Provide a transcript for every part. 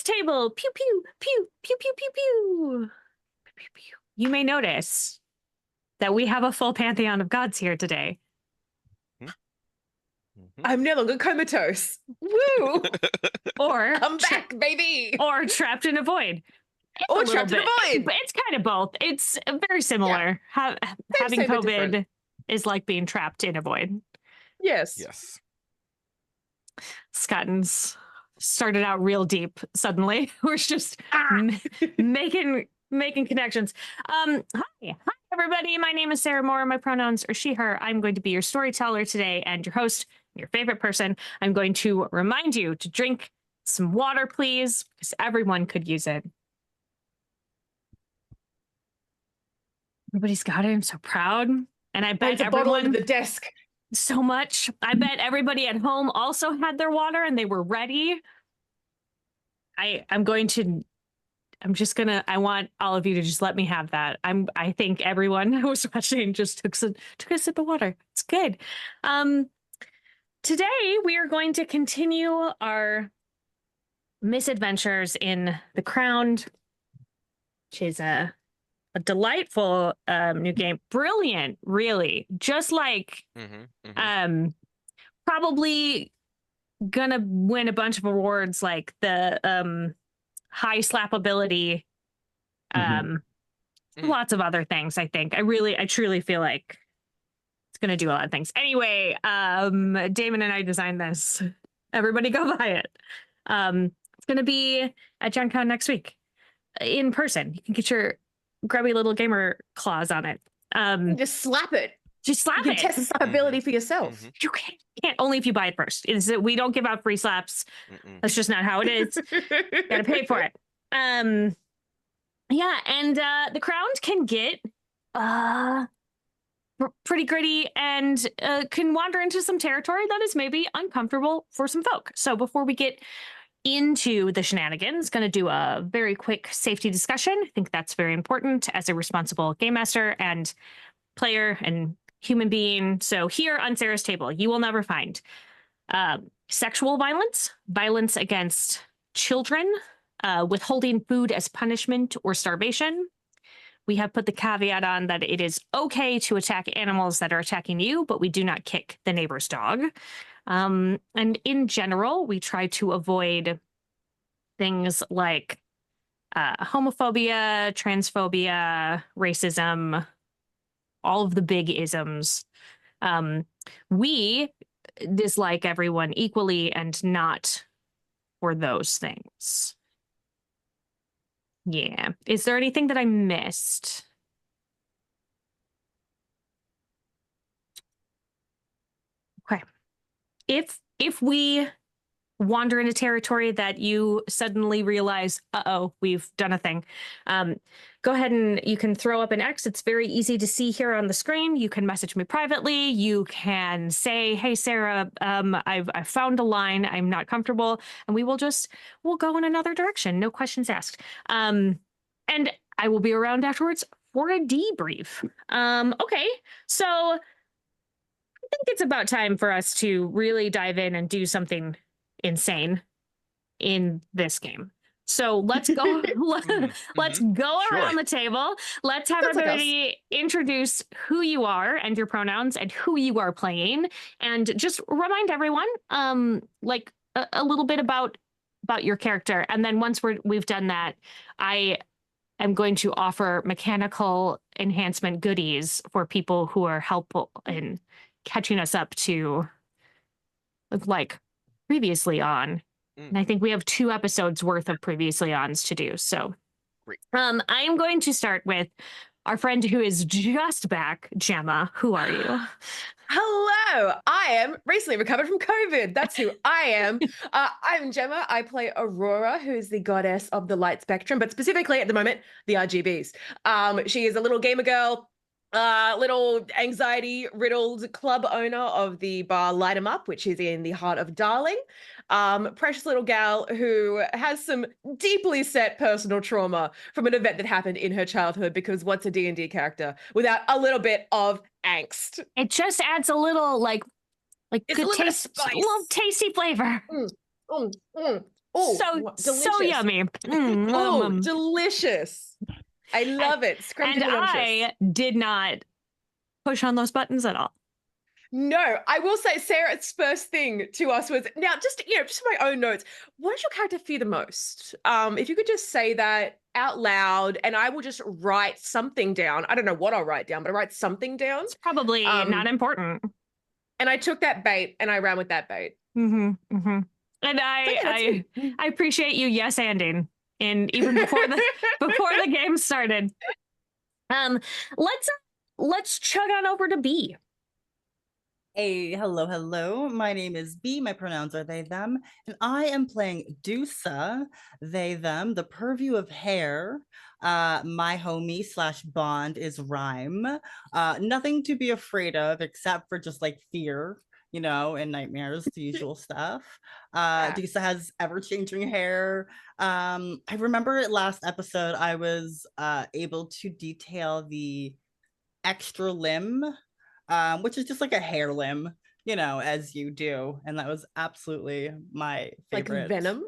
this table. Pew, pew, pew, pew, pew, pew, pew. Pew, pew. You may notice that we have a full pantheon of gods here today. I'm no longer comatose. Woo! Or I'm back, baby. Or trapped in a void. Or trapped in a void. It's kind of both. It's very similar. Yeah. Having COVID is like being trapped in a void. Yes. Scottons started out real deep suddenly. We're just making connections. Hi everybody. My name is Sarah Moore. My pronouns are she, her. I'm going to be your storyteller today and your host, your favorite person. I'm going to remind you to drink some water, please, because everyone could use it. Everybody's got it. I'm so proud. And I bet everyone at the desk. So much. I bet everybody at home also had their water and they were ready. I want all of you to just let me have that. I think everyone who was watching just took a sip of water. It's good. Today we are going to continue our misadventures in The Crowned, which is a delightful new game. Brilliant, really. Just like probably gonna win a bunch of awards, like the high slappability, lots of other things. I think I truly feel like it's gonna do a lot of things. Anyway, Damon and I designed this. Everybody go buy it. It's gonna be at Gen Con next week in person. You can get your grubby little gamer claws on it. Just slap it. Just slap it. You can test the slappability for yourself. You can't only if you buy it first. We don't give out free slaps. That's just not how it is. Gotta pay for it. Yeah, and The Crowned can get pretty gritty and can wander into some territory that is maybe uncomfortable for some folk. So before we get into the shenanigans, going to do a very quick safety discussion. I think that's very important as a responsible game master and player and human being. So here on Sarah's table, you will never find sexual violence, violence against children, withholding food as punishment, or starvation. We have put the caveat on that it is okay to attack animals that are attacking you, but we do not kick the neighbor's dog. And in general, we try to avoid things like homophobia, transphobia, racism, all of the big isms. We dislike everyone equally and not for those things. Yeah. Is there anything that I missed? Okay. If we wander into territory that you suddenly realize, we've done a thing, go ahead and you can throw up an X. It's very easy to see here on the screen. You can message me privately. You can say, hey, Sarah, I've found a line. I'm not comfortable. And we'll go in another direction. No questions asked. And I will be around afterwards for a debrief. Okay, so I think it's about time for us to really dive in and do something insane in this game. So let's go. Let's go around the table. Let's have everybody introduce who you are and your pronouns and who you are playing, and just remind everyone, like a little bit about your character. And then once we've done that, I am going to offer mechanical enhancement goodies for people who are helpful in catching us up to like previously on. And I think we have 2 episodes worth of previously ons to do. So great. I am going to start with our friend who is just back. Gemma, who are you? Hello, I am recently recovered from COVID. That's who I am. I'm Gemma. I play Aurora, who is the goddess of the light spectrum, but specifically at the moment, the RGBs. She is a little gamer girl, little anxiety-riddled club owner of the bar Light 'em Up, which is in the heart of Darling. Precious little gal who has some deeply set personal trauma from an event that happened in her childhood, because what's a D&D character without a little bit of angst? It just adds a little, like it's good a little taste, bit of spice. a little tasty flavor. Oh, delicious. So yummy. Oh, delicious. I love it. And Scrumptious. I did not push on those buttons at all. No, I will say Sarah's first thing to us was now just just my own notes. What does your character fear the most? If you could just say that out loud, and I will just write something down. I don't know what I'll write down, but I write something down. It's probably not important. And I took that bait and I ran with that bait. Mm-hmm, mm-hmm. And I appreciate you yes-anding in even before the game started. Let's chug on over to B. Hey, hello. My name is B. My pronouns are they, them. And I am playing Dusa, they, them, the purview of hair. My homie / bond is Rhyme. Nothing to be afraid of except for just like fear, and nightmares, the usual stuff. Dusa has ever-changing hair. I remember last episode I was able to detail the extra limb, which is just like a hair limb, as you do. And that was absolutely my favorite. Like Venom?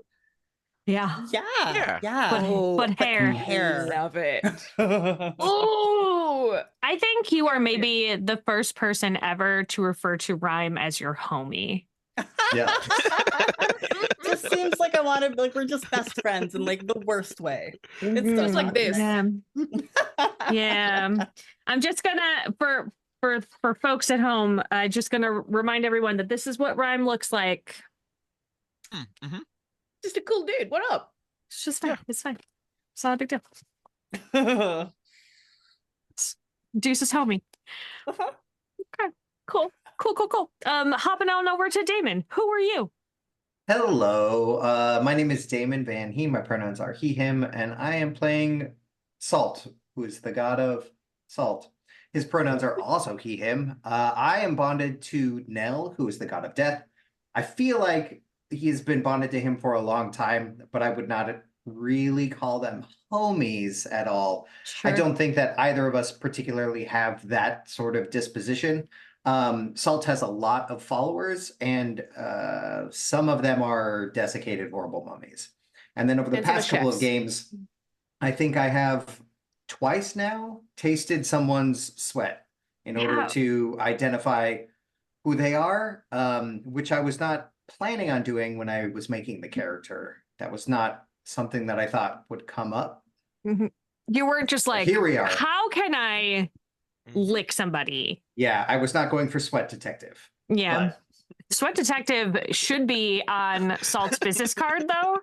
Yeah. Yeah. But hair. Hair. Love it. Oh, I think you are maybe the first person ever to refer to Rhyme as your homie. Yeah. Just seems like I want to, like, we're just best friends in like the worst way. It's just like this. Yeah. I'm just gonna for folks at home, just gonna remind everyone that this is what Rhyme looks like. Mm-hmm. Just a cool dude. What up? It's just fine. Yeah. It's fine. It's not a big deal. Deuce's homie. Okay. Cool. Hopping on over to Damon. Who are you? Hello. My name is Damon Vanhee. My pronouns are he, him, and I am playing Salt, who is the god of salt. His pronouns are also he, him. I am bonded to Nell, who is the god of death. I feel like he's been bonded to him for a long time, but I would not really call them homies at all. Sure. I don't think that either of us particularly have that sort of disposition. Salt has a lot of followers, and some of them are desiccated, horrible mummies. And then over the past couple of games, I think I have twice now tasted someone's sweat in order to identify who they are, which I was not planning on doing when I was making the character. That was not something that I thought would come up. Mm-hmm. You weren't just like, here we are. How can I lick somebody? Yeah, I was not going for sweat detective. Yeah. Sweat detective should be on Salt's business card, though.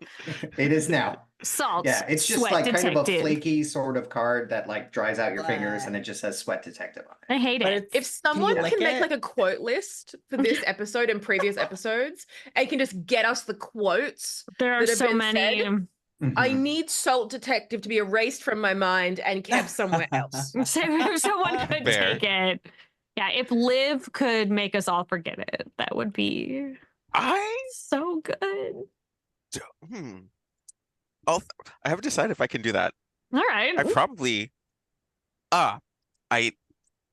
It is now. Salt. Yeah, it's just like detective. kind of a flaky sort of card that like dries out your fingers and it just says sweat detective on it. I hate it. If someone can make like a quote list for this episode and previous episodes, and can just get us the quotes. There are so many. Said, I need Salt Detective to be erased from my mind and kept somewhere else. Someone could take it. Yeah, if Liv could make us all forget it, that would be so good. I haven't decided if I can do that. All right. I probably I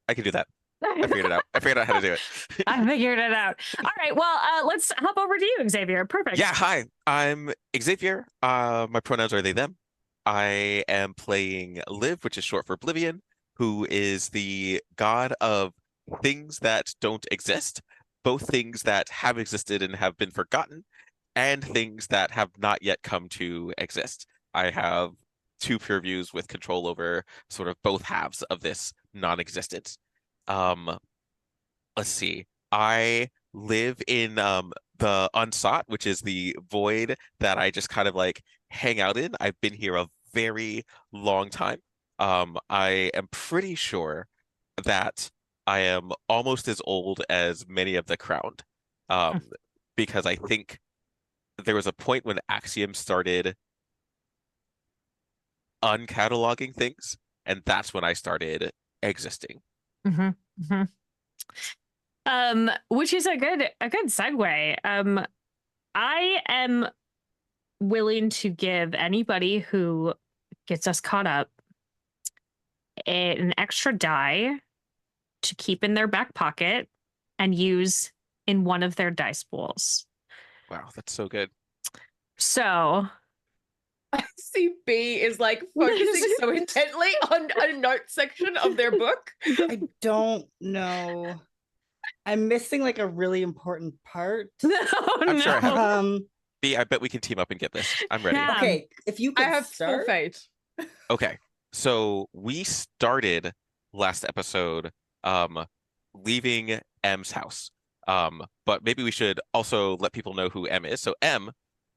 can do that. I figured it out. I figured out how to do it. I figured it out. All right. Well, let's hop over to you, Xavier. Perfect. Yeah, hi. I'm Xavier. My pronouns are they, them. I am playing Liv, which is short for Oblivion, who is the god of things that don't exist, both things that have existed and have been forgotten, and things that have not yet come to exist. I have two purviews with control over sort of both halves of this non-existence. Let's see. I live in the Unsought, which is the void that I just kind of like hang out in. I've been here a very long time. I am pretty sure that I am almost as old as many of the Crowned, because I think there was a point when Axiom started uncataloging things, and that's when I started existing. Which is a good segue. I am willing to give anybody who gets us caught up an extra die to keep in their back pocket and use in one of their dice pools. Wow, that's so good. So CB is like focusing so intently on a note section of their book. I don't know. I'm missing like a really important part. I'm sure I have it. Um, B, I bet we can team up and get this. I'm ready. Yeah. okay, if you I could have full start. faith. Okay. So we started last episode leaving M's house. But maybe we should also let people know who M is. So M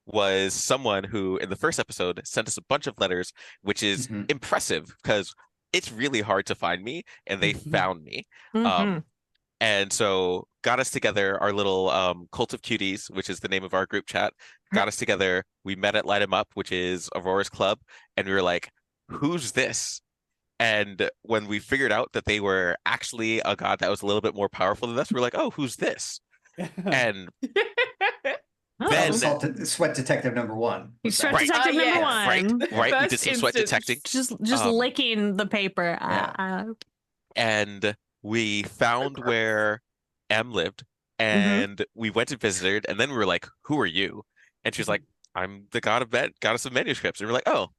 was someone who in the first episode sent us a bunch of letters, which is Mhm. impressive because it's really hard to find me and they Mhm. found me. Mhm. And so got us together, our little cult of cuties, which is the name of our group chat, got us together. We met at Light 'em Up, which is Aurora's club, and we were like, who's this? And when we figured out that they were actually a god that was a little bit more powerful than us, we were like, oh, who's this? And Oh. then Sweat detective number one. You was sweat that. detective yes. number right, one. right, we did First some sweat instance. detecting. Just Um, licking the paper. Yeah. And we found where M lived, and we went and visited, and then we were like, who are you? And she was like, I'm the goddess of manuscripts. And we were like, oh,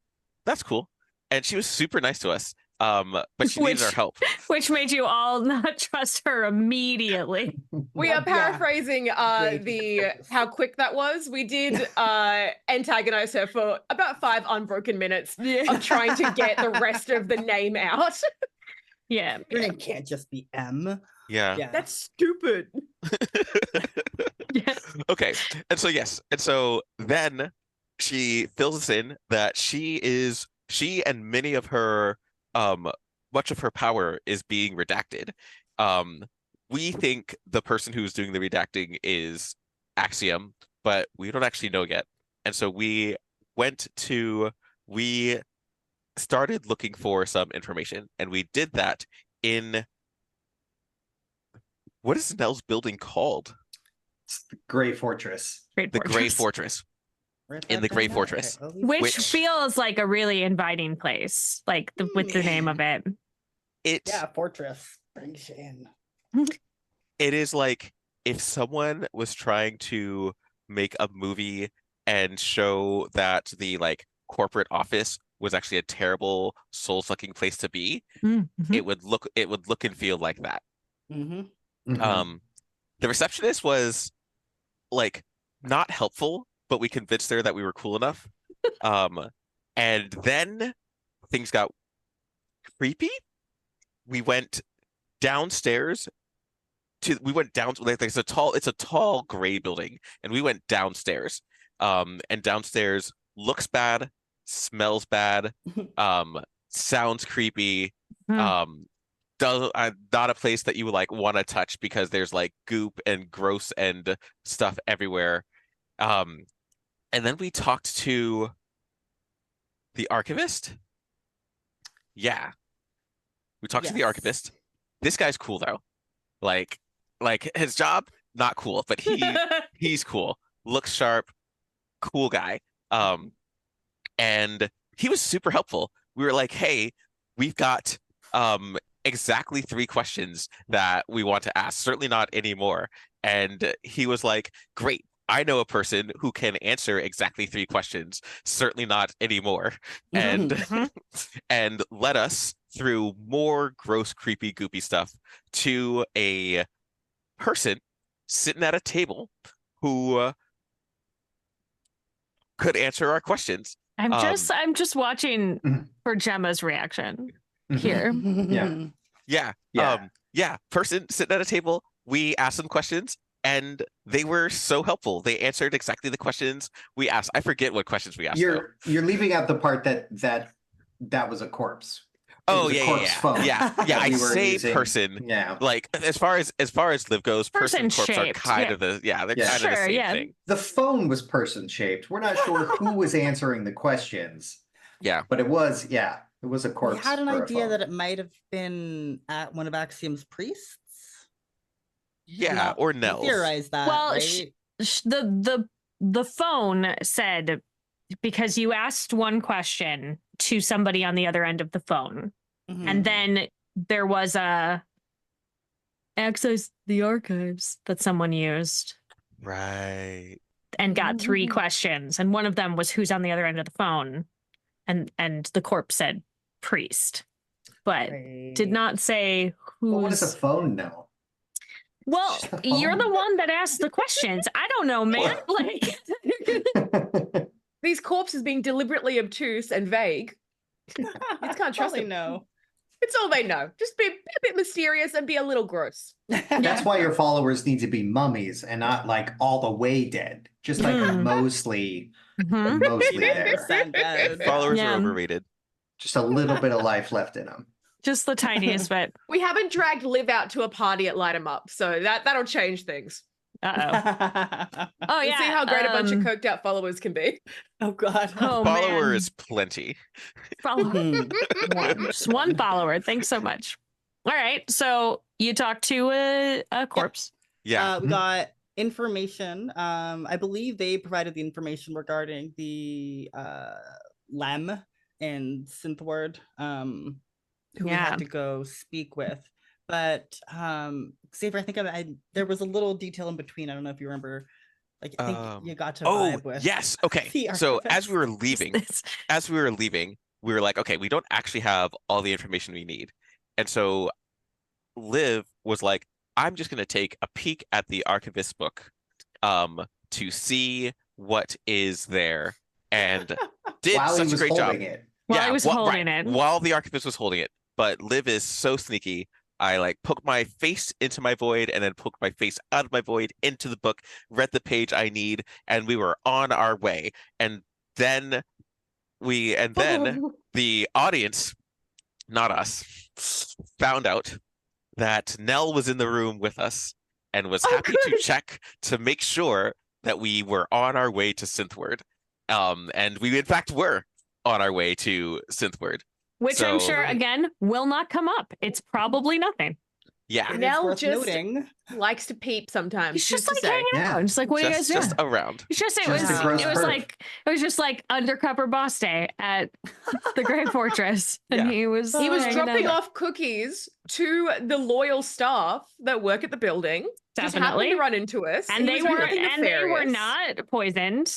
that's cool. And she was super nice to us. But she needed our help. Which made you all not trust her immediately. We are Yeah. paraphrasing Great. the how quick that was. We did antagonize her for about 5 unbroken minutes of trying to get the rest of the name out. Yeah. Your name can't just be M. Yeah. Yeah. That's stupid. Yeah. Okay. And so yes. And so then she fills us in that she and many of her much of her power is being redacted. We think the person who's doing the redacting is Axiom, but we don't actually know yet. And so we started looking for some information, and we did that in what is Nell's building called? It's the Gray Fortress. Great The Gray Fortress. Fortress. Where's In that the Gray down there? Fortress. Okay, Which Which- feels like a really inviting place, like with the name of it. yeah, fortress brings you in. It is like if someone was trying to make a movie and show that the like corporate office was actually a terrible soul-sucking place to be, Mhm. it would look and feel like that. Mm-hmm. Mhm. The receptionist was like not helpful, but we convinced her that we were cool enough. And then things got creepy. We went downstairs like it's a tall gray building, and we went downstairs. And downstairs looks bad, smells bad, sounds creepy. Hmm. Not a place that you would like want to touch because there's like goop and gross and stuff everywhere. And then we talked to the archivist. Yeah. We talked to the Yes. archivist. This guy's cool though. Like his job, not cool, but he's cool. Looks sharp, cool guy. And he was super helpful. We were like, hey, we've got exactly 3 questions that we want to ask. Certainly not anymore. And he was like, great. I know a person who can answer exactly 3 questions. Certainly not anymore. And and led us through more gross, creepy, goopy stuff to a person sitting at a table who could answer our questions. I'm just watching Mhm. for Gemma's reaction Mhm. here. Yeah. Yeah. Yeah. Person sitting at a table. We asked them questions and they were so helpful. They answered exactly the questions we asked. I forget what questions we asked though. You're leaving out the part that was a corpse. It Oh was a yeah, corpse yeah, phone yeah. that I we were say using. person. Yeah. Like as far as Liv goes, person and corpse are Person-shaped, kind yeah. of they're Yeah. kind of the Sure, same yeah. thing. The phone was person shaped. We're not sure who was answering the questions, Yeah. but it was a We corpse. had an for a idea phone. that it might have been at one of Axiom's priests. Yeah, Not- or we Nell's. theorized that, Well, right? The phone said, because you asked one question to somebody on the other end of the phone, Mhm. and then there was a access the archives that someone used. Right. and got 3 questions, and one of them was who's on the other end of the phone, and the corpse said priest, but did not say But what does a who's. phone know? Well, Just the you're the phone. one that asked the questions. I don't know, man. Like, These corpses being deliberately obtuse and vague. You just can't trust them. know. It's all they know. Just be a bit mysterious and be a little gross. That's why your followers need to be mummies and not like all the way dead. Just like Mm. mostly mhm. there. 99% dead. Followers Yeah. are overrated. Just a little bit of life left in them. Just the tiniest bit. We haven't dragged Liv out to a party at Light 'em Up, so that'll change things. Uh-oh. Oh, We'll yeah. see how great a bunch of coked out followers can be. Oh God. Oh, man. Followers plenty. Follow- one. Just one follower. Thanks so much. All right. So you talked to a corpse. Yeah. We got information. I believe they provided the information regarding the Lem and Synthword, who we Yeah. had to go speak with. But Xavier, I think there was a little detail in between. I don't know if you remember. Like, I think you got to vibe with. yes. Okay. the So archivist. as we were leaving, we were like, okay, we don't actually have all the information we need. And so Liv was like, I'm just going to take a peek at the archivist book to see what is there, and did While he such a was great job. holding it. While I was holding right, it. while the archivist was holding it. But Liv is so sneaky. I like poked my face into my void and then poked my face out of my void into the book, read the page I need, and we were on our way. And then the audience, not us, found out that Nell was in the room with us and was happy to check to make sure that we were on our way to Synthword. And we in fact were on our way to Synthword. Which I'm So- sure, again, will not come up. It's probably nothing. Yeah. It is Nell worth just- noting. Likes to peep sometimes. He's just to like say. hanging Yeah. out. Just like, what are you guys doing? Just around. It's just, it Just was, a gross perv. it was just like undercover boss day at the Great Fortress. And Yeah. he was He was hanging dropping out. off cookies to the loyal staff that work at the building. Just happened Definitely. to run into us. And He they was were nothing nefarious. not poisoned.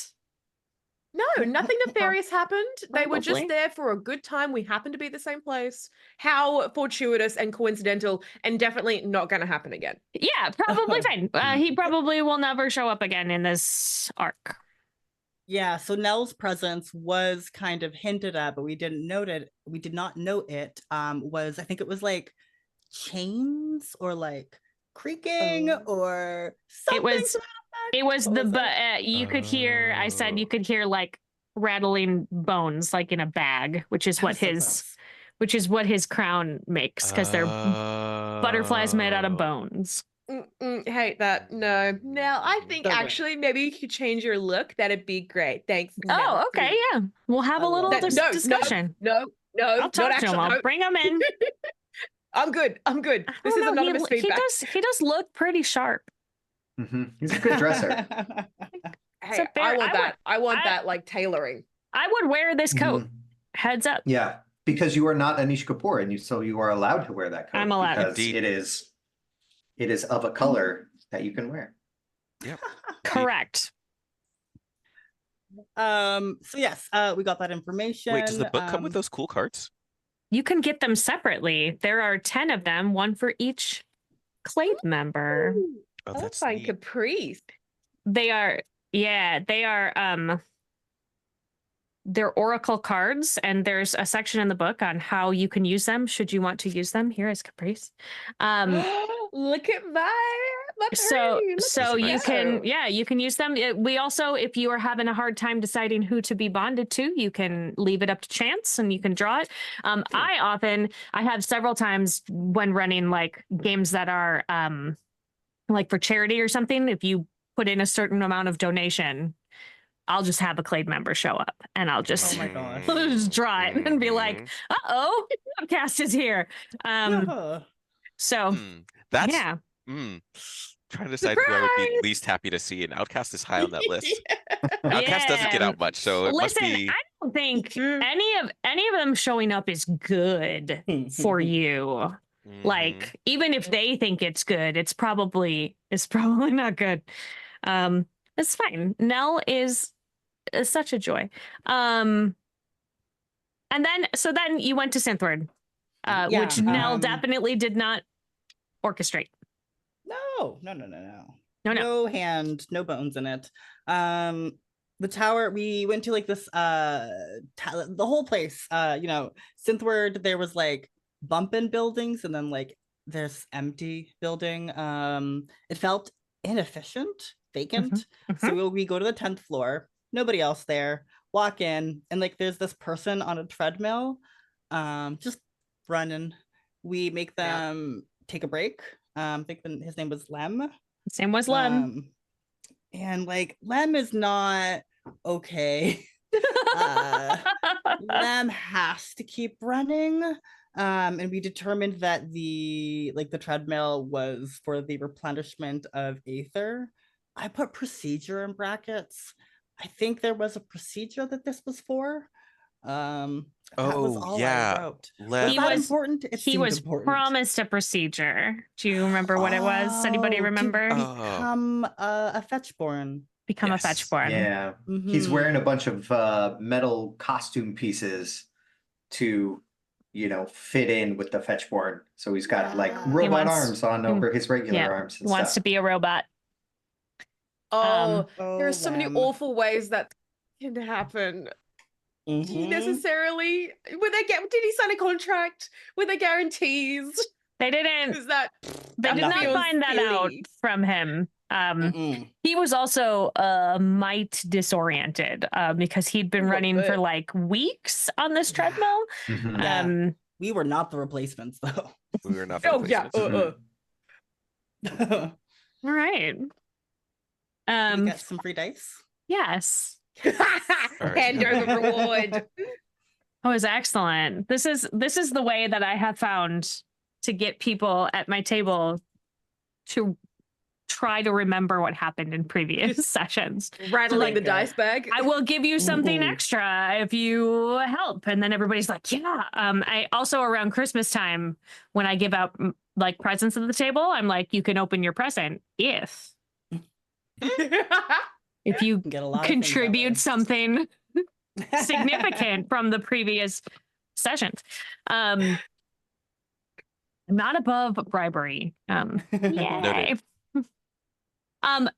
No, nothing nefarious happened. They were just Probably. there for a good time. We happened to be at the same place. How fortuitous and coincidental, and definitely not going to happen again. Yeah, probably fine. He probably will never show up again in this arc. Yeah, so Nell's presence was kind of hinted at, but we didn't note it. We did not note it. Was I think it was like chains or like creaking or something. It was- to that effect. It was What the, was but you could hear, I said you could hear like rattling bones, like in a bag, which is That what was so his, close. which is what his crown makes, because they're butterflies made out of Oh. bones. Hate that. No. Nell, I think So good. actually maybe you could change your look. That'd be great. Thanks. Nell. Oh, okay, yeah. We'll have a I little love That- no, discussion. No, I'll not talk to actually. him. I'll No. bring him in. I'm good. I'm good. I This don't is know, anonymous he feedback. He does look pretty sharp. He's a good dresser. Hey, So fair- I want I that. I want I- that like tailoring. I would wear this coat. Mhm. Heads up. Yeah, because you are not Anish Kapoor, and so you are allowed to wear that coat. I'm allowed. because Indeed. it is of a color that you can wear. Correct. So yes, we got that information. Wait, does the book come with those cool cards? You can get them separately. There are 10 of them, one for each clade member. Oh, I'll that's find neat. Caprice. They are, yeah, they are they're oracle cards, and there's a section in the book on how you can use them should you want to use them. Here is Caprice. Look at my So pretty. Look so at you nice. can, that. yeah, you can use them. We also, if you are having a hard time deciding who to be bonded to, you can leave it up to chance and you can draw it. I have several times when running like games that are like for charity or something, if you put in a certain amount of donation, I'll just have a clade member show up and I'll just Oh my gosh. I'll just draw it and be like, Mhm. uh-oh, Outcast is here. Yeah. So That's yeah. Trying to decide who I would be Surprise! least happy to see, and Outcast is high on that list. Outcast doesn't get Yeah. out much, so it must Listen, be. I don't think Mm. any of them showing up is good for you. Mhm. Like, even if they think it's good, it's probably not good. It's fine. Nell is such a joy. And then you went to Synthward, Yeah, which Nell definitely did not orchestrate. No. No. No hand, no bones in it. The tower, we went to like this the whole place, Synthward, there was like bumping buildings and then like this empty building. It felt inefficient, vacant. So we go to the 10th floor, nobody else there, walk in, and like there's this person on a treadmill, just running. We make them take a break. I think his name was Lem. Same was Lem. And like Lem is not okay. Lem has to keep running. And we determined that the treadmill was for the replenishment of aether. I put procedure in brackets. I think there was a procedure that this was for. That was all I wrote. Was that important? He was promised a procedure. Do you remember what it was? Does anybody remember? Become a fetchborn. Become a fetchborn. Yeah. He's wearing a bunch of metal costume pieces to, fit in with the fetchborn. So he's got like robot arms on over his regular arms. He wants to be a robot. There are so many awful ways that can happen. Do you necessarily did he sign a contract? Were there guarantees? They didn't. They did not find that out from him. He was also mite disoriented because he'd been running for like weeks on this treadmill. We were not the replacements though. We were not the replacements. All right. Did we get some free dice? Yes. Hand over reward. Oh, it's excellent. This is the way that I have found to get people at my table to try to remember what happened in previous sessions. Rattling the dice bag. I will give you something extra if you help. And then everybody's like, yeah. I also, around Christmas time, when I give out like presents at the table, I'm like, you can open your present if you contribute something significant from the previous sessions. Not above bribery. Yay.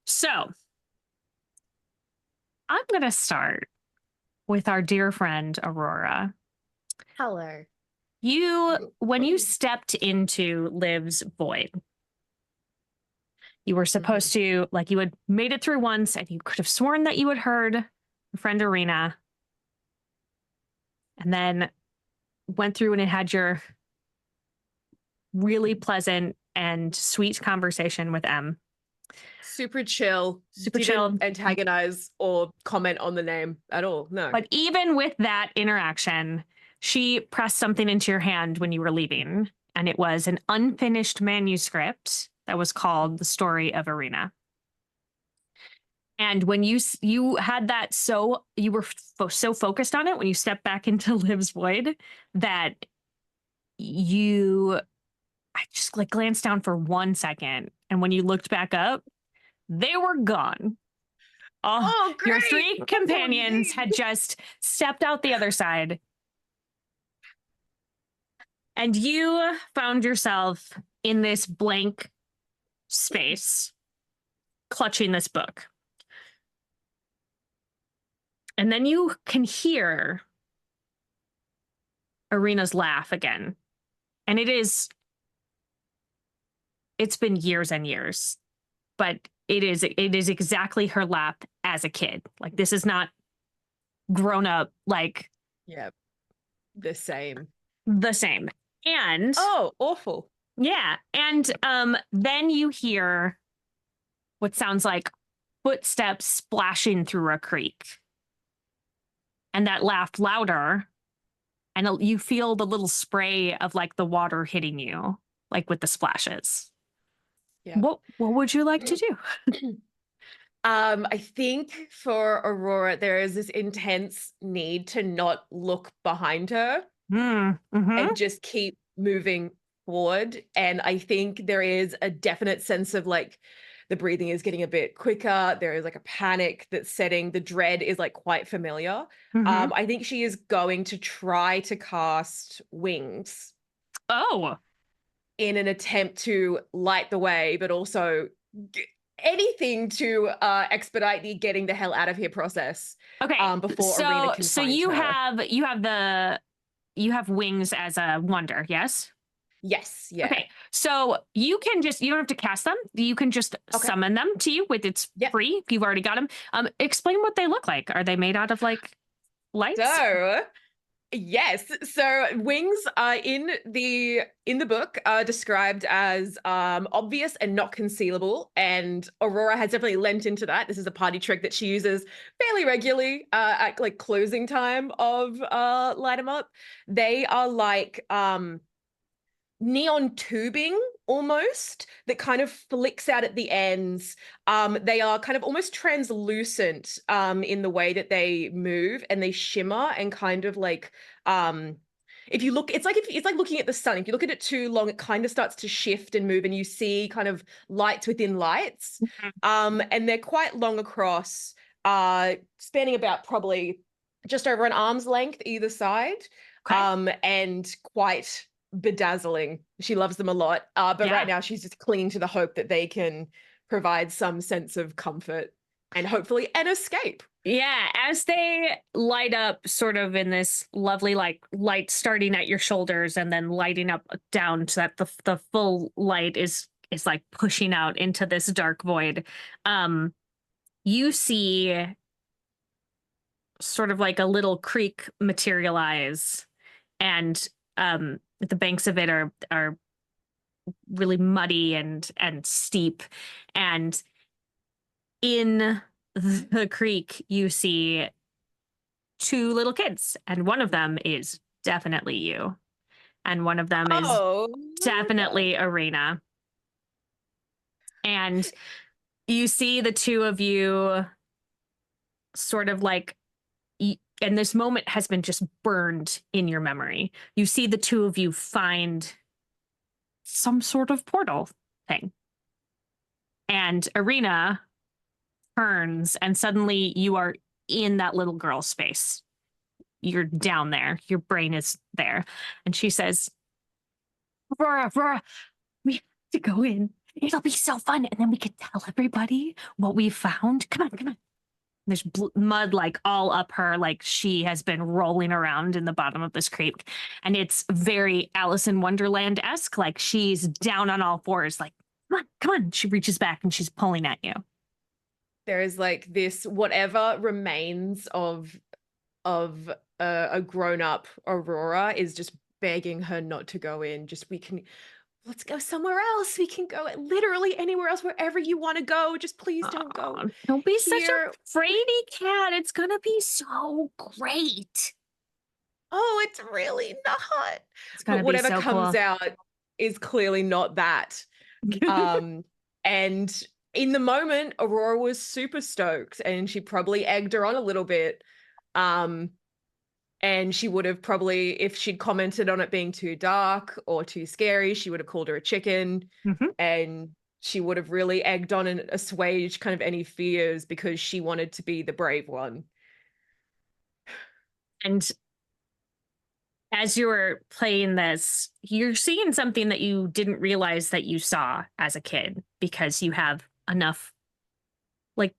So I'm gonna start with our dear friend Aurora. Hello. When you stepped into Liv's void, you were supposed to, like, you had made it through once and you could have sworn that you had heard your friend Arena, and then went through and it had your really pleasant and sweet conversation with M. Super chill. Didn't antagonize or comment on the name at all. No. But even with that interaction, she pressed something into your hand when you were leaving, and it was an unfinished manuscript that was called The Story of Arena. And when you had that, so you were so focused on it when you stepped back into Liv's void that I just like glanced down for 1 second, and when you looked back up, they were gone. Oh, great. Your three companions had just stepped out the other side, and you found yourself in this blank space, clutching this book. And then you can hear Arena's laugh again. And it's been years and years, but it is exactly her laugh as a kid. Like, this is not grown up, like, the same. And awful. Yeah. And then you hear what sounds like footsteps splashing through a creek. And that laugh louder, and you feel the little spray of like the water hitting you, like with the splashes. Yeah. What would you like to do? I think for Aurora, there is this intense need to not look behind her and just keep moving forward. And I think there is a definite sense of like the breathing is getting a bit quicker. There is like a panic that's setting. The dread is like quite familiar. Mhm. I think she is going to try to cast wings Oh, in an attempt to light the way, but also anything to expedite the getting the hell out of here process okay. before Arena can So find you her. have wings as a wonder, yes? Yes, yeah. Okay. So you don't have to cast them. You can just Okay. summon them to you with it's Yep. free. You've already got them. Explain what they look like. Are they made out of like lights? So yes, so wings are in the book are described as obvious and not concealable, and Aurora has definitely lent into that. This is a party trick that she uses fairly regularly at like closing time of Light 'em Up. They are like neon tubing almost that kind of flicks out at the ends. They are kind of almost translucent in the way that they move, and they shimmer and kind of like if you look, it's like looking at the sun. If you look at it too long, it kind of starts to shift and move, and you see kind of lights within lights. And they're quite long across, spanning about probably just over an arm's length either side. Okay. And quite bedazzling. She loves them a lot. But Yeah. right now she's just clinging to the hope that they can provide some sense of comfort and hopefully an escape. Yeah, as they light up sort of in this lovely like light starting at your shoulders and then lighting up down so that the full light is like pushing out into this dark void. You see sort of like a little creek materialize, and the banks of it are really muddy and steep, and in the creek you see two little kids, and one of them is definitely you, and one of them is Oh, definitely Arena. And you see the two of you sort of like, and this moment has been just burned in your memory. You see the two of you find some sort of portal thing, and Arena turns, and suddenly you are in that little girl space. You're down there. Your brain is there. And she says, Aurora, we have to go in. It'll be so fun. And then we could tell everybody what we found. Come on, come on. There's mud like all up her, like she has been rolling around in the bottom of this creek. And it's very Alice in Wonderland-esque. Like she's down on all fours, like, come on, come on. She reaches back and she's pulling at you. there is like this whatever remains of a grown-up Aurora is just begging her not to go in. Just let's go somewhere else. We can go literally anywhere else, wherever you want to go. Just please don't go. Aw, don't be such here. a fraidy cat. It's gonna be so great. Oh, it's really not. It's gonna But be whatever so comes cool. out is clearly not that. And in the moment, Aurora was super stoked, and she probably egged her on a little bit. And she would have probably, if she'd commented on it being too dark or too scary, she would have called her a chicken. Mhm. And she would have really egged on and assuaged kind of any fears because she wanted to be the brave one. And as you're playing this, you're seeing something that you didn't realize that you saw as a kid, because you have enough, like,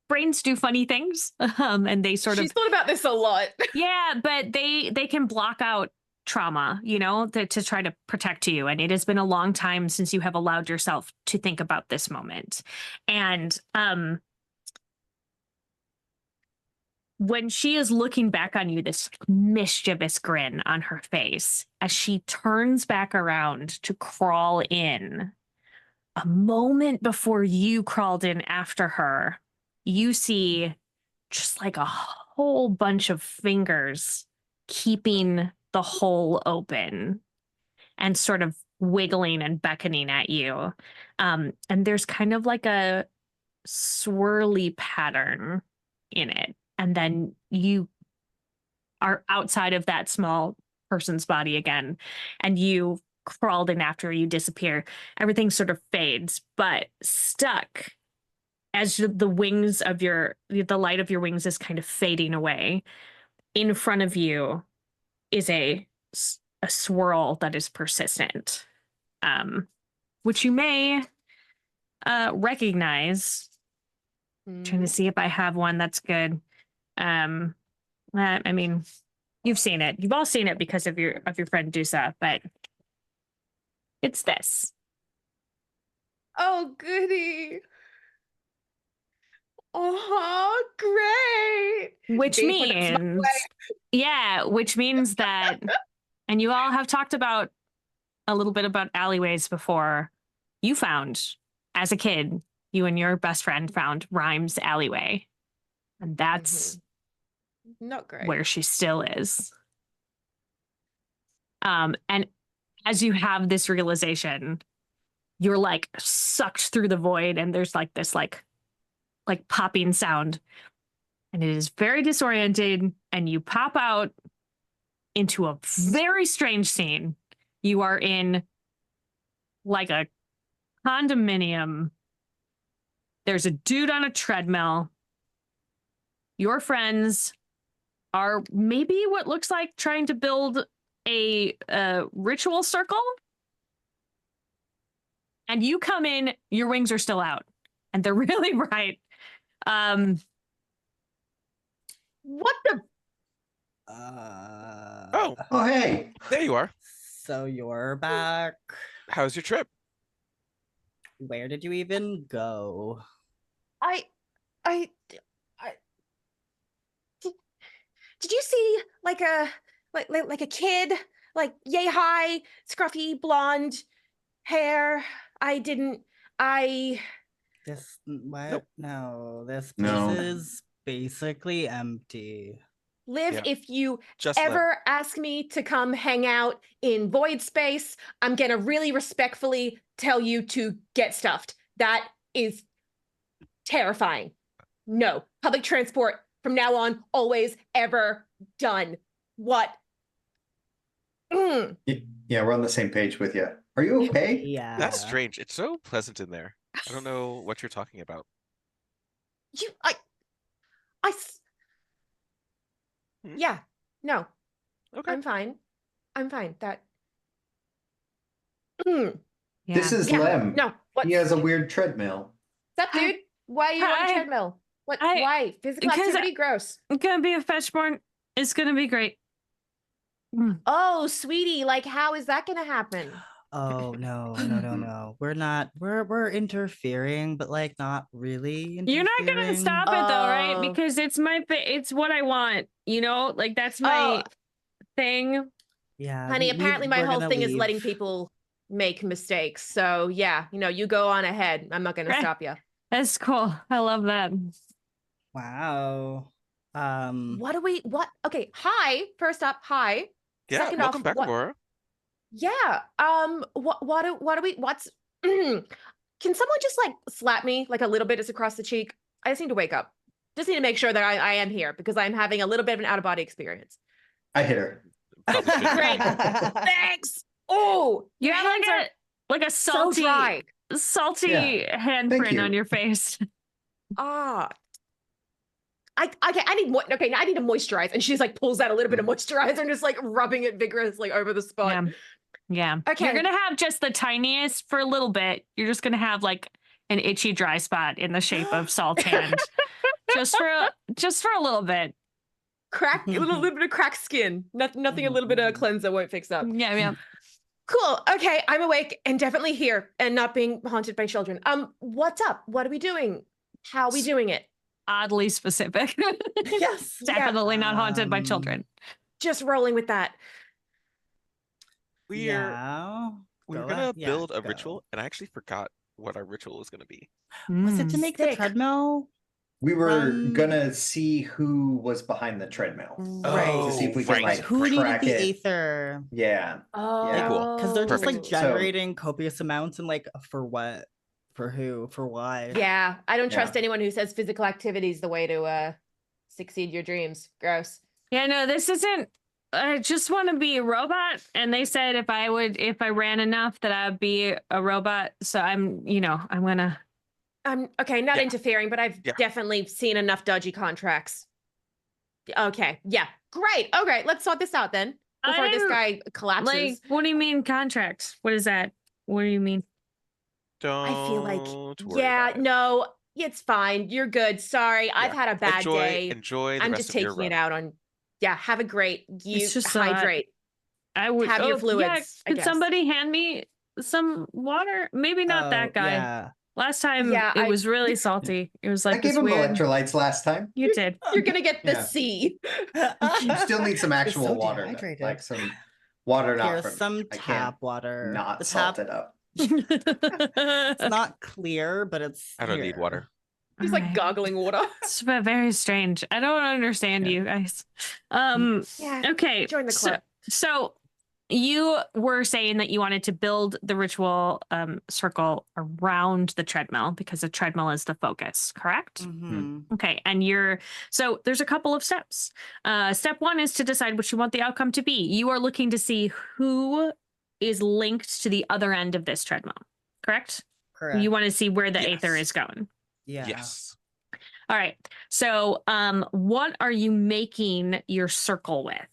brains do funny things. And they sort She's of, thought about this a lot. yeah, but they can block out trauma, to try to protect you. And it has been a long time since you have allowed yourself to think about this moment. And when she is looking back on you, this mischievous grin on her face, as she turns back around to crawl in, a moment before you crawled in after her, you see just like a whole bunch of fingers keeping the hole open and sort of wiggling and beckoning at you. And there's kind of like a swirly pattern in it. And then you are outside of that small person's body again, and you crawled in after you disappear. Everything sort of fades, but stuck as the wings of the light of your wings is kind of fading away. In front of you is a swirl that is persistent, which you may recognize. Trying to see if I have one that's good. I mean, you've seen it. You've all seen it because of your friend Dusa, but it's this. Oh, goody. Oh, great. Which Beef when it's my means, way. which means that, and you all have talked about a little bit about alleyways before. You found, as a kid, you and your best friend found Rhymes alleyway. And that's not great. where she still is. And as you have this realization, you're like sucked through the void, and there's like this like popping sound, and it is very disoriented, and you pop out into a very strange scene. You are in like a condominium. There's a dude on a treadmill. Your friends are maybe what looks like trying to build a ritual circle. And you come in, your wings are still out, and they're really bright. What the? Oh, Oh, hey. there you are. So you're back. How's your trip? Where did you even go? I did you see like a kid, like yay high, scruffy blonde hair? This what? Nope. No, this No. place is basically empty. Liv, Yeah. if you Just Liv. ever ask me to come hang out in void space, I'm gonna really respectfully tell you to get stuffed. That is terrifying. No, public transport from now on, always, ever, done. What? Yeah, we're on the same page with you. Are you okay? Yeah. That's strange. It's so pleasant in there. I don't know what you're talking about. Hmm? Yeah, no, Okay. I'm fine. That. This is Yeah, Lem. no, what? He has a weird treadmill. What's up, dude? Why are you on Hi. a treadmill? What? I- Why? Physical because activity? Gross. It's gonna be a fetchborn. It's gonna be great. Oh, sweetie, like how is that gonna happen? Oh no. We're interfering, but like not really You're not gonna interfering. stop it though, right? Oh. Because it's it's what I want. You know, like that's my thing. Yeah. Honey, apparently my we're whole gonna thing is letting leave. people make mistakes. So yeah, you go on ahead. I'm not gonna Right. stop you. That's cool. I love that. Wow. What? Okay, hi. First up, hi. Yeah, Second welcome off, back, what? Aurora. Yeah. What do we? What's? Can someone just like slap me like a little bit just across the cheek? I just need to wake up. Just need to make sure that I am here because I'm having a little bit of an out of body experience. I hit her. Probably shouldn't. Great. Thanks. Oh, You your have hands are like a so dry. salty Yeah. handprint you. on your face. Ah. I need more. Okay, now I need to moisturize. And she's like pulls out a little bit of moisturizer and just like rubbing it vigorously over the spot. Yeah. Yeah. Okay. You're gonna have just the tiniest for a little bit. You're just gonna have like an itchy dry spot in the shape of Salt's hand. just for a little bit. Crack a little bit of cracked skin. Nothing a little bit of cleanser won't fix up. Yeah. Cool. Okay, I'm awake and definitely here and not being haunted by children. What's up? What are we doing? How are we doing it? Oddly specific. Yes. Definitely not haunted by children. Just rolling with that. We're Yeah. we're Go gonna ahead. Yeah, build a go. ritual, and I actually forgot what our ritual is gonna be. Was it to make the Sick. treadmill? We were Run. gonna see who was behind the treadmill. Right. To see if we right, can like Who needed track the it. aether? Yeah. Oh, Yeah. Cool. Because they're just like Perfect. generating copious amounts and like for what? For who? For why? Yeah, I don't trust Yeah. anyone who says physical activity is the way to succeed your dreams. Gross. Yeah, no, this isn't I just want to be a robot. And they said if I ran enough that I'd be a robot. So I'm gonna. Okay, not Yeah. interfering, but I've Yeah. definitely seen enough dodgy contracts. Okay, yeah, great. Okay, let's sort this out then before this didn't- guy collapses. Like, what do you mean contract? What is that? What do you mean? Don't I feel like, worry about it. no, it's fine. You're good. Sorry, I've Yeah. had a bad day. Enjoy the I'm rest just of your taking it run. out on. Yeah, have a great. You It's just a lot. hydrate. I would Have your Yeah, fluids, I could guess. somebody hand me some water? Maybe not that guy. Yeah. Last time Yeah, it was really salty. It was I like gave this him weird. electrolytes last time. You did. You're gonna get the Yeah. C. You still need some You're actual so water, though. dehydrated. Like some water not Here's from. some I can't tap water. not The salt tap, it up. it's not clear, but it's. I don't need here. water. Just like gargling water. It's very strange. I don't understand Yeah. you guys. Yeah. Okay. Join the club. So you were saying that you wanted to build the ritual circle around the treadmill because the treadmill is the focus, correct? Mhm. Okay. And so there's a couple of steps. Step one is to decide what you want the outcome to be. You are looking to see who is linked to the other end of this treadmill, correct? Correct. You want to see where the Yes. aether is going. Yeah. Yes. All right. So, what are you making your circle with?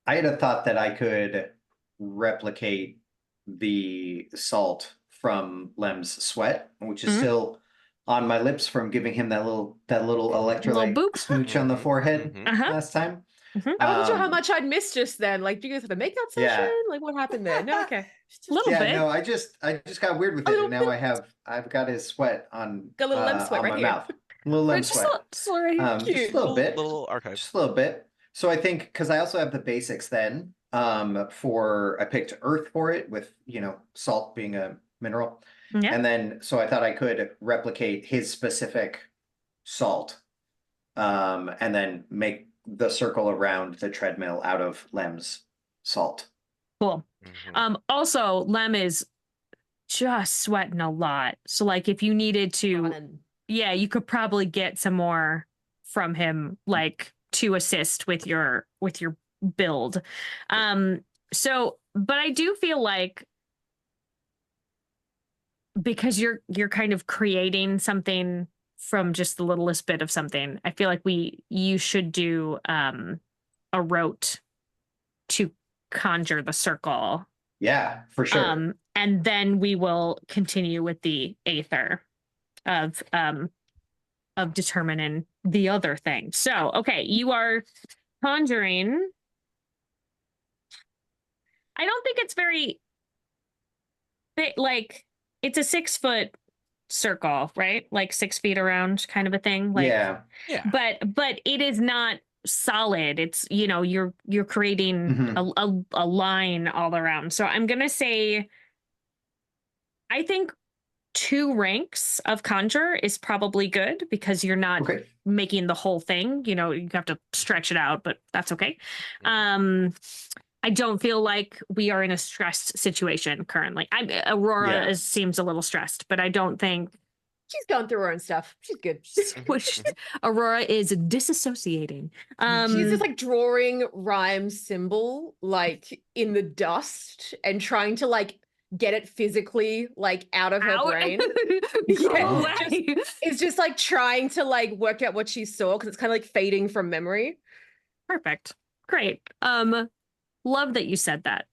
I had a thought that I could replicate the salt from Lem's sweat, which is Mhm. still on my lips from giving him that little electrolyte boop. smooch on the Mhm, forehead mhm. Uh-huh. last time. I wasn't sure how Um, much I'd missed just then. Like, do you guys have a makeout session? Yeah. Like, what happened there? No, okay. Little Yeah, bit. no, I just got weird with A it, little and now I've got his sweat on Got a little Lem sweat on right my here. mouth. A little Lem Just sweat. just right here. Just Cute. a little bit. Little archive. Just a little bit. So I think because I also have the basics then I picked earth for it with salt being a mineral. Yeah. And then so I thought I could replicate his specific salt and then make the circle around the treadmill out of Lem's salt. Cool. Mhm. Also, Lem is just sweating a lot. So, like, if you needed to, Running. yeah, you could probably get some more from him, like, to assist with your build. So, but I do feel like because you're kind of creating something from just the littlest bit of something, I feel like you should do a rote to conjure the circle. Yeah, for sure. And then we will continue with the aether of determining the other thing. So, okay, you are conjuring. I don't think it's very big, like it's a 6-foot circle, right? Like 6 feet around kind of a thing. Like, Yeah. Yeah. but it is not solid. It's, you're creating a line all around. So I'm gonna say I think 2 ranks of conjure is probably good because you're not Okay. making the whole thing. You have to stretch it out, but that's okay. I don't feel like we are in a stressed situation currently. Aurora Yeah. seems a little stressed, but I don't think She's going through her own stuff. She's good. which Aurora is disassociating. She's just like drawing rhyme symbol like in the dust and trying to like get it physically like out of her out. brain. Go Yeah, away. It's just like trying to like work out what she saw because it's kind of like fading from memory. Perfect. Great. Love that you said that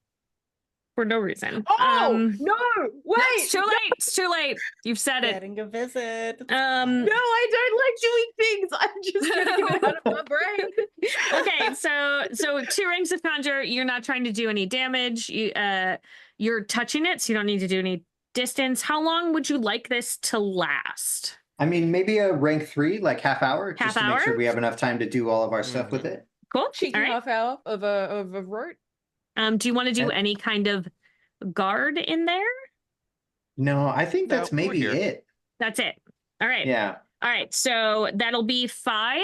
for no reason. Oh no! Wait, It's too late. It's too late. You've said it. Getting a visit. No, I don't like doing things. I'm just trying to get it out of my brain. Okay, so 2 rings of conjure. You're not trying to do any damage. You're touching it, so you don't need to do any distance. How long would you like this to last? I mean, maybe a rank 3, like half hour, Half just to make hour? sure we have enough time to do all of our stuff with it. Cool. Cheeky All right. half hour of a rote. Do you want to do And- any kind of guard in there? No, I think No, that's we're maybe here. it. That's it. All right. Yeah. All right. So that'll be 5.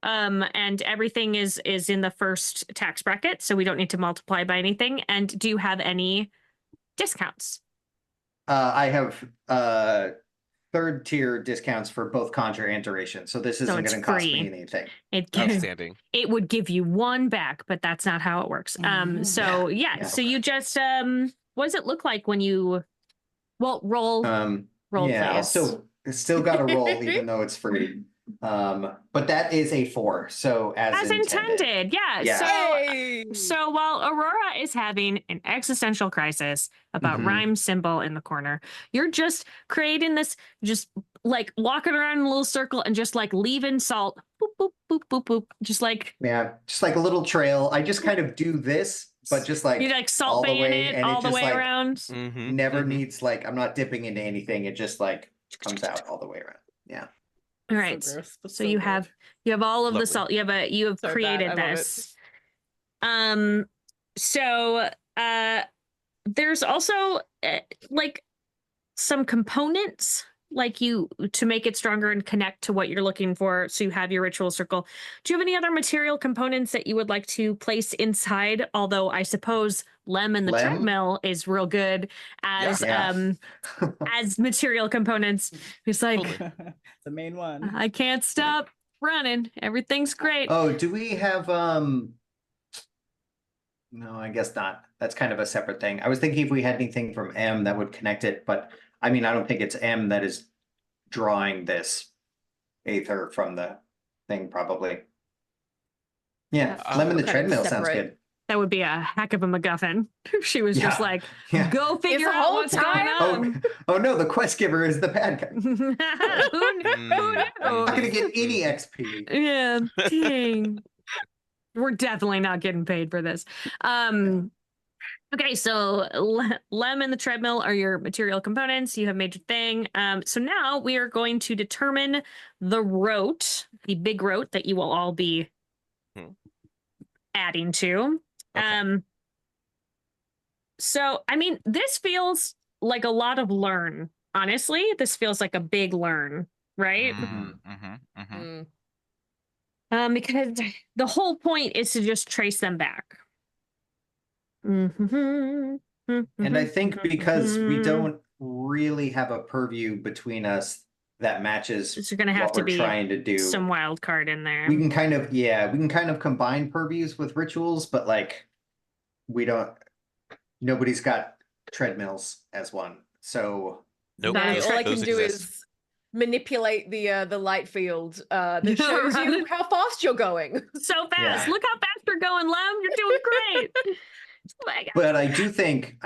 And everything is in the first tax bracket, so we don't need to multiply by anything. And do you have any discounts? I have third tier discounts for both conjure and duration, so this isn't it's going to cost me free. anything. Outstanding. It would give you one back, but that's not how it works. So Yeah, so you just what does it look like when you roll Yeah, I'll please. still got to roll even though it's free. But that is a 4, so as intended. Yeah. Yay! So while Aurora is having an existential crisis about Mhm. rhyme symbol in the corner, you're just creating this, just like walking around in a little circle and just like leaving salt, boop, boop, boop, boop, boop, just like Yeah, just like a little trail. I just kind of do this, but just like you like salt all the baying way, it and all it the just way like around. Mhm, never mhm. needs like I'm not dipping into anything. It just like comes out all the way around. Yeah. All right. So gross, but So so you good. have all of the Lovely. salt. You have So bad, created I love it. this. So there's also like some components like you to make it stronger and connect to what you're looking for. So you have your ritual circle. Do you have any other material components that you would like to place inside? Although I suppose Lem and the Lem? treadmill is real good as Yeah. as material components. It's like Totally. The main one. I can't stop running. Everything's great. Oh, do we have no, I guess not. That's kind of a separate thing. I was thinking if we had anything from M that would connect it, but I mean, I don't think it's M that is drawing this Aether from the thing, probably. Yeah, Yeah, Lemon the kind of treadmill sounds separate. good. That would be a heck of a MacGuffin. She was just Yeah. like, Yeah. go figure the out whole what's time? going Oh, on. oh no, the quest giver is the bad guy. Who knew? Mm, I'm not gonna mhm, get any mhm. XP. Yeah, dang. We're definitely not getting paid for this. Okay, so Lem and the treadmill are your material components. You have made your thing. So now we are going to determine the rote, the big rote that you will all be Hmm. adding to. Okay. So I mean, this feels like a lot of learn. Honestly, this feels like a big learn, right? Mm, mhm, mhm. Because the whole point is to just trace them back. And I think because we don't really have a purview between us that matches There's gonna have what to we're be trying to do, some wild card in there. we can kind of combine purviews with rituals, but like nobody's got treadmills as one. So Nope. That- No, all I those can do exist. is manipulate the light field that shows you Right. how fast you're going. So fast. Yeah. Look how fast you're going, Lem. You're doing great. Oh my God. but I do think,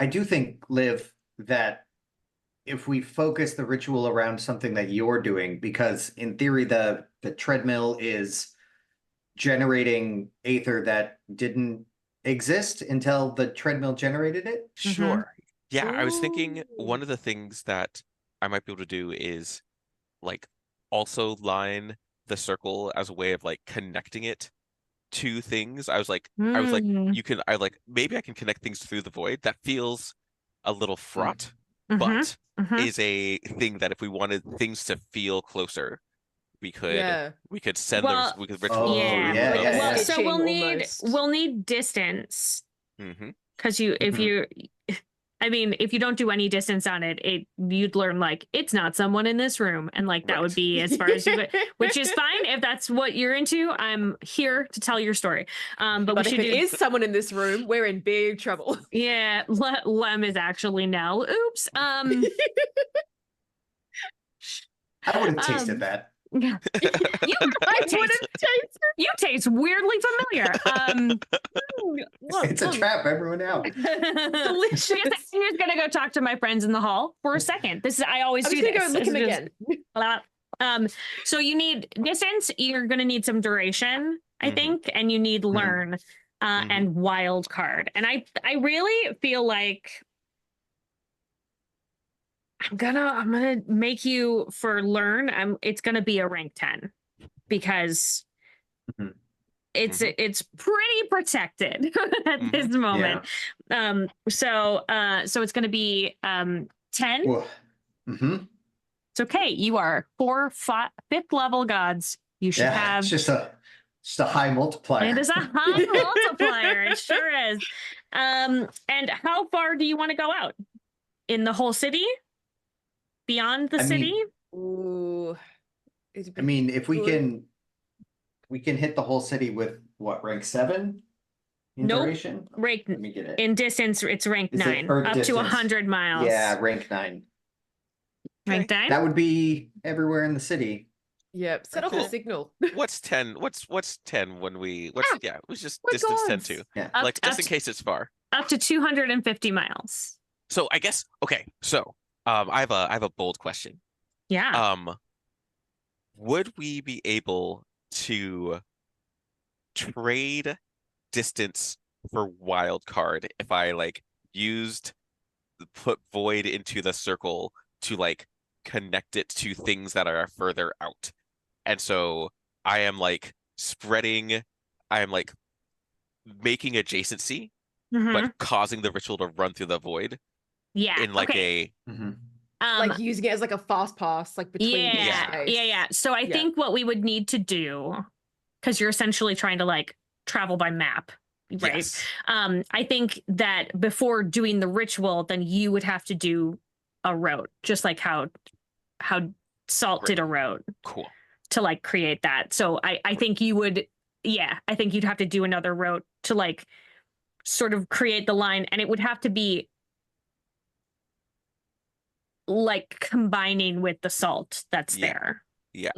Liv, that if we focus the ritual around something that you're doing, because in theory the treadmill is generating Aether that didn't exist until the treadmill generated it. Sure. Yeah, I was thinking Ooh. one of the things that I might be able to do is like also line the circle as a way of like connecting it to things. I was like, Mm. you can, maybe I can connect things through the void. That feels a little fraught, Mhm, but mhm. is a thing that if we wanted things to feel closer, we could Yeah. send Well, we could ritual Oh, yeah. yeah, Like a yeah, Well, yeah. so stitching we'll almost. need distance Mm-hmm. because if Mhm. you, I mean, if you don't do any distance on it, you'd learn like it's not someone in this room, and like that would Right. be as far as you go, which is fine if that's what you're into. I'm here to tell your story. But we But if should it do. is someone in this room, we're in big trouble. Yeah, Lem is actually Nell. Oops. I would have tasted that. Yeah. I would have tasted. You taste weirdly familiar. It's a trap, everyone out. Delicious. I'm just gonna go talk to my friends in the hall for a second. I always I'm do just gonna this. go look him It's just- again. So you need distance. You're gonna need some duration, I Mhm. think, and you need learn and wild card. And I really feel like I'm gonna make you for learn. It's gonna be a rank 10 because Mhm. it's pretty protected at this moment. So it's gonna be 10. Mm-hmm. It's okay. You are 5th level gods. You should Yeah, have. it's just a high multiplier. It is a high multiplier. It sure is. And how far do you want to go out? In the whole city? Beyond the city? Ooh. I mean, if we can hit the whole city with what, rank 7 in Nope. duration? Rank Let me get it. in distance, it's rank Is it 9, per up to distance? 100 miles. Yeah, rank 9. Rank 9. That would be everywhere in the city. Yep. Set off a Okay. signal. What's 10? What's 10 when we yeah, it was just We're distance 10 gods. too. Yeah. Like just in case it's far. Up to 250 miles. So I guess okay, so I have a bold question. Yeah. Would we be able to trade distance for wild card if I like used put void into the circle to like connect it to things that are further out? And so I am like spreading, I am like making adjacency, Mhm. but causing the ritual to run through the void Yeah. in like okay. Mhm. Like using it as like a fast pass, like between each yeah, space. yeah. So I Yeah. think what we would need to do, because you're essentially trying to like travel by map, right? Yes. I think that before doing the ritual, then you would have to do a route, just like how Salt Great. did a route Cool. to like create that. So I think you would, yeah, I think you'd have to do another route to like sort of create the line, and it would have to be like combining with the salt that's Yeah. there. Yeah.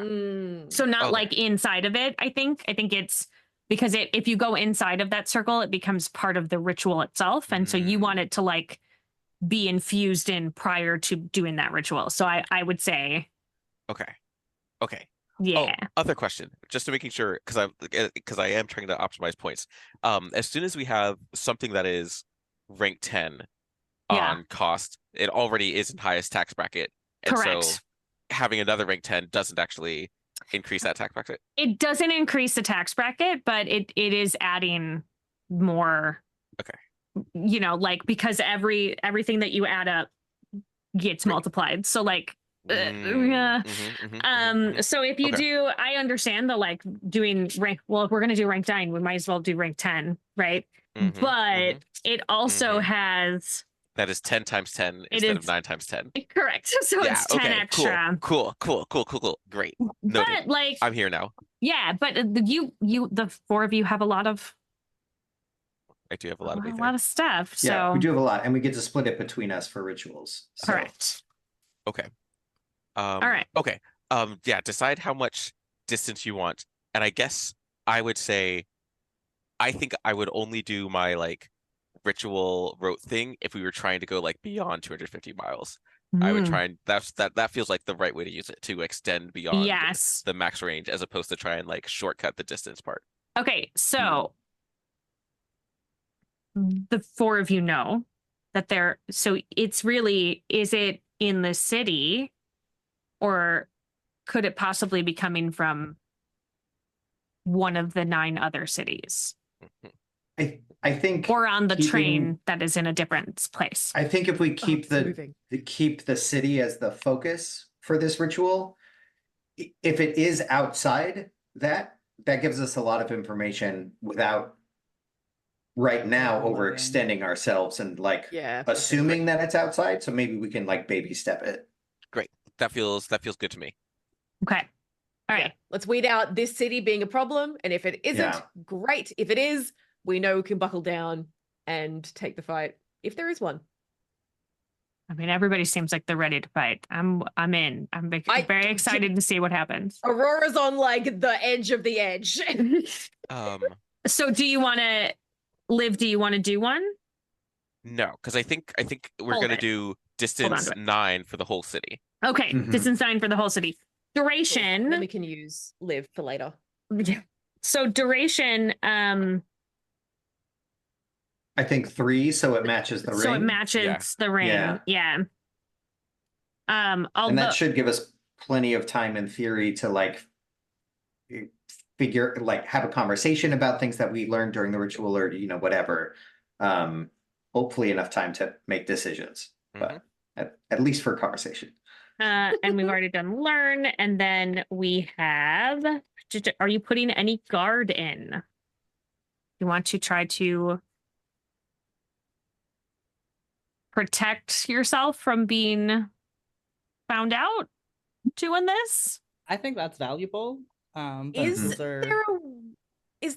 So not Okay. like inside of it, I think it's because if you go inside of that circle, it becomes part of the ritual itself. And so you want it to like be infused in prior to doing that ritual. So I would say, Okay. Okay. yeah. Oh, other question, just to making sure, because I am trying to optimize points. As soon as we have something that is rank 10 Yeah. on cost, it already is in highest tax bracket. And so Correct. having another rank 10 doesn't actually increase that tax bracket. It doesn't increase the tax bracket, but it is adding more. Okay. You know, like because everything that you add up gets Great. multiplied. So like Mhm, mhm. so if you Okay. do, I understand the like doing rank, well, if we're going to do rank 9, we might as well do rank 10, right? Mhm, But mhm. it also Mhm. has, That is 10 times 10 it instead of is 9 times 10. correct. So Yeah, it's 10 okay, extra. cool. Great. Noted. But like, I'm here now. yeah, but the 4 of you have a lot of I do have a lot of ether. stuff. So Yeah, we do have a lot, and we get to split it between us for rituals. So. correct. Okay. All right. Okay. Yeah, decide how much distance you want. And I guess I would say I think I would only do my like ritual rote thing if we were trying to go like beyond 250 miles. I would try and that feels like the right way to use it, to extend beyond Yes. the max range as opposed to try and like shortcut the distance part. Okay, so the 4 of you know that so it's really, is it in the city or could it possibly be coming from one of the 9 other cities I think or on the keeping- train that is in a different place? I think if we keep it's moving. keep the city as the focus for this ritual, if it is outside that gives us a lot of information without right now Overloading. overextending ourselves and like Yeah. assuming that it's outside. So maybe we can like baby step it. Great. That feels good to me. Okay. All right. Yeah. Let's weed out this city being a problem. And if it isn't, Yeah. great. If it is, we know we can buckle down and take the fight if there is one. I mean, everybody seems like they're ready to fight. I'm in. I'm very excited to see what happens. Aurora's on like the edge of the edge. So do you want to Liv? Do you want to do one? No, because I think we're Hold gonna it. do distance to it. 9 for the whole city. Okay. Mhm. Distance 9 for the whole city. Duration. Then we can use Liv for later. Yeah. So duration, I think 3, so it matches the ring. so it matches the ring. Yeah. And although that should give us plenty of time in theory to like figure, like have a conversation about things that we learned during the ritual or, whatever. Hopefully enough time to make decisions, but at least for conversation. and we've already done learn, and then we have, are you putting any guard in? You want to try to protect yourself from being found out? doing this. I think that's valuable. But Is those are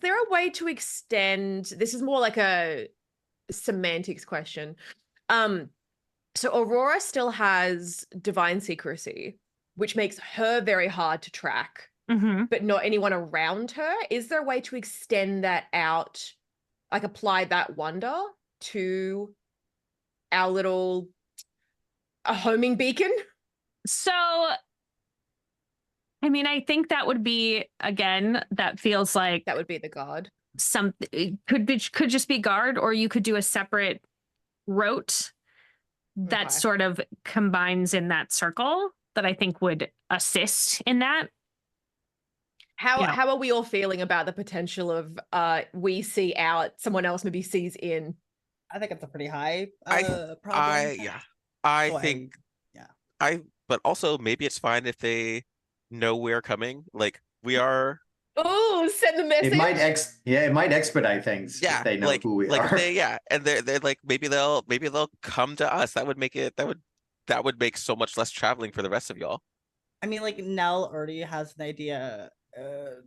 there a way to extend? This is more like a semantics question. So Aurora still has divine secrecy, which makes her very hard to track, Mm-hmm. but not anyone around her. Is there a way to extend that out, like apply that wonder to our little a homing beacon? So, I mean, I think that would be, again, that feels like That would be the guard. something could just be guard, or you could do a separate rote that Okay. sort of combines in that circle that I think would assist in that. How Yeah. how are we all feeling about the potential of we see out, someone else maybe sees in? I think it's a pretty high I problem. yeah. I So think yeah. but also maybe it's fine if they know we're coming. Like we are. Oh, send the message. It might expedite things Yeah, if they know who we like are. if they and they're like maybe they'll come to us. That would make it that would make so much less traveling for the rest of y'all. I mean, like Nell already has an idea. Sure,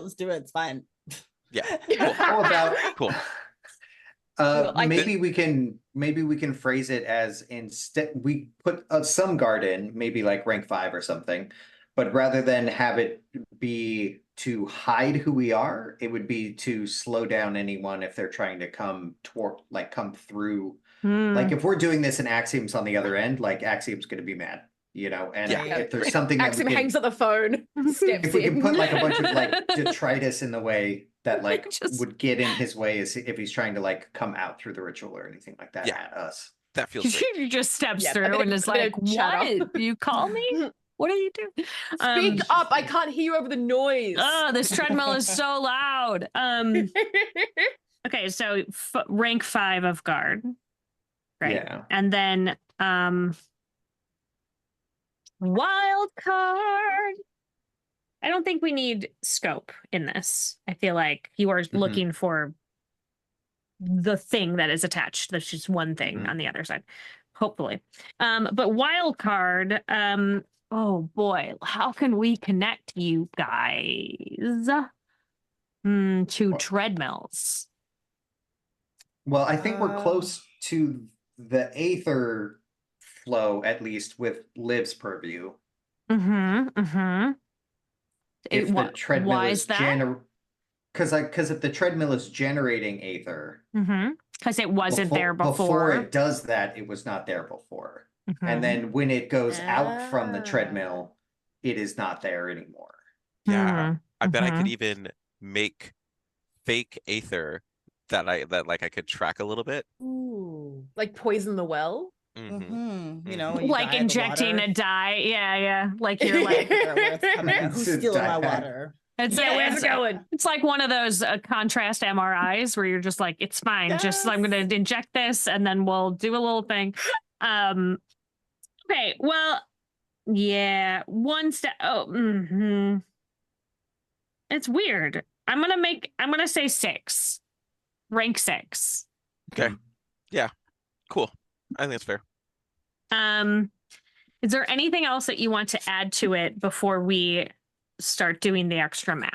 let's do it. It's fine. Yeah. How about Cool. Well, I maybe we can phrase it as instead we put some guard in, maybe like rank 5 or something, but rather than have it be to hide who we are, it would be to slow down anyone if they're trying to come through. Like if we're doing this and Axiom's on the other end, like Axiom's going to be mad, and Yeah. if there's something that Axiom hangs up the phone, steps if we in. can put like a bunch of like detritus in the way that like Just- would get in his way if he's trying to like come out through the ritual or anything like that Yeah. at us. That feels great. He just steps Yeah, a through bit and of- is a bit like, of chatter. "What? You call me? What are you doing?" Speak up! I can't hear you over the noise. Oh, this treadmill is so loud. Okay, so rank 5 of guard, right? Yeah. And then wild card. I don't think we need scope in this. I feel like you are looking for the thing that is attached. There's just one thing on the other side, hopefully. But wild card, oh boy, how can we connect you guys to treadmills? Well, I think we're close to the Aether flow, at least with Liv's purview. If the treadmill why is is that? because if the treadmill is generating Aether, Because it wasn't there before. Before it does that, it was not there before. And then when it goes out from the treadmill, it is not there anymore. Yeah. I bet I could even make fake Aether that I could track a little bit. Ooh, like poison the well. You know, when you like dye the injecting water, a dye. Yeah. Like you're like, figure out where it's coming out. Who's It's stealing my dye. water? it's Yeah, where's it going? It's like one of those contrast MRIs where you're just like, it's fine. Just I'm going to inject this and then we'll do a little thing. Okay. Well, yeah. One step. Oh, it's weird. I'm going to say 6. Rank 6. Okay. Yeah. Cool. I think that's fair. Is there anything else that you want to add to it before we start doing the extra math?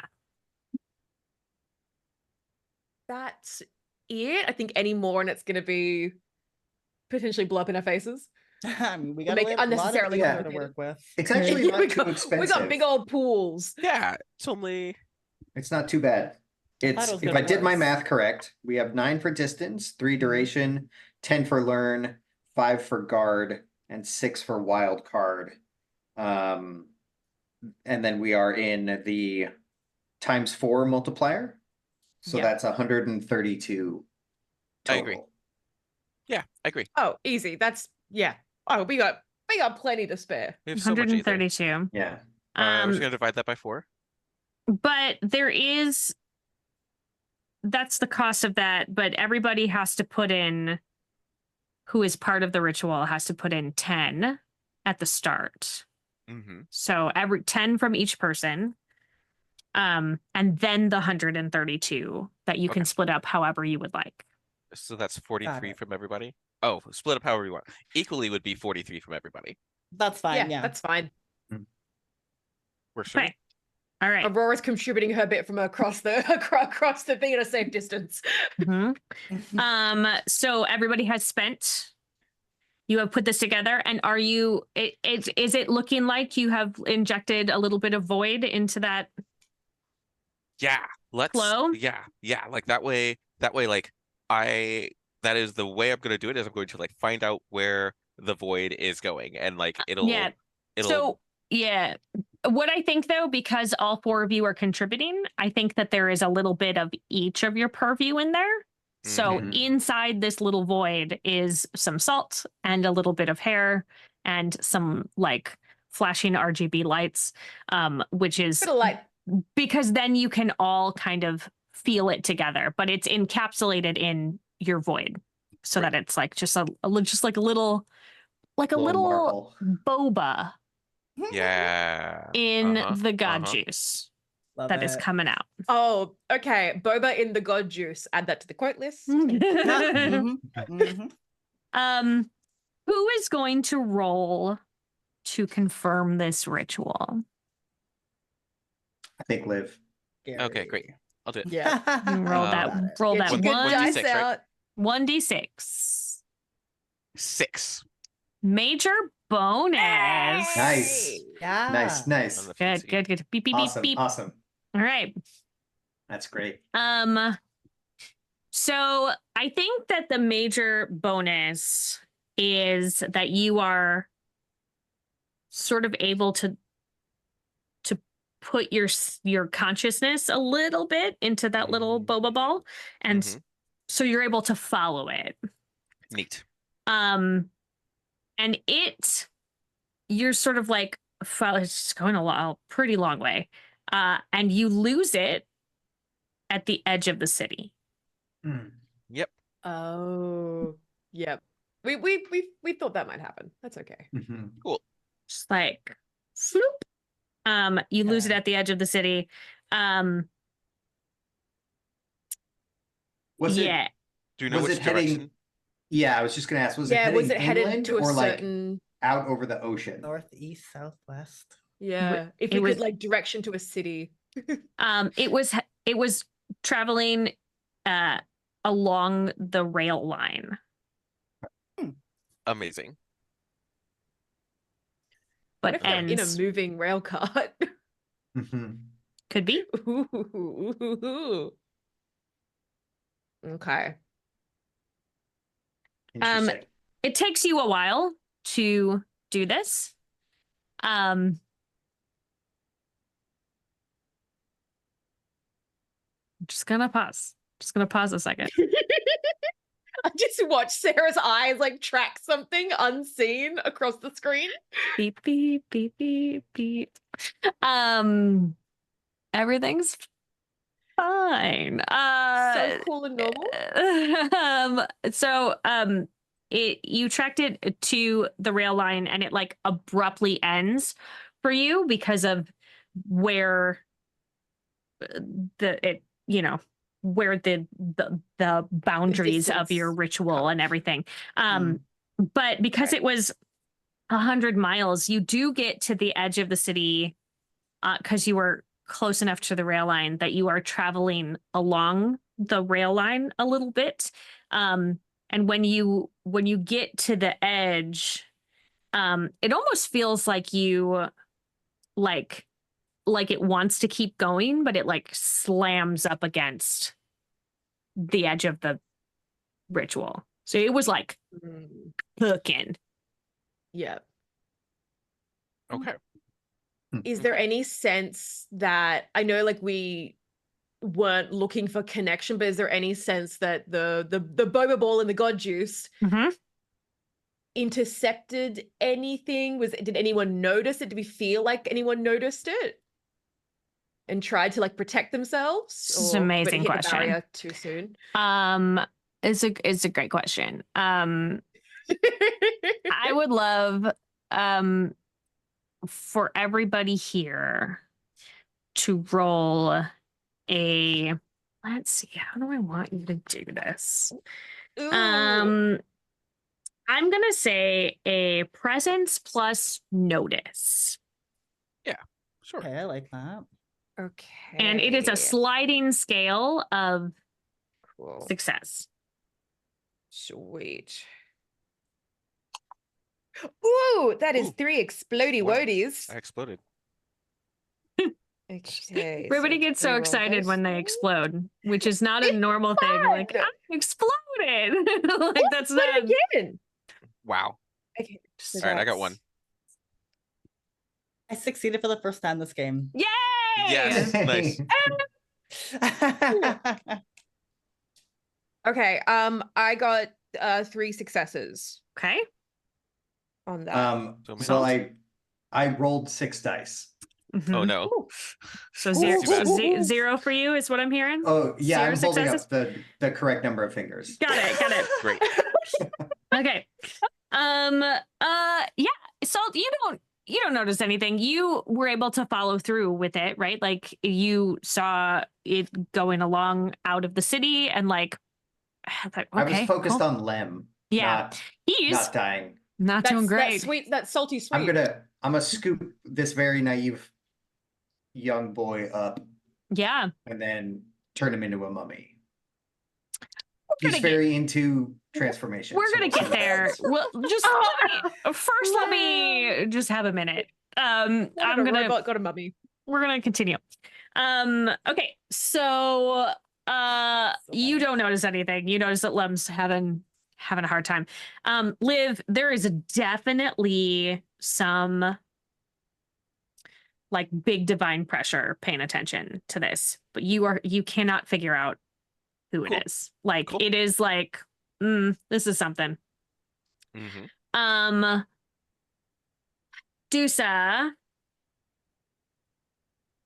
That's it. I think any more, and it's going to be potentially blow up in our faces. I mean, we got Make a it lot of unnecessarily Aether to complicated. work with. It's actually not we too got, expensive. We got big old pools. Yeah. It's only It's not too bad. It's was if gonna I be did my worse. math correct, we have 9 for distance, 3 duration, 10 for learn, 5 for guard, and 6 for wild card. And then we are in the ×4 multiplier. So Yeah. that's 132 I total. agree. Yeah, I agree. Oh, easy. That's yeah. Oh, we got plenty to spare. We have so much Aether. 132. Yeah. We're just gonna divide that by 4. But that's the cost of that. But everybody has to put in, who is part of the ritual has to put in 10 at the start. So every 10 from each person. And then the 132 that you can split up however you would like. So that's 43 it. from everybody. Oh, split up however you want. Equally would be 43 from everybody. That's fine. Yeah. that's fine. We're sure. Okay. All right. Aurora's contributing her bit from across the across the thing at a safe distance. Mhm. So everybody has spent. You have put this together, and are you? Is it looking like you have injected a little bit of void into that Yeah, let's flow? yeah, like that way, like that is the way I'm gonna do it, is I'm going to like find out where the void is going, and like Yeah. it'll So yeah, what I think though, because all four of you are contributing, I think that there is a little bit of each of your purview in there. So Mhm. inside this little void is some salt and a little bit of hair and some like flashing RGB lights, which is Bit of light. because then you can all kind of feel it together, but it's encapsulated in your void, so Right. that it's like just just like a little Marble. boba yeah. in Uh-huh, the god uh-huh. juice Love that is it. coming out. Oh, okay. Boba in the god juice. Add that to the quote list. Mhm, mhm. Who is going to roll to confirm this ritual? I think Liv. Okay, great. Scary. I'll do it. Yeah. Roll You that. got it. Roll Get that your good One dice D6, right? out. 1d6. 6 Major bonus. Nice. Yeah. Nice. Nice. on the Good, fancy. good, good. Beep, beep, beep, Awesome. beep. Awesome. All right. That's great. So I think that the major bonus is that you are sort of able to put your consciousness a little bit into that little boba ball, and Mhm. so you're able to follow it. Neat. And you're sort of like it's going a pretty long way, and you lose it at the edge of the city. Mm. Yep. Oh, yep. We thought that might happen. That's okay. Mhm. Cool. Just like swoop. You lose it Okay. at the edge of the city. Was Yeah. Do you know was which it heading? direction? Yeah, I was just gonna ask. Was it Yeah, heading was it headed inland to a or like certain? out over the ocean? Northeast, southwest. Yeah, if it we was- could like direction to a city. It was traveling along the rail line. Amazing. What But if they're in a ends moving rail cart? Mhm. could be. Ooh. Okay. Interesting. It takes you a while to do this. I'm just gonna pause. Just gonna pause a second. I just watched Sarah's eyes like track something unseen across the screen. Beep beep beep beep beep. Everything's fine. So cool and normal. You tracked it to the rail line, and it like abruptly ends for you because of where where the boundaries of your distance ritual cut and off. everything. But because Right. it was 100 miles, you do get to the edge of the city because you were close enough to the rail line that you are traveling along the rail line a little bit. And when you get to the edge, it almost feels like you like it wants to keep going, but it like slams up against the edge of the ritual. So it was like Mm, hooking. yeah. Okay. Is there any sense that I know like we weren't looking for connection, but is there any sense that the boba ball and the god juice intercepted anything? Did anyone notice it? Did we feel like anyone noticed it and tried to like protect themselves, This is an but amazing hit question. the barrier too soon? It's a great question. I would love for everybody here to roll a, let's see, how do I want you to do this? Ooh. I'm going to say a presence plus notice. Sure. Okay, I like that. Okay. And it is a sliding scale of Cool. success. Sweet. Ooh, that is Ooh. 3 explodey Wow. woadies. I exploded. Okay. Everybody gets so reroll excited those when they things. explode, which is not a It's normal thing. Like, fun! I exploded. Like, Let's that's do not. it again. Wow. Okay. So All right, I got that's- one. I succeeded for the first time this game. Yay! Yes. Nice. Okay. I got 3 successes Okay. on that. So many. Well, I rolled 6 dice. Oh Mhm. no. Ooh. So Ooh, zero, Too bad. zero for you is what I'm hearing. Oh yeah, 0 I'm holding successes? up the correct number of fingers. Got it. Got it. Great. Okay. Yeah. Salt, you don't notice anything. You were able to follow through with it, right? Like you saw it going along out of the city and like okay, I was focused cool. on Lem, Yeah. He's not dying. not doing great. That salty sweet. I'm gonna scoop this very naive young boy up Yeah. and then turn him into a mummy. We're He's gonna very into transformation. We're so gonna we'll see get what there. happens. Well, just let me just have a minute. I'm gonna robot got a mummy. we're gonna continue. Okay, so you don't notice anything. You notice that Lem's having a hard time. Liv, there is definitely some like big divine pressure paying attention to this, but you cannot figure out who Cool. it is. Like Cool. it is like, this is something. Mm-hmm. Dusa,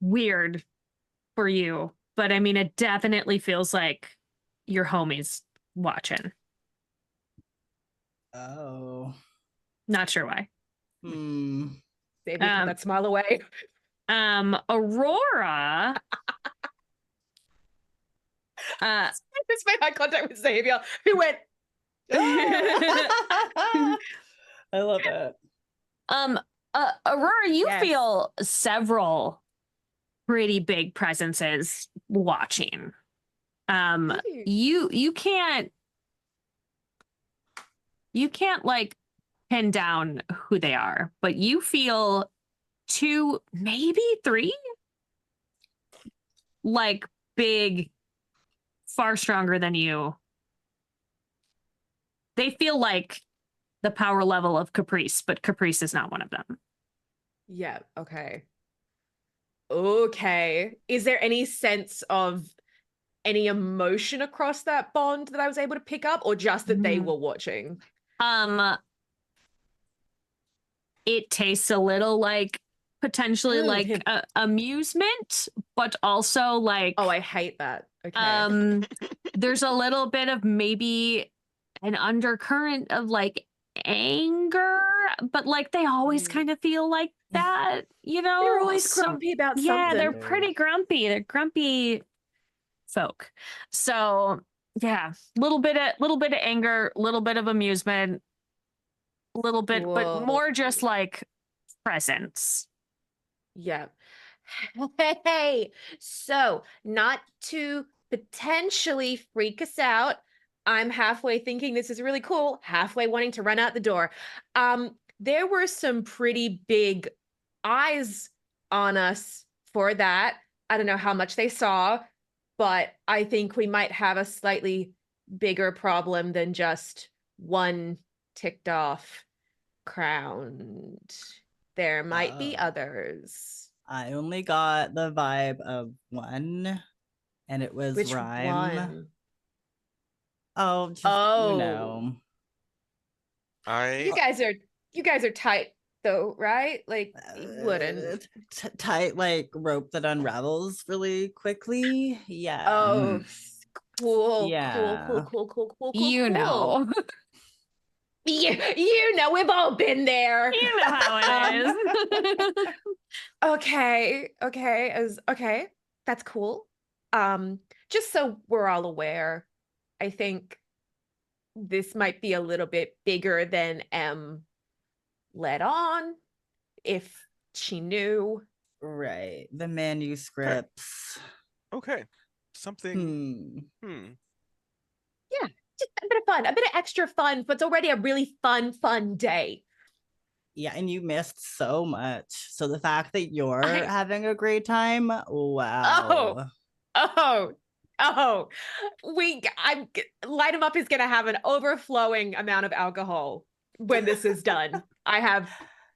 weird for you, but I mean, it definitely feels like your homie's watching. Oh. Not sure why. Hmm. Xavier, put that smile away. Aurora. This made eye contact with Xavier, who went. I love it. Aurora, you Yes. feel several pretty big presences watching. You can't like pin down who they are, but you feel 2, maybe 3 like big, far stronger than you. They feel like the power level of Caprice, but Caprice is not one of them. Yeah. Okay. Okay. Is there any sense of any emotion across that bond that I was able to pick up, or just that they Mhm. were watching? It tastes a little like potentially Oh, like him. amusement, but also like Oh, I hate that. Okay. there's a little bit of maybe an undercurrent of like anger, but like they always kind of feel like that, you know? They're always So- grumpy about yeah, something. they're pretty grumpy. They're grumpy folk. So yeah, little bit of anger, little bit of amusement, little bit, but Whoa. more just like presence. Yeah. Hey, so not to potentially freak us out, I'm halfway thinking this is really cool, halfway wanting to run out the door. There were some pretty big eyes on us for that. I don't know how much they saw, but I think we might have a slightly bigger problem than just one ticked off crown. There might be Oh. others. I only got the vibe of one, and it was Which Rhyme. one? Oh, just, Oh. you know. You guys are tight though, right? Like you wouldn't. Tight like rope that unravels really quickly. Yeah. Oh, cool, Yeah. cool. You know. You know, we've all been there. You know how it is. Okay, that's cool. Just so we're all aware, I think this might be a little bit bigger than M let on, if she knew. Right. The manuscripts. Okay. Something. Hmm. Yeah, just a bit of fun, a bit of extra fun, but it's already a really fun day. Yeah, and you missed so much. So the fact that you're having a great time, wow. Oh, Light 'em Up is gonna have an overflowing amount of alcohol when this is done. I have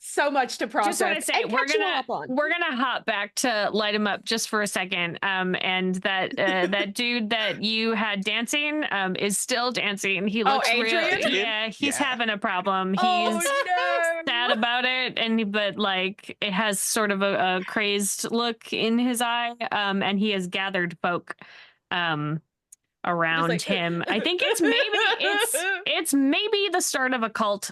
so much to process. Just want to say and we're catch you all up on. gonna hop back to Light 'em Up just for a second. And that that dude that you had dancing is still dancing. He looks Adrian? real. Yeah, he's Yeah. having a problem. He's Oh no! sad about it, but like it has sort of a crazed look in his eye. And he has gathered folk around like- him. I think it's maybe the start of a cult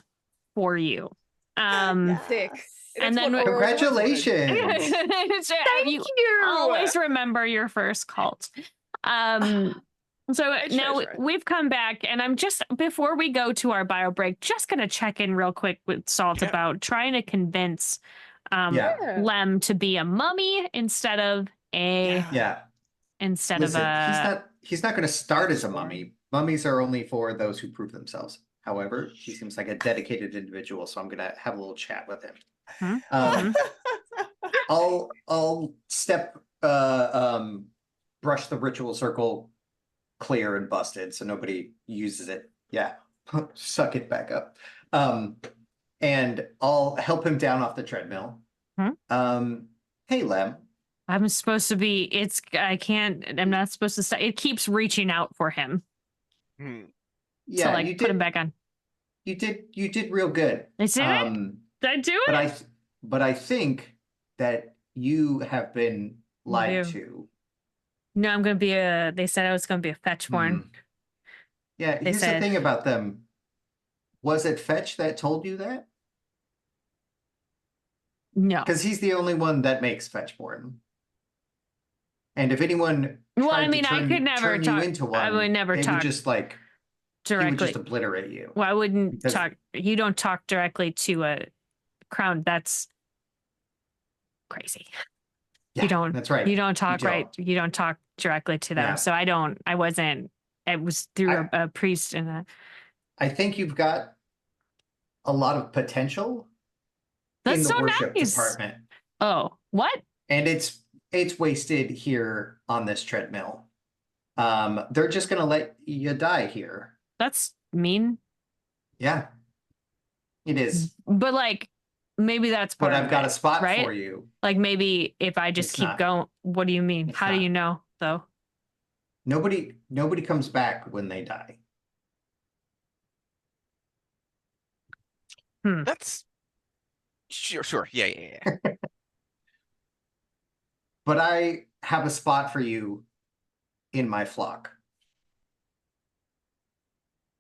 for you. Sick. Yes. And That's then what Aurora wanted. Congratulations. Thank you. always remember your first cult. So I now treasure it. we've come back, and I'm just, before we go to our bio break, just gonna check in real quick with Salt Yeah. about trying to convince Yeah. Lem to be a mummy instead of Yeah. Listen, he's not going to start as a mummy. Mummies are only for those who prove themselves. However, he seems like a dedicated individual, so I'm going to have a little chat with him. Hmm? I'll step brush the ritual circle clear and busted so nobody uses it. Yeah. Suck it back up. And I'll help him down off the treadmill. Hey Lem. I'm supposed to be, I'm not supposed to stop. It keeps reaching out for him. Hmm. Yeah, So like you put did him back on. you did real good. Is it? Did I do it? But I think that you have been lied Yeah. to. No, I'm gonna be they said I was gonna be a fetchborn. Yeah, They here's said- the thing about them. Was it Fetch that told you that? No. Because he's the only one that makes Fetchborn. And if anyone Well, tried I mean, to I could never turn talk. you into one, I would never they talk would just like he would directly. just obliterate you. Well, I wouldn't Because- talk. You don't talk directly to a crown. That's crazy. Yeah, you don't. That's right. You don't talk don't. right. You don't talk directly to them. Yeah. So I don't. I wasn't. It was through a priest and a. I think you've got a lot of potential That's in the so worship nice. department. Oh, what? And it's wasted here on this treadmill. They're just gonna let you die here. That's mean. Yeah, it is. But like, maybe that's part But of I've got it, a spot right? for you. Like maybe if I just It's keep not. going. What do you mean? It's How do not. you know though? Nobody comes back when they die. That's sure. Yeah. But I have a spot for you in my flock.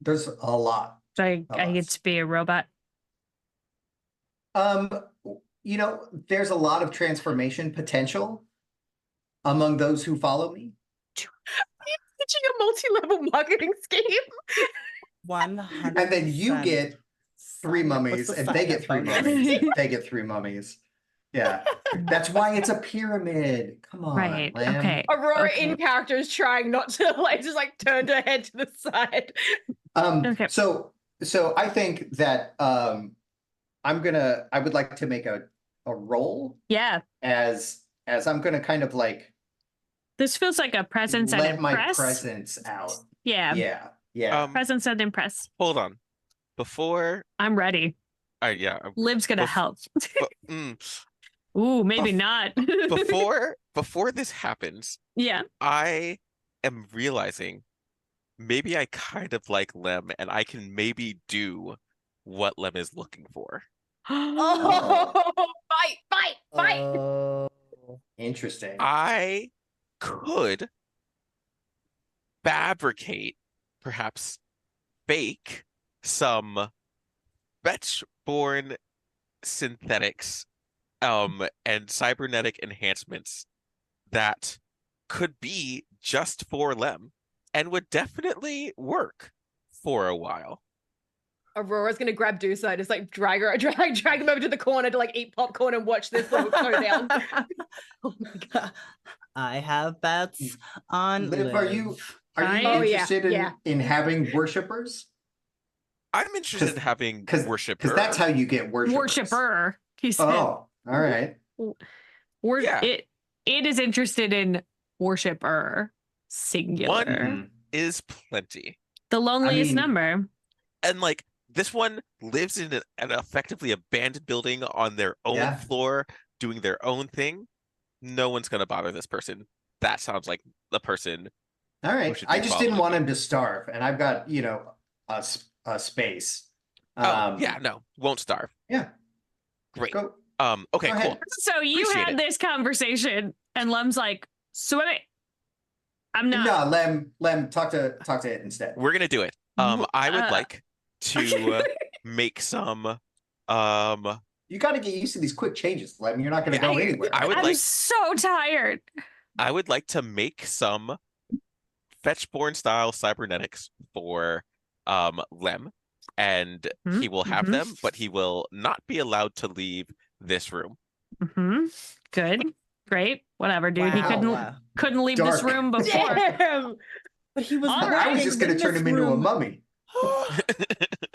There's a lot. So I of get us. to be a robot. There's a lot of transformation potential among those who follow me. Pitching a multi-level marketing scheme. 100%. And then you get 3 Sign up. mummies, What's the and they sign get up 3 bonus? mummies. They get 3 mummies. Yeah, that's why it's a pyramid. Come on, Right. Lamb. Okay. Aurora Okay. in character is trying not to turned her head to the side. Okay. So I think that I would like to make a roll Yeah. as I'm gonna kind of like This feels like a presence that let my impress. presence out. Yeah. Yeah. Presence that impress. Hold on. Before, I'm ready. yeah. Liv's gonna Bef- help. But, Ooh, maybe bef- not. before this happens, Yeah. I am realizing maybe I kind of like Lem, and I can maybe do what Lem is looking for. Oh, fight! Oh, interesting. I could fabricate, perhaps fake some Fetch-born synthetics and cybernetic enhancements that could be just for Lem and would definitely work. for a while. Aurora's gonna grab Dusa and just like drag him over to the corner to like eat popcorn and watch this little go down. Oh my god. I have bets on Liv, are you Liv. Oh, yeah, interested yeah. in having worshippers? I'm interested in having worship. Because that's how you get worshipers. Worshiper. He said. Oh, all right. Yeah. It is interested in worshiper. Singular. One Mhm. is plenty. The loneliest mean- number. And like this one lives in an effectively abandoned building on their own Yeah. floor, doing their own thing. No one's gonna bother this person. That sounds like the person. All right. should be I just didn't following want you. him to starve, and I've got a space. Oh yeah, no, won't starve. Yeah. Great. Go. Okay, Go cool. ahead. So you Appreciate had it. this conversation, and Lem's like, "Sweat. I'm not." No, Lem, talk to it instead. We're gonna do it. I would like to make some You got to get used to these quick changes, Lem. You're not going to Yeah, go anywhere. I would I'm like- so tired. I would like to make some Fetchborn style cybernetics for Lem, and he will have Mhm. them, but he will not be allowed to leave this room. Mm-hmm. Good. Great. Whatever, dude. He Wow. couldn't leave this Dark. room before. Damn. But he was All I right. was just going to turn him into a mummy.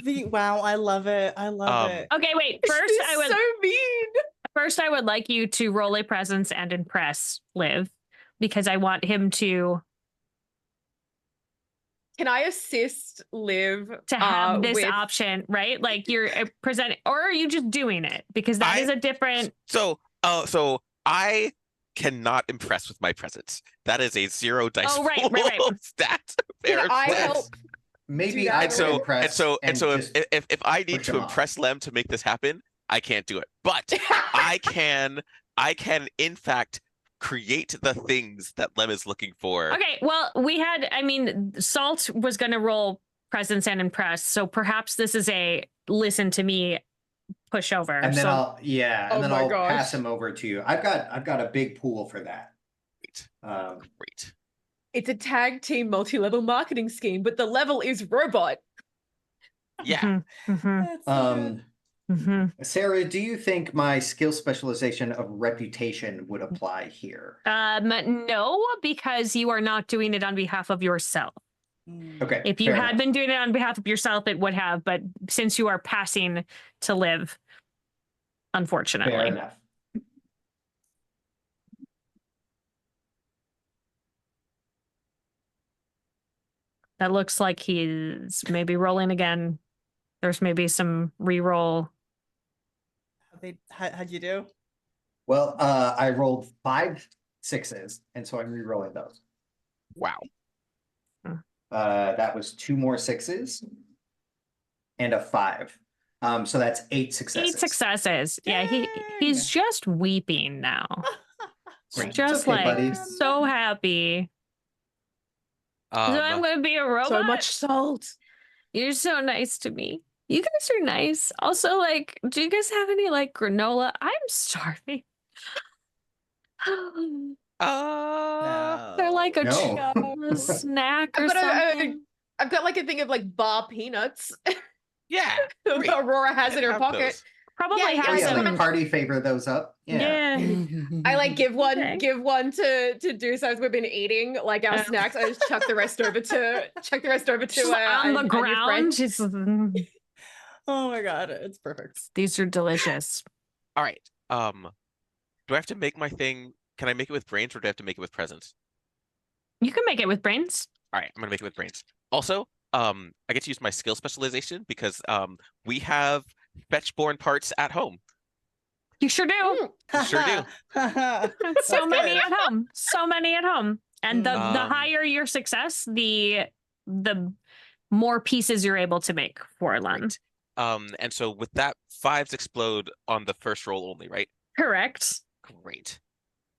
Wow, I love it. I love it. Okay, wait. She's so mean. First I would like you to roll a presence and impress Liv, because I want him to Can I assist Liv have this with... option, right? Like you're presenting, or are you just doing it? Because that is a different. So I cannot impress with my presence. That is a 0 dice Oh, right. stat. Can I Yes. help? Maybe Do that. I And would so impress. if I need push to him off. impress Lem to make this happen, I can't do it. But I can in fact create the things that Lem is looking for. Okay, well, Salt was going to roll presence and impress, so perhaps this is a listen to me push over. And then so, Oh I'll my pass gosh. him over to you. I've got a big pool for that. Great. Great. It's a tag team multi-level marketing scheme, but the level is robot. Yeah. Mhm, mhm, That's so good. mhm. Sarah, do you think my skill specialization of reputation would apply here? No, because you are not doing it on behalf of yourself. Okay. If you fair had enough. been doing it on behalf of yourself, it would have, but since you are passing to Liv, Fair unfortunately. enough. That looks like he's maybe rolling again. There's maybe some re-roll. How'd you do? Well, I rolled 5 6s, and so I'm re-rolling those. Wow. That was 2 more 6s and a 5. So that's 8 successes. 8 successes. Yeah, he's Dang. just weeping now. Great. Just It's okay, like buddy. so happy. So I'm gonna be a robot. So much salt. You're so nice to me. You guys are nice. Also, like, do you guys have any like granola? I'm starving. They're like a, No. a snack or I've got something. I've got like a thing of like bar peanuts Yeah. that Great. Aurora has in her Have pocket. those. Probably yeah, have Yeah, some. like party favor those up. Yeah. I like give one Okay. to do so as we've been eating like our Yeah. snacks. I just chuck the rest over to Just on the your ground. friend. Just, Oh my god, it's perfect. these are delicious. All right. Do I have to make my thing? Can I make it with brains or do I have to make it with presence? You can make it with brains. All right, I'm gonna make it with brains. Also, I get to use my skill specialization because we have fetchborn parts at home. You sure do. Sure do. So many good. at home. So many at home. And the Mm. higher your success, the more pieces you're able to make for Lem. Great. And so with that, 5s explode on the first roll only, right? Correct. Great.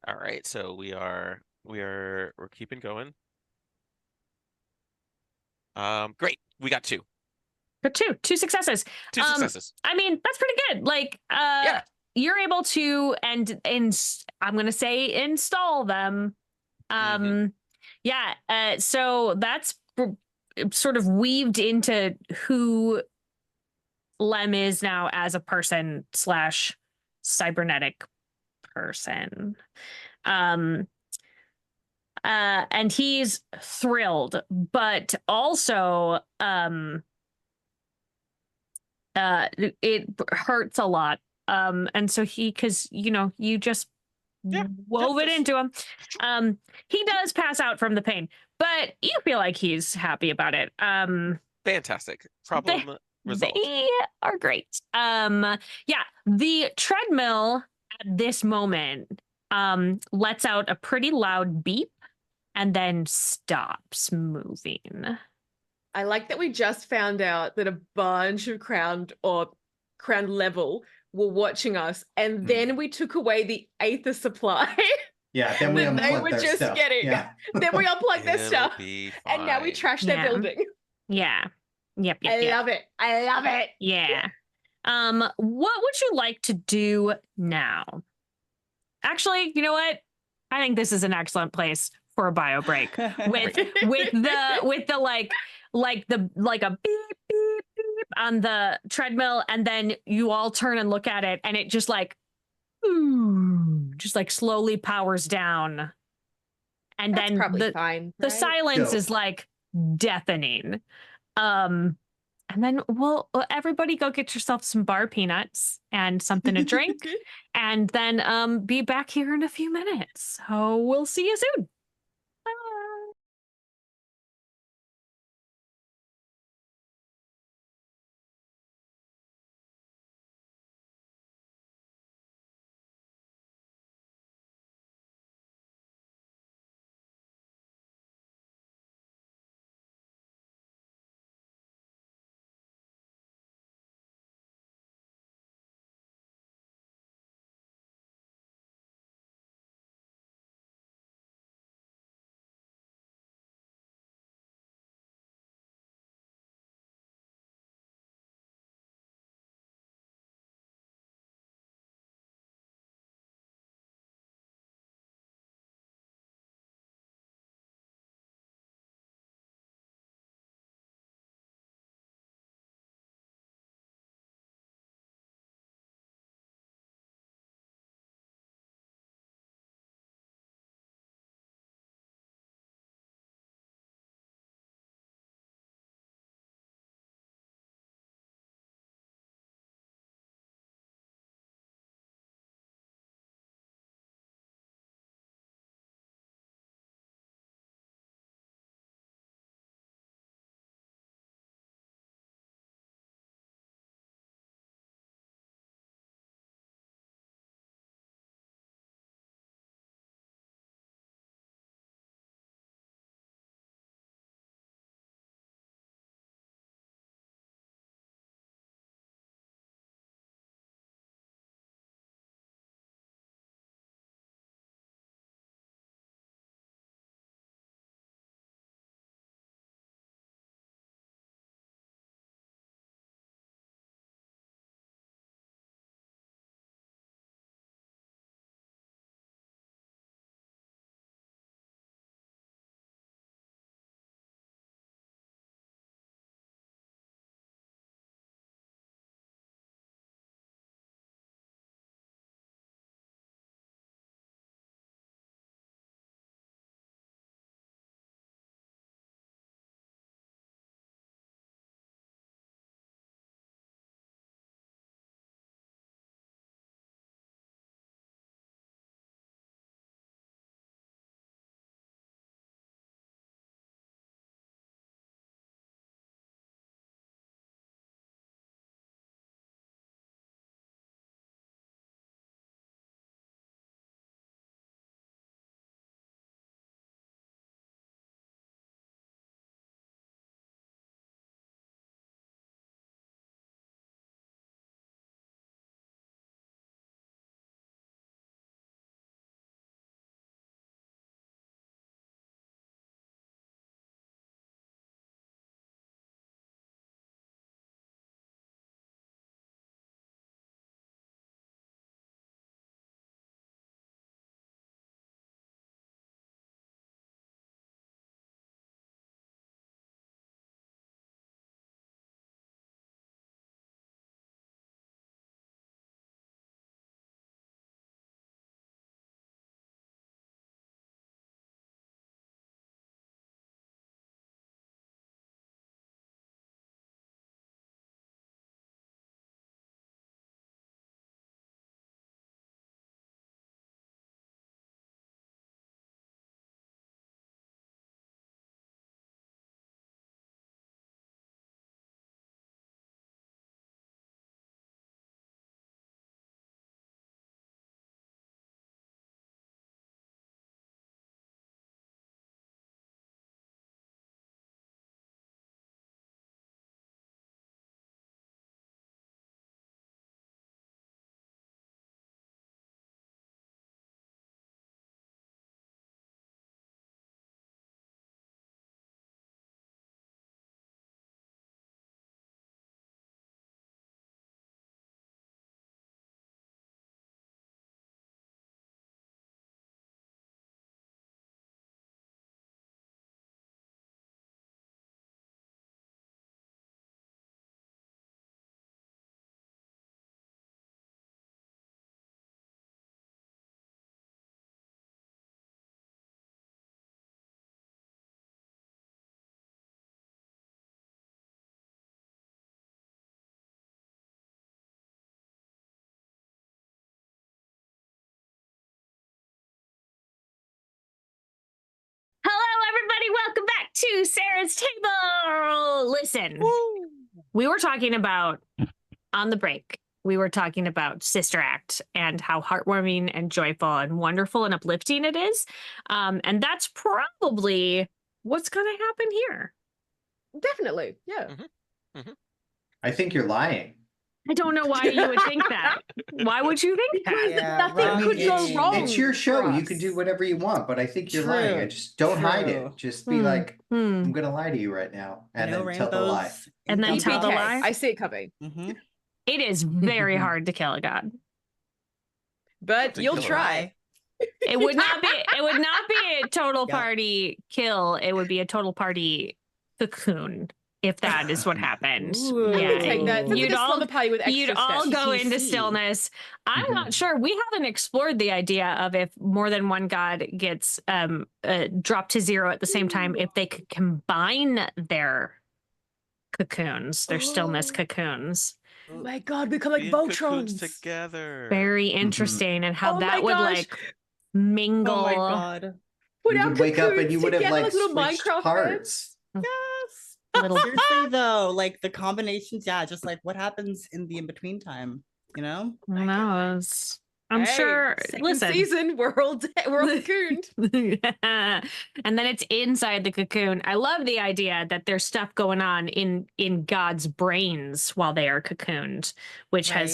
All right, so we're keeping going. Great. We got 2. But two successes. 2 successes. I mean, that's pretty good. Like, Yeah. you're able to I'm gonna say install them. Mhm. Yeah. So that's sort of weaved into who Lem is now as a person slash cybernetic person. And he's thrilled, but also it hurts a lot. And so because you just wove it into him. He does pass out from the pain, but you feel like he's happy about it. Fantastic. Problem resolved. They are great. Yeah, the treadmill at this moment lets out a pretty loud beep and then stops moving. I like that we just found out that a bunch of crown level were watching us, and then we took away the aether supply. Yeah, then we that they unplugged were their just stuff. getting. Yeah. Then we unplugged their It'll stuff, be and now we fine. trash their Yeah. building. Yeah. Yep. I love it. I love it. Yeah. What would you like to do now? Actually, you know what? I think this is an excellent place for a bio break with the like a beep beep beep on the treadmill, and then you all turn and look at it, and it just like slowly powers down, and That's then probably fine. the Right? silence Dope. is like deafening. And then we'll everybody go get yourself some bar peanuts and something to drink, and then be back here in a few minutes. So we'll see you soon. to Sarah's table. Listen, we were talking about on the break. We were talking about Sister Act and how heartwarming and joyful and wonderful and uplifting it is. And that's probably what's going to happen here. Definitely. Yeah. I think you're lying. I don't know why you would think that. Why would you think that? Yeah, Nothing wrong could go game. wrong. It's your show. for You us. can do whatever you want, but I think you're lying. I True, just don't hide true. it. Just be like, Hmm. I'm gonna lie to you right now, and No then tell the lie. rainbows And then in tell the Gumby. lie? I see it coming, Mhm. It is very hard to kill a god. but To you'll kill her. try. It would not be a total Yeah. party kill. It would be a total party cocoon if that is what happened. Ooh. I Yeah, would take that. Something you'd to all slumber party with extra you'd all steps. go into TTC. stillness. I'm not sure. We haven't explored the idea of if more than one god gets dropped to zero at the same time, if they could combine their cocoons, their stillness cocoons. Oh my god, we come like Be in cocoons Voltrons. together. Very interesting, and how Oh that my would gosh. like mingle. Oh my god. Put You our would wake up and cocoons you would have together like little switched Minecraft parts. Yes. Little Seriously though, like the combinations, yeah, just like what happens in the in-between time, you know? Who knows? I'm Hey, sure. second Listen, season, we're all cocooned. and then it's inside the cocoon. I love the idea that there's stuff going on in God's brains while they are cocooned, which Right.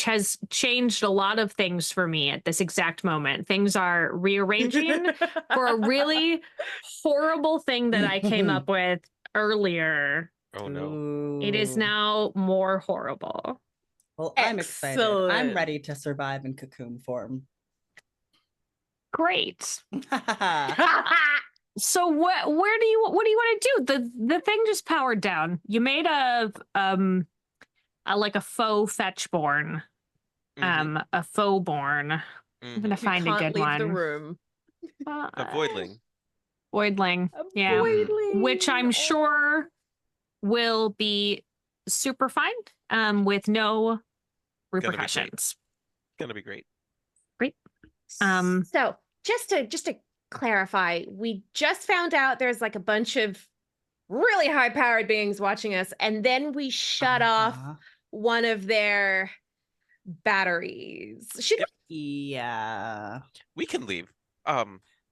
has changed a lot of things for me at this exact moment. Things are rearranging for a really horrible thing that I came up with earlier. Oh no. It is Ooh. now more horrible. Well, I'm excited. I'm Excellent. ready to survive in cocoon form. Great. So what do you want to do? The thing just powered down. You made a like a faux fetchborn. Mhm, A faux born. I'm mhm. gonna You find a can't good leave the one. room. A voidling. Voidling. A Yeah. voidling. Which I'm Oh. sure will be super fine. With no great. repercussions. Gonna be great. So just to clarify, we just found out there's like a bunch of really high powered beings watching us, and then we shut off Uh-huh. one of their batteries. Should Yep. Yeah. We can leave.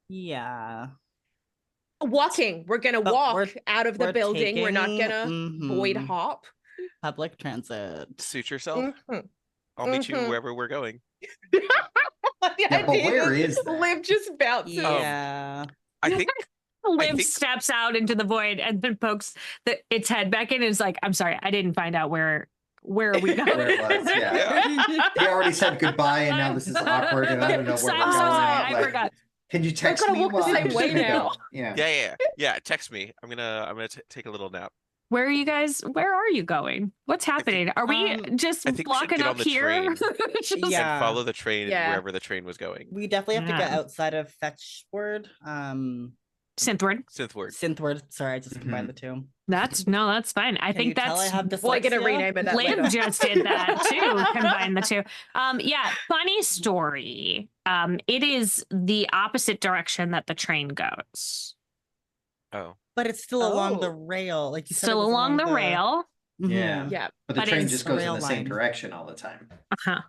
Yeah. walking. We're gonna But walk we're- out of the we're building. We're not taking- gonna void mhm. hop. Public transit. Suit yourself. Mhm. I'll meet you Mhm. wherever we're going. The Yeah, but idea where that is that? Liv just bounces. Yeah. I think Liv think- steps out into the void and then pokes its head back in and is like, I'm sorry, I didn't find out where are we going? Where it was, yeah. He already said goodbye, and now this is awkward, and I don't know where I'm we're going. sorry, I I Like, forgot. Can you text gotta me walk the while same I'm way gonna go? now. Yeah. Yeah. Text me. I'm gonna take a little nap. Where are you guys? Where are you going? What's happening? Are we just I think we should blocking get on up the here? train. Just- Yeah. And follow the train Yeah. wherever the train was going. We definitely have to get Yeah. outside of Fetchword. Synthword. Synthword. Synthword. Sorry, I just combined the two. That's fine. I Can you think tell that's I have We're gonna dyslexia? rename it that later. Liv just did that too. Combine the two. Yeah, funny story. It is the opposite direction that the train goes. Oh. But it's still along the Oh. rail. Like you said, it Still was along the rail. Mhm. Yeah. Yeah. But the But train it's just a goes in rail the same line. direction all the time. Uh-huh.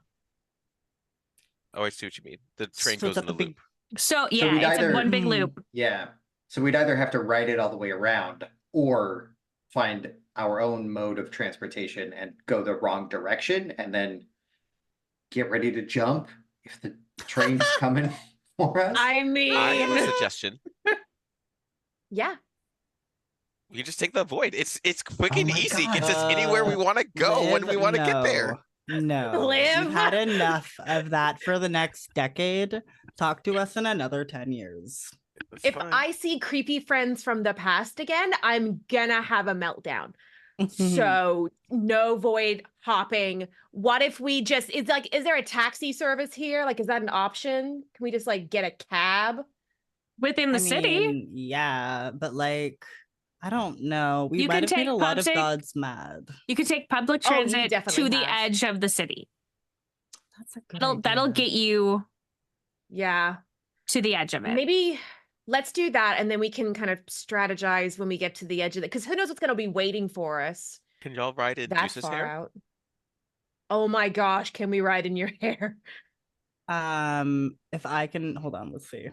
Oh, I see what you mean. The train So goes it's in at a the big- loop. So we'd yeah, it's either- a one big Mhm. loop. Yeah. So we'd either have to ride it all the way around or find our own mode of transportation and go the wrong direction and then get ready to jump if the train's coming for us. I I have a mean, suggestion. Yeah. We just take the void. It's quick and Oh my easy. God. Gets us anywhere we want to go when we Liv, want to get there. No. Liv. We've had enough of that for the next decade. Talk to us in another 10 years. It's If fine. I see creepy friends from the past again, I'm gonna have a meltdown. So no void hopping. What if we just, it's like, is there a taxi service here? Like, is that an option? Can we just like get a cab? within the I city. mean, yeah, but like, I don't know. We You might can have made take a lot of public- gods mad. You could take public Oh, you transit definitely to the have. edge of the city. That's a good That'll idea. get you Yeah. to the edge of it. Maybe Let's do that, and then we can kind of strategize when we get to the edge of it. Because who knows what's going to be waiting for us Can y'all ride in that Deuce's far hair? out. Oh my gosh, can we ride in your hair? If I can hold on, let's see.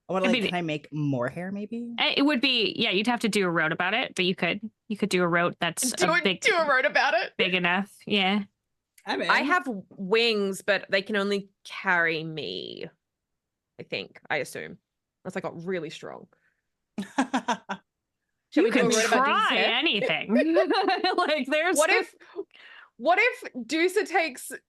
I want I to like, mean- can I make more hair maybe? It would be, yeah, you'd have to do a road about it, but you could do a road that's Do a road about it. big enough. Yeah. I'm in. I have wings, but they can only carry me. I assume. Unless I got really strong. Shall You we do a can road about Deuce's try hair? anything. Like there's What if Deucer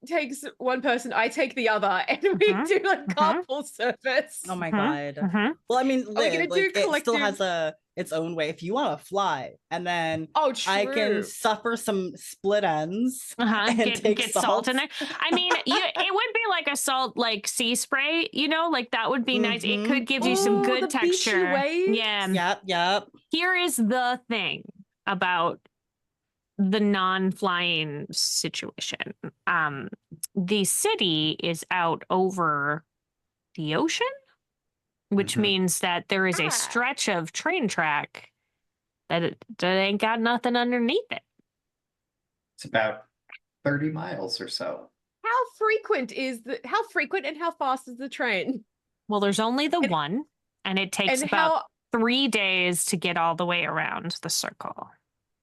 takes one person, I take the other, and we Mhm, do like mhm. carpool service? Oh my Mhm, god. mhm. Well, I mean, we Liv, gonna like do it still has collective- its own way. If you want to fly, and then Oh, true. I can suffer some split ends and Get take salt in there. I mean, it would be like a salt like sea spray, like that would be nice. It Mhm. could give you some Ooh, good the beachy texture. waves. Yeah. Yep. Here is the thing about the non-flying situation. The city is out over the ocean, which Mhm. means that there is Ah. a stretch of train track that ain't got nothing underneath it. It's about 30 miles or so. How frequent and how fast is the train? Well, there's only the And- one, and it takes And about how 3 days to get all the way around the circle.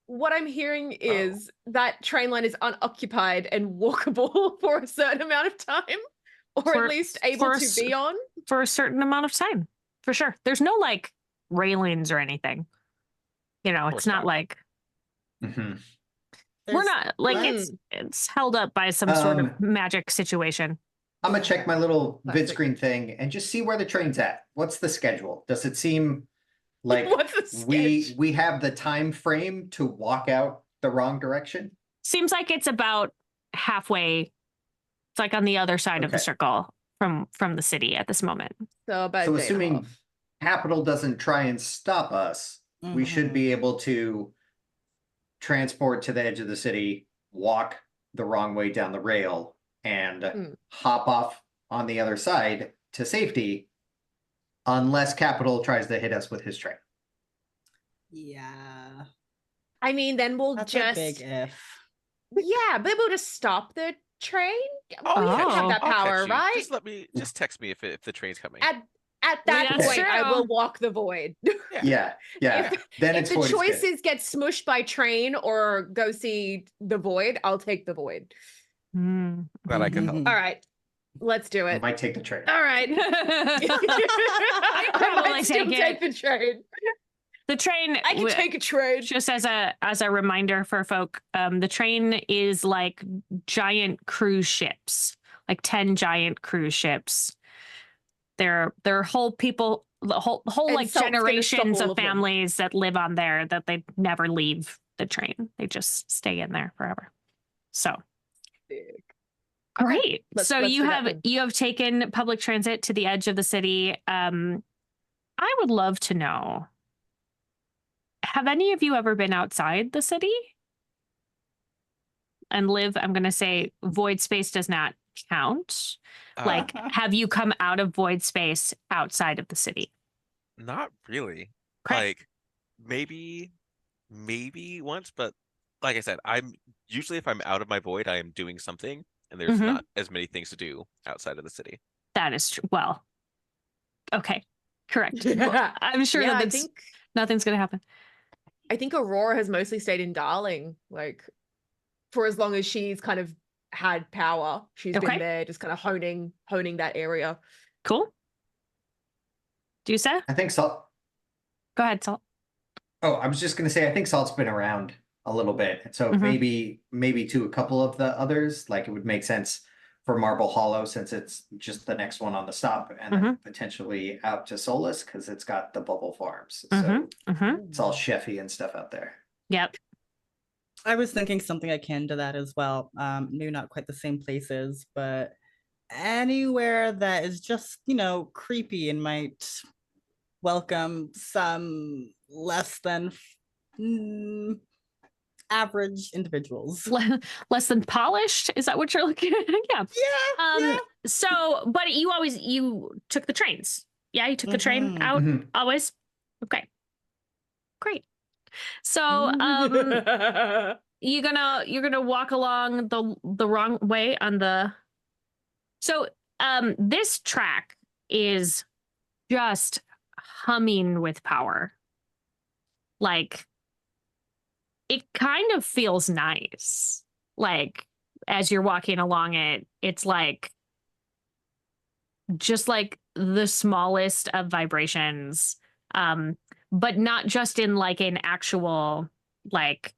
what I'm hearing is that train line is unoccupied and walkable for a certain amount of time, or For- at least able for a to s- be on. For a certain amount of time, for sure. There's no like railings or anything. course It's not not. like Mhm. we're There's- not like it's held up by some sort of magic situation. I'm gonna check my little vid Classic. screen thing and just see where the train's at. What's the schedule? Does it seem like What's the we sketch? we have the time frame to walk out the wrong direction? Seems like it's about halfway. It's like on the other side of the Okay. circle from the city at this moment. So about So a day and a assuming half. Capital doesn't try and stop us, we should Mhm. be able to transport to the edge of the city, walk the wrong way down the rail, and Mm. hop off on the other side to safety, unless Capital tries to hit us with his train. Yeah. I mean, then we'll That's just a big if. yeah, but we'll just stop the train. I'll We catch don't have you. that I'll catch power, you. right? Just text me if the train's coming. At that that's point, I true. will walk the void. Yeah. Then If it's the void spin. choices get smushed by train or go see the void, I'll take the void. Mm. Glad I could help. All right, let's do I it. might take the train. All right. I'd I probably might still take take it. the train. The train. I can take a train. Just as a reminder for folk, the train is like giant cruise ships, like 10 giant cruise ships. They're whole people, the whole And like Salt's gonna stop generations all of of them. families that live on there that they never leave the train. They just stay in there forever. So great. let's So do you that then. have taken public transit to the edge of the city. I would love to know, have any of you ever been outside the city? And Liv, I'm going to say void space does not count. Like, have you come out of void space outside of the city? Not really. Okay. Like maybe once, but like I said, I'm usually if I'm out of my void, I am doing something, and there's Mhm. not as many things to do outside of the city. That is true. Well, okay. Correct. Yeah. Well, I'm sure Yeah, that nothing's going to happen. I think Aurora has mostly stayed in Darling, like for as long as she's kind of had power. She's Okay. been there, just kind of honing that area. Cool. Do you say? I think Salt. Go ahead, Salt. Oh, I was just gonna say I think Salt's been around a little bit, so Mhm. maybe to a couple of the others, like it would make sense for Marble Hollow since it's just the next one on the stop, and then potentially out to Solus because it's got the bubble farms. So it's all chefy and stuff out there. Yep. I was thinking something akin to that as well. Maybe not quite the same places, but anywhere that is just, creepy and might welcome some less than average individuals. Less than polished? Is that what you're looking at? Yeah. Yeah. So, but you took the trains. Yeah, you took the train out Mhm. always. Okay, great. So you're gonna walk along the wrong way on the. So this track is just humming with power. Like it kind of feels nice. Like as you're walking along it, it's like just like the smallest of vibrations. But not just in like an actual like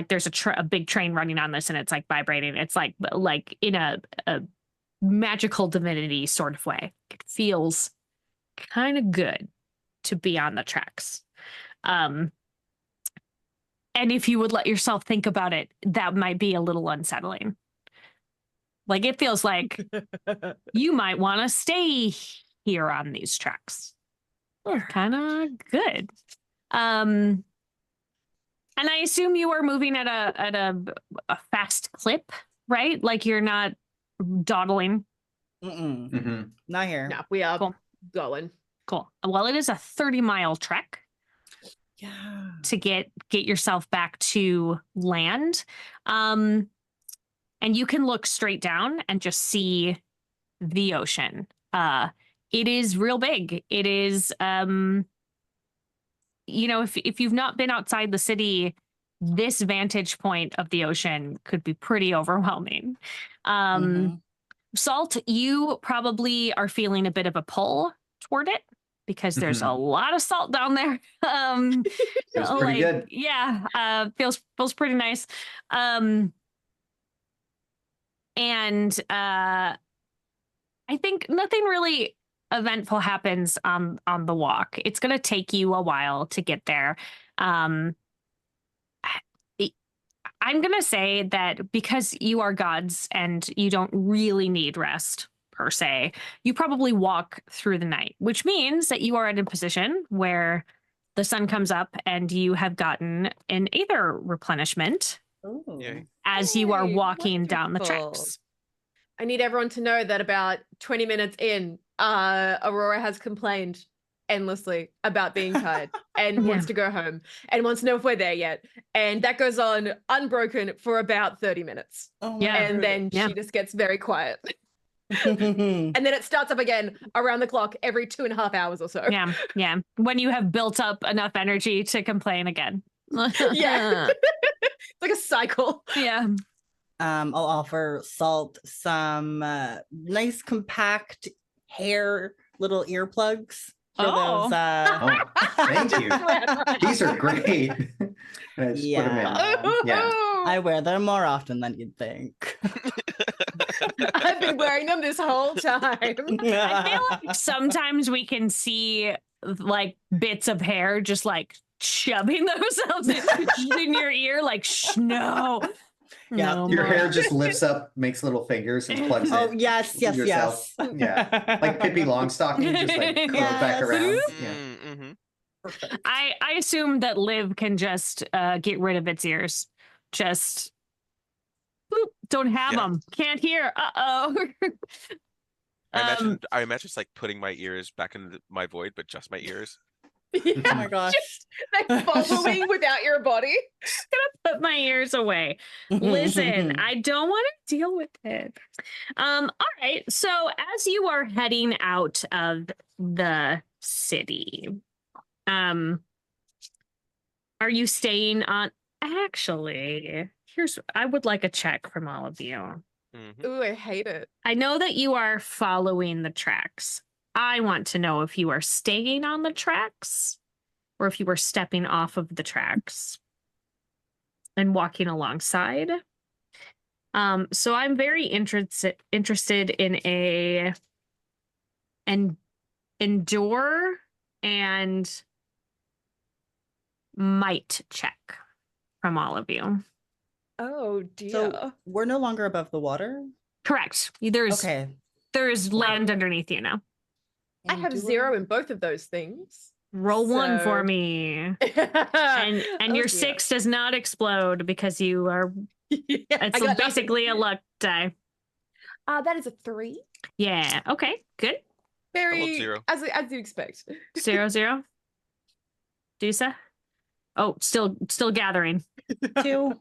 there's a big train running on this and it's like vibrating. It's like in a magical divinity sort of way. It feels kind of good to be on the tracks. And if you would let yourself think about it, that might be a little unsettling. Like it feels like you might want to stay here on these tracks. Kind of good. And I assume you are moving at a fast clip, right? Like you're not dawdling. Mm-mm. Not here. No, we are Cool. going. Cool. Well, it is a 30-mile trek Yeah. to get yourself back to land. And you can look straight down and just see the ocean. It is real big. It is if you've not been outside the city, this vantage point of the ocean could be pretty overwhelming. Salt, you probably are feeling a bit of a pull toward it because there's a lot of salt down there. Feels pretty good. Yeah, feels pretty nice. And I think nothing really eventful happens on the walk. It's going to take you a while to get there. I'm going to say that because you are gods and you don't really need rest per se, you probably walk through the night, which means that you are in a position where the sun comes up and you have gotten an aether replenishment Yay. as you are Yay, walking down the wonderful. tracks. I need everyone to know that about 20 minutes in, Aurora has complained endlessly about being tired and wants to go home and wants to know if we're there yet. And that goes on unbroken for about 30 minutes. Oh Yeah. And then Yeah. she just gets very quiet. then And then it starts up again around the clock every 2.5 hours or so. Yeah. When you have built up enough energy to complain again. Yeah. It's like a cycle. Yeah. I'll offer Salt some nice compact hair little earplugs for Oh. those. Oh, thank you. These are great. And I just put them in. Yeah. I wear them more often than you'd think. I've been wearing them this whole time. I feel like sometimes we can see like bits of hair just like shoving themselves in your ear, like no. Yeah. No Your more. hair just lifts up, makes little fingers, and plugs Oh in. yes, yourself. yes. Yeah. Like Pippi Longstocking, just like curl back Yes. around. Yeah. Mm-hmm. Perfect. I assume that Liv can just get rid of its ears. Just boop, don't have Yeah. them. Can't hear. Uh-oh. I imagine just like putting my ears back into my void, but just my ears. Yeah, Oh my gosh. just like following without your body. Put my ears away. Listen, I don't want to deal with it. All right. So as you are heading out of the city, are you staying on? Actually, I would like a check from all of you. Mm-hmm. Ooh, I hate it. I know that you are following the tracks. I want to know if you are staying on the tracks or if you are stepping off of the tracks and walking alongside. So I'm very interested in an endure and might check from all of you. Oh dear. So we're no longer above the water. Correct. There's Okay. land underneath you now. I have 0 in both of those things. Roll 1 for So- me. And Oh, your dear. 6 does not explode because you are Yeah, I it's got basically a luck die. that is a 3. Yeah. Okay. Good. Very zero. as you expect. 0-0. Dusa? Oh, still gathering. 2.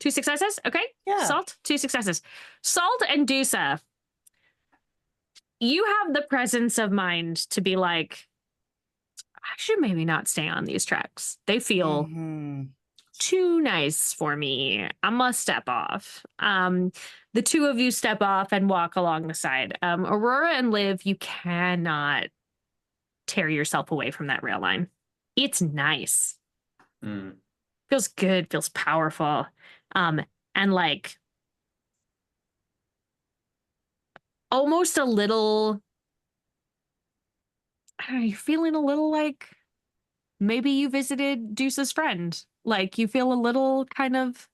2 successes. Okay. Yeah. Salt, 2 successes. Salt and Dusa, you have the presence of mind to be like, I should maybe not stay on these tracks. They feel Mhm. too nice for me. I must step off. The two of you step off and walk along the side. Aurora and Liv, you cannot tear yourself away from that rail line. It's nice. Mm. Feels good, feels powerful. And like almost a little, I don't know, you're feeling a little like maybe you visited Deuce's friend. Like you feel a little kind of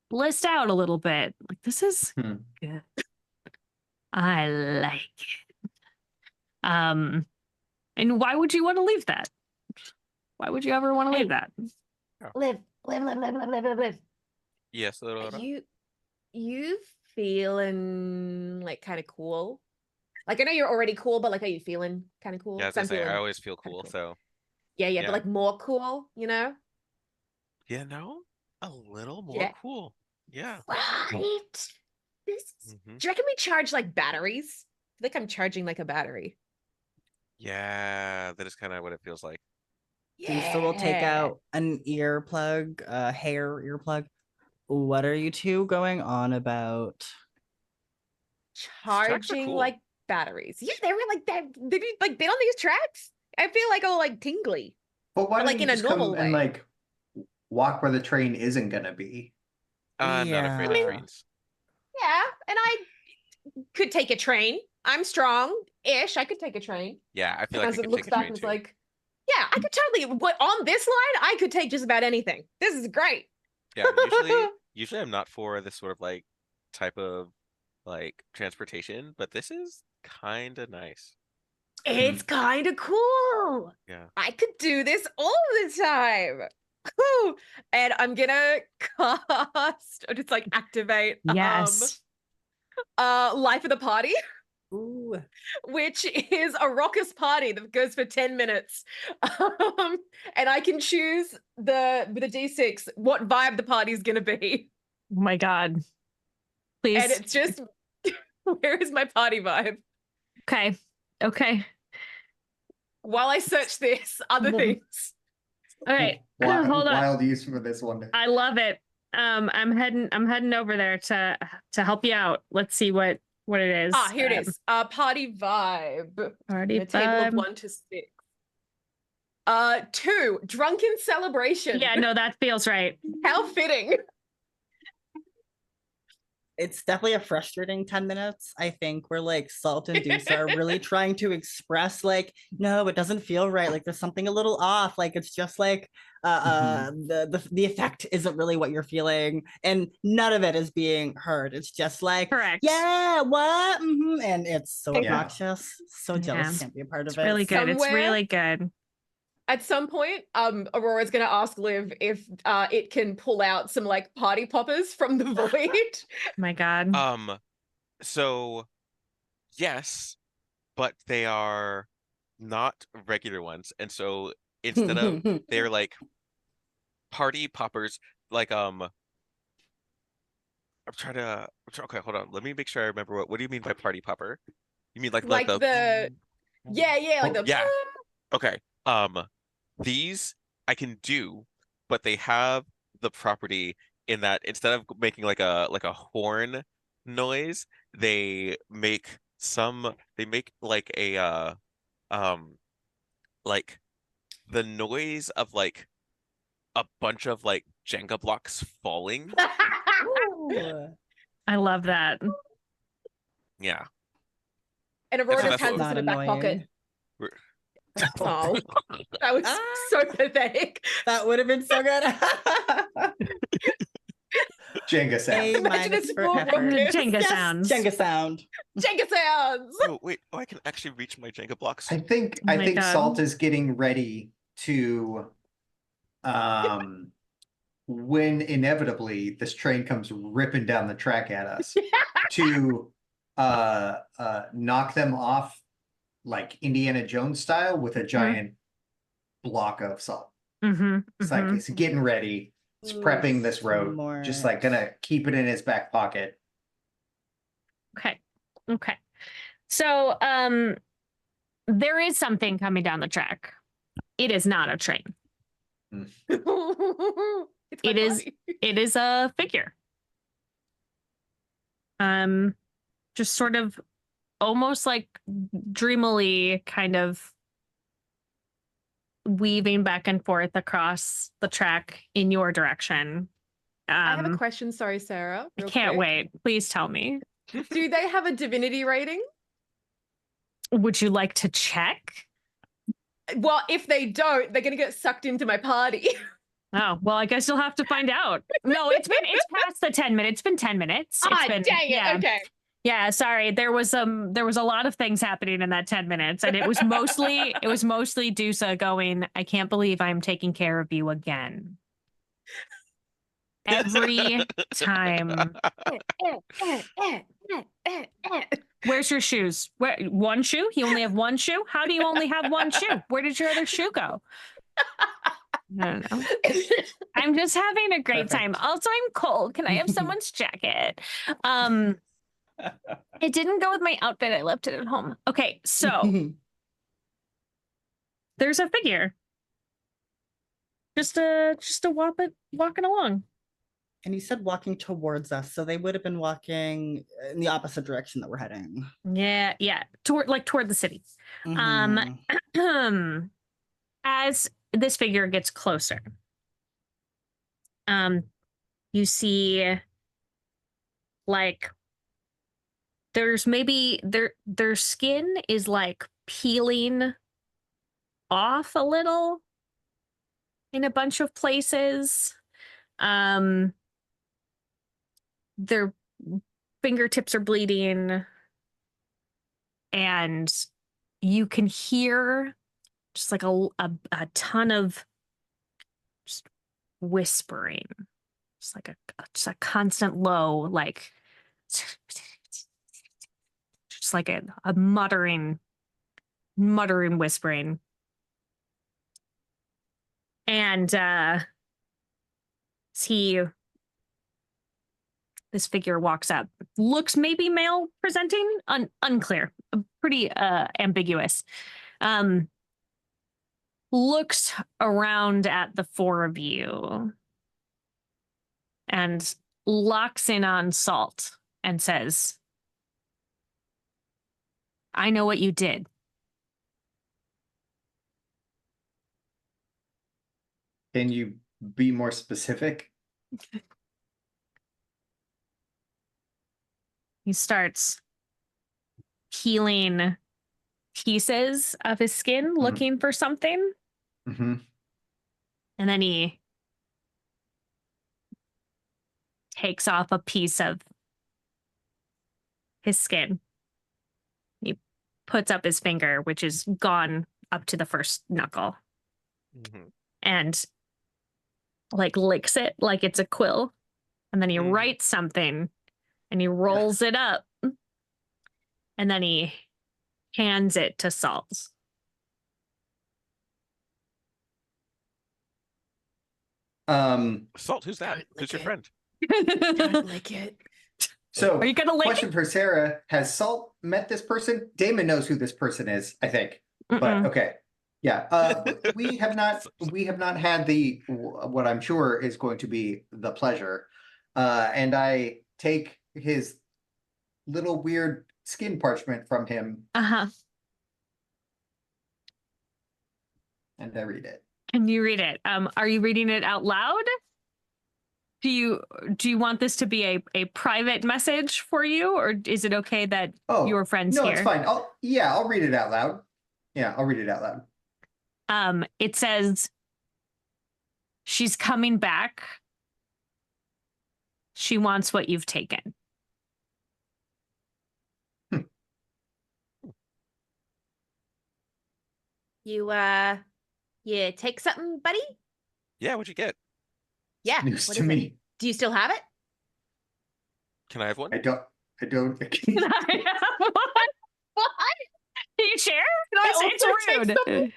blissed out a little bit. Like this is Hmm. good. I like it. And why would you want to leave that? Why would you ever want to Hey. leave that? Live. Yes, Are Aurora. you feeling like kind of cool? Like I know you're already cool, but like are you feeling kind of cool? Yeah, 'Cause as I I'm say, I feeling always feel kinda cool, cool. so Yeah, yeah. but like more cool, you know? you know, a little more Yeah. cool. Yeah. Right. hmm Do you reckon we charge like batteries? I think I'm charging like a battery. Yeah, that is kind of what it feels like. Dusa will take out an earplug, hair earplug. What are you two going on about? tracks are Charging cool. like batteries. Yeah, they were like that. Did you like been on these tracks? I feel like all like tingly. But why But, don't like, you in a just come normal and way. like walk where the train isn't gonna be? I'm not afraid of Yeah. trains. Yeah, and I could take a train. I'm strong-ish. I could take a train. Yeah, I feel like As I it could looks take a back train and it's too. like, yeah, I could totally. But on this line, I could take just about anything. This is great. Yeah, usually I'm not for this sort of like type of like transportation, but this is kind of nice. It's kind of cool. Yeah. I could do this all the time. Whew. And I'm gonna cast or just like activate Yes. Life of the Party, Ooh. which is a raucous party that goes for 10 minutes. And I can choose the D6 what vibe the party is gonna be. Oh my God. Please. And it's just where is my party vibe? Okay. Okay. While I search this, other things. All right. Hold on. Wild use for this one. I love it. I'm heading over there to help you out. Let's see what it is. Ah, here it is. Party vibe. Party A table of vibe. 1 to 6. 2, drunken celebration. Yeah, no, that feels right. How fitting. It's definitely a frustrating 10 minutes. I think where like Salt and Deuce are really trying to express like, no, it doesn't feel right. Like there's something a little off. Like it's just like the effect isn't really what you're feeling. And none of it is being heard. It's just like, Correct. yeah, what? And it's so Yeah. obnoxious. So jealous, Yeah. can't be a part of It's it. really good. It's Somewhere- really good. At some point, Aurora's gonna ask Liv if it can pull out some like party poppers from the void. Oh my God. So yes, but they are not regular ones. And so instead of they're like party poppers, like okay, hold on. Let me make sure I remember what do you mean by party popper? You mean like Like the yeah, like the Yeah. Okay. These I can do, but they have the property in that instead of making like a horn noise, they make like a like the noise of like a bunch of like Jenga blocks falling. Ooh. I love that. Yeah. And Aurora so just that's has what- this Not in her back pocket. annoying. Oh, that was Ah. so pathetic. That would have been so good. Jenga sound. A Imagine minus it's for full effort. focus. Jenga Yes, sounds. Jenga sound. Jenga sounds. Oh wait, I can actually reach my Jenga blocks. I think Oh my God. Salt is getting ready to when inevitably this train comes ripping down the track at us to knock them off like Indiana Jones style with a giant block of salt. Mm-hmm. It's like he's getting ready. He's prepping this road, just like gonna keep it in his back pocket. Okay. Okay. So, there is something coming down the track. It is not a train. It's my It is. body. It is a figure. Just sort of almost like dreamily kind of weaving back and forth across the track in your direction. I have a question. Sorry, Sarah. I real can't quick. wait. Please tell me. Do they have a divinity rating? Would you like to check? Well, if they don't, they're gonna get sucked into my party. Oh, well, I guess you'll have to find out. No, it's past the 10 minutes. It's been 10 minutes. It's been, dang it. yeah. Okay. Yeah, sorry. There was a lot of things happening in that 10 minutes, and it was mostly Dusa going, I can't believe I'm taking care of you again. Every time. Where's your shoes? Where, one shoe? You only have one shoe? How do you only have one shoe? Where did your other shoe go? I don't know. I'm just having a great time. Also, I'm cold. Can I have someone's jacket? It didn't go with my outfit. I left it at home. Okay, so there's a figure. Just walking along. And you said walking towards us, so they would have been walking in the opposite direction that we're heading. Yeah. Toward the city. Mhm. As this figure gets closer, you see like there's maybe their skin is like peeling off a little in a bunch of places. Their fingertips are bleeding, and you can hear just like a ton of just whispering, just like a constant low, like just like a muttering whispering. And this figure walks up, looks maybe male presenting, unclear, pretty ambiguous. Looks around at the four of you and locks in on Salt and says, I know what you did. Can you be more specific? He starts peeling pieces of his skin, looking for something. Mm-hmm. And then he takes off a piece of his skin. He puts up his finger, which is gone up to the first knuckle, and like licks it like it's a quill. And then he writes something and he rolls it up. And then he hands it to Salt. Salt, who's that? Who's your friend? Don't lick it. So, Are you gonna lick question for Sarah: has Salt met this person? Damon knows who this person is, I think. But okay, yeah, we have not had the what I'm sure is going to be the pleasure. And I take his little weird skin parchment from him and I read it. Can you read it? Are you reading it out loud? Do you want this to be a private message for you, or is it okay that your friend's no, here? it's fine. I'll read it out loud. Yeah, I'll read it out loud. It says, she's coming back. She wants what you've taken. You take something, buddy? Yeah, what'd you get? Yeah. News what to is it? me. Do you still have it? Can I have one? I don't. Can I have one? What? Can you share? it's also takes rude. something.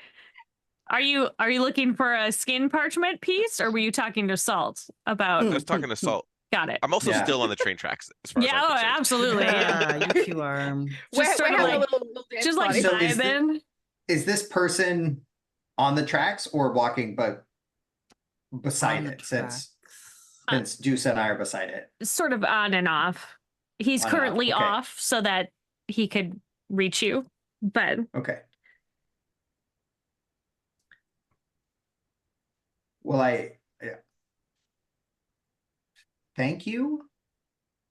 Are you looking for a skin parchment piece, or were you talking to Salt about? I was talking to Salt. Got it. I'm also Yeah. still on the train tracks as far as Yeah, I'm oh, concerned. absolutely. Yeah. Yeah, you two are. We're sort of having a like- little dance Just like party. So is the- vibing. Is this person on the tracks or walking but beside On the it since tracks. Deuce and I are beside it? Sort of on and off. He's On and off, currently okay. off so that he could reach you, but Okay. Well, yeah. Thank you.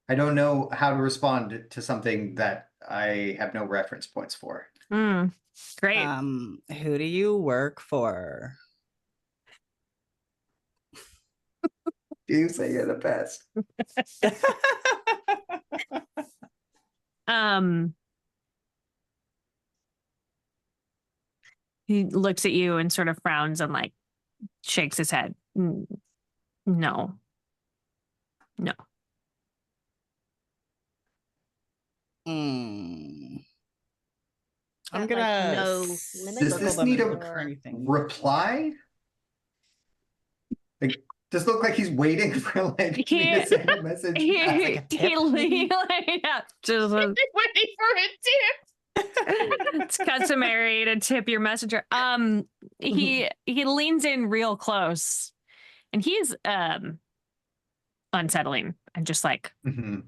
I don't know how to respond to something that I have no reference points for. great. Who do you work for? You say you're the best. He looks at you and sort of frowns and like shakes his head. No. No. I'm Got, gonna like, no s- limit? Does circle this them need and a look for anything. reply? Like, does it look like he's waiting for like me He- to send a message? He, That's like a tip, maybe? yeah, just Waiting for a tip. it's customary to tip your messenger. He leans in real close, and he's unsettling and just like Mhm.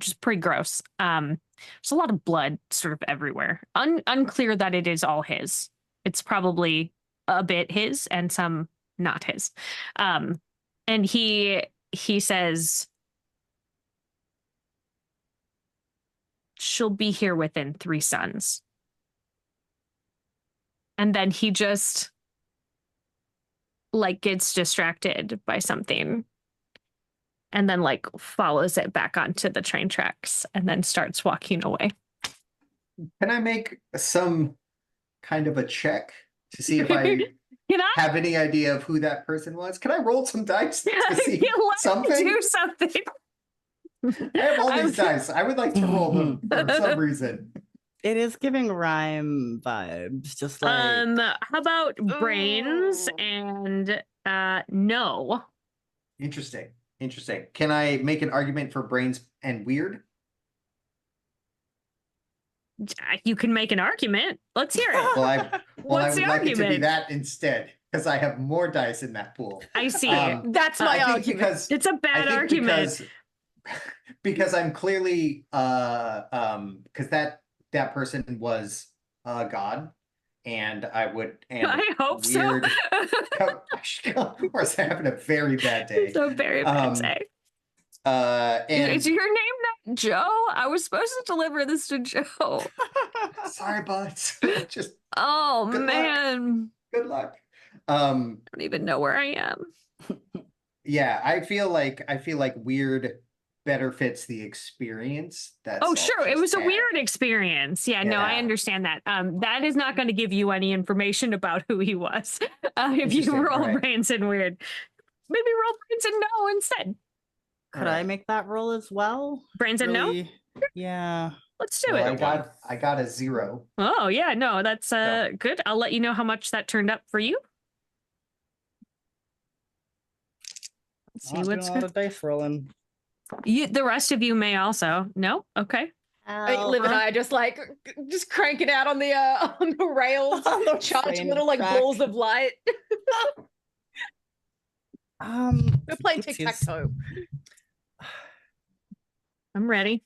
just pretty gross. There's a lot of blood sort of everywhere. Unclear that it is all his. It's probably a bit his and some not his. And he says, she'll be here within 3 suns. And then he just like gets distracted by something and then like follows it back onto the train tracks and then starts walking away. Can I make some kind of a check to see if I Can I? have any idea of who that person was? Can I roll some dice to see You let me something? do something. I have all these I'm- dice. I would like to roll them for some reason. It is giving rhyme vibes, just like How about brains Ooh. and no? Interesting. Interesting. Can I make an argument for brains and weird? You can make an argument. Let's hear it. Well, I What's would the like it to be argument? that instead, because I have more dice in that pool. I see. That's I my I think argument. because It's a I bad think argument. because I'm clearly because that person was a god, and I would and I hope weird. so. Of course, I'm having a very bad day. It's a very bad day. And Is your name not Joe? I was supposed to deliver this to Joe. sorry, buds. Just Oh Good luck. man. good luck. I don't even know where I am. Yeah, I feel like weird better fits the experience. That's Oh, sure. It was a weird experience. Yeah, no, I Yeah. understand that. That is not going to give you any information about who he was. If you Interesting, roll alright. brains and weird, maybe roll brains and no instead. could I make that roll as well? Brains and no? Really? Yeah. Let's do Well, it. I got a 0. Oh, yeah, no, that's No. good. I'll let you know how much that turned up for you. Let's see Not doing what's a lot of dice rolling. the rest of you may also. No? Okay. Liv and I are just like just cranking out on the rails, On the charging train little like track. balls of light. We're playing tic tac toe. I'm ready.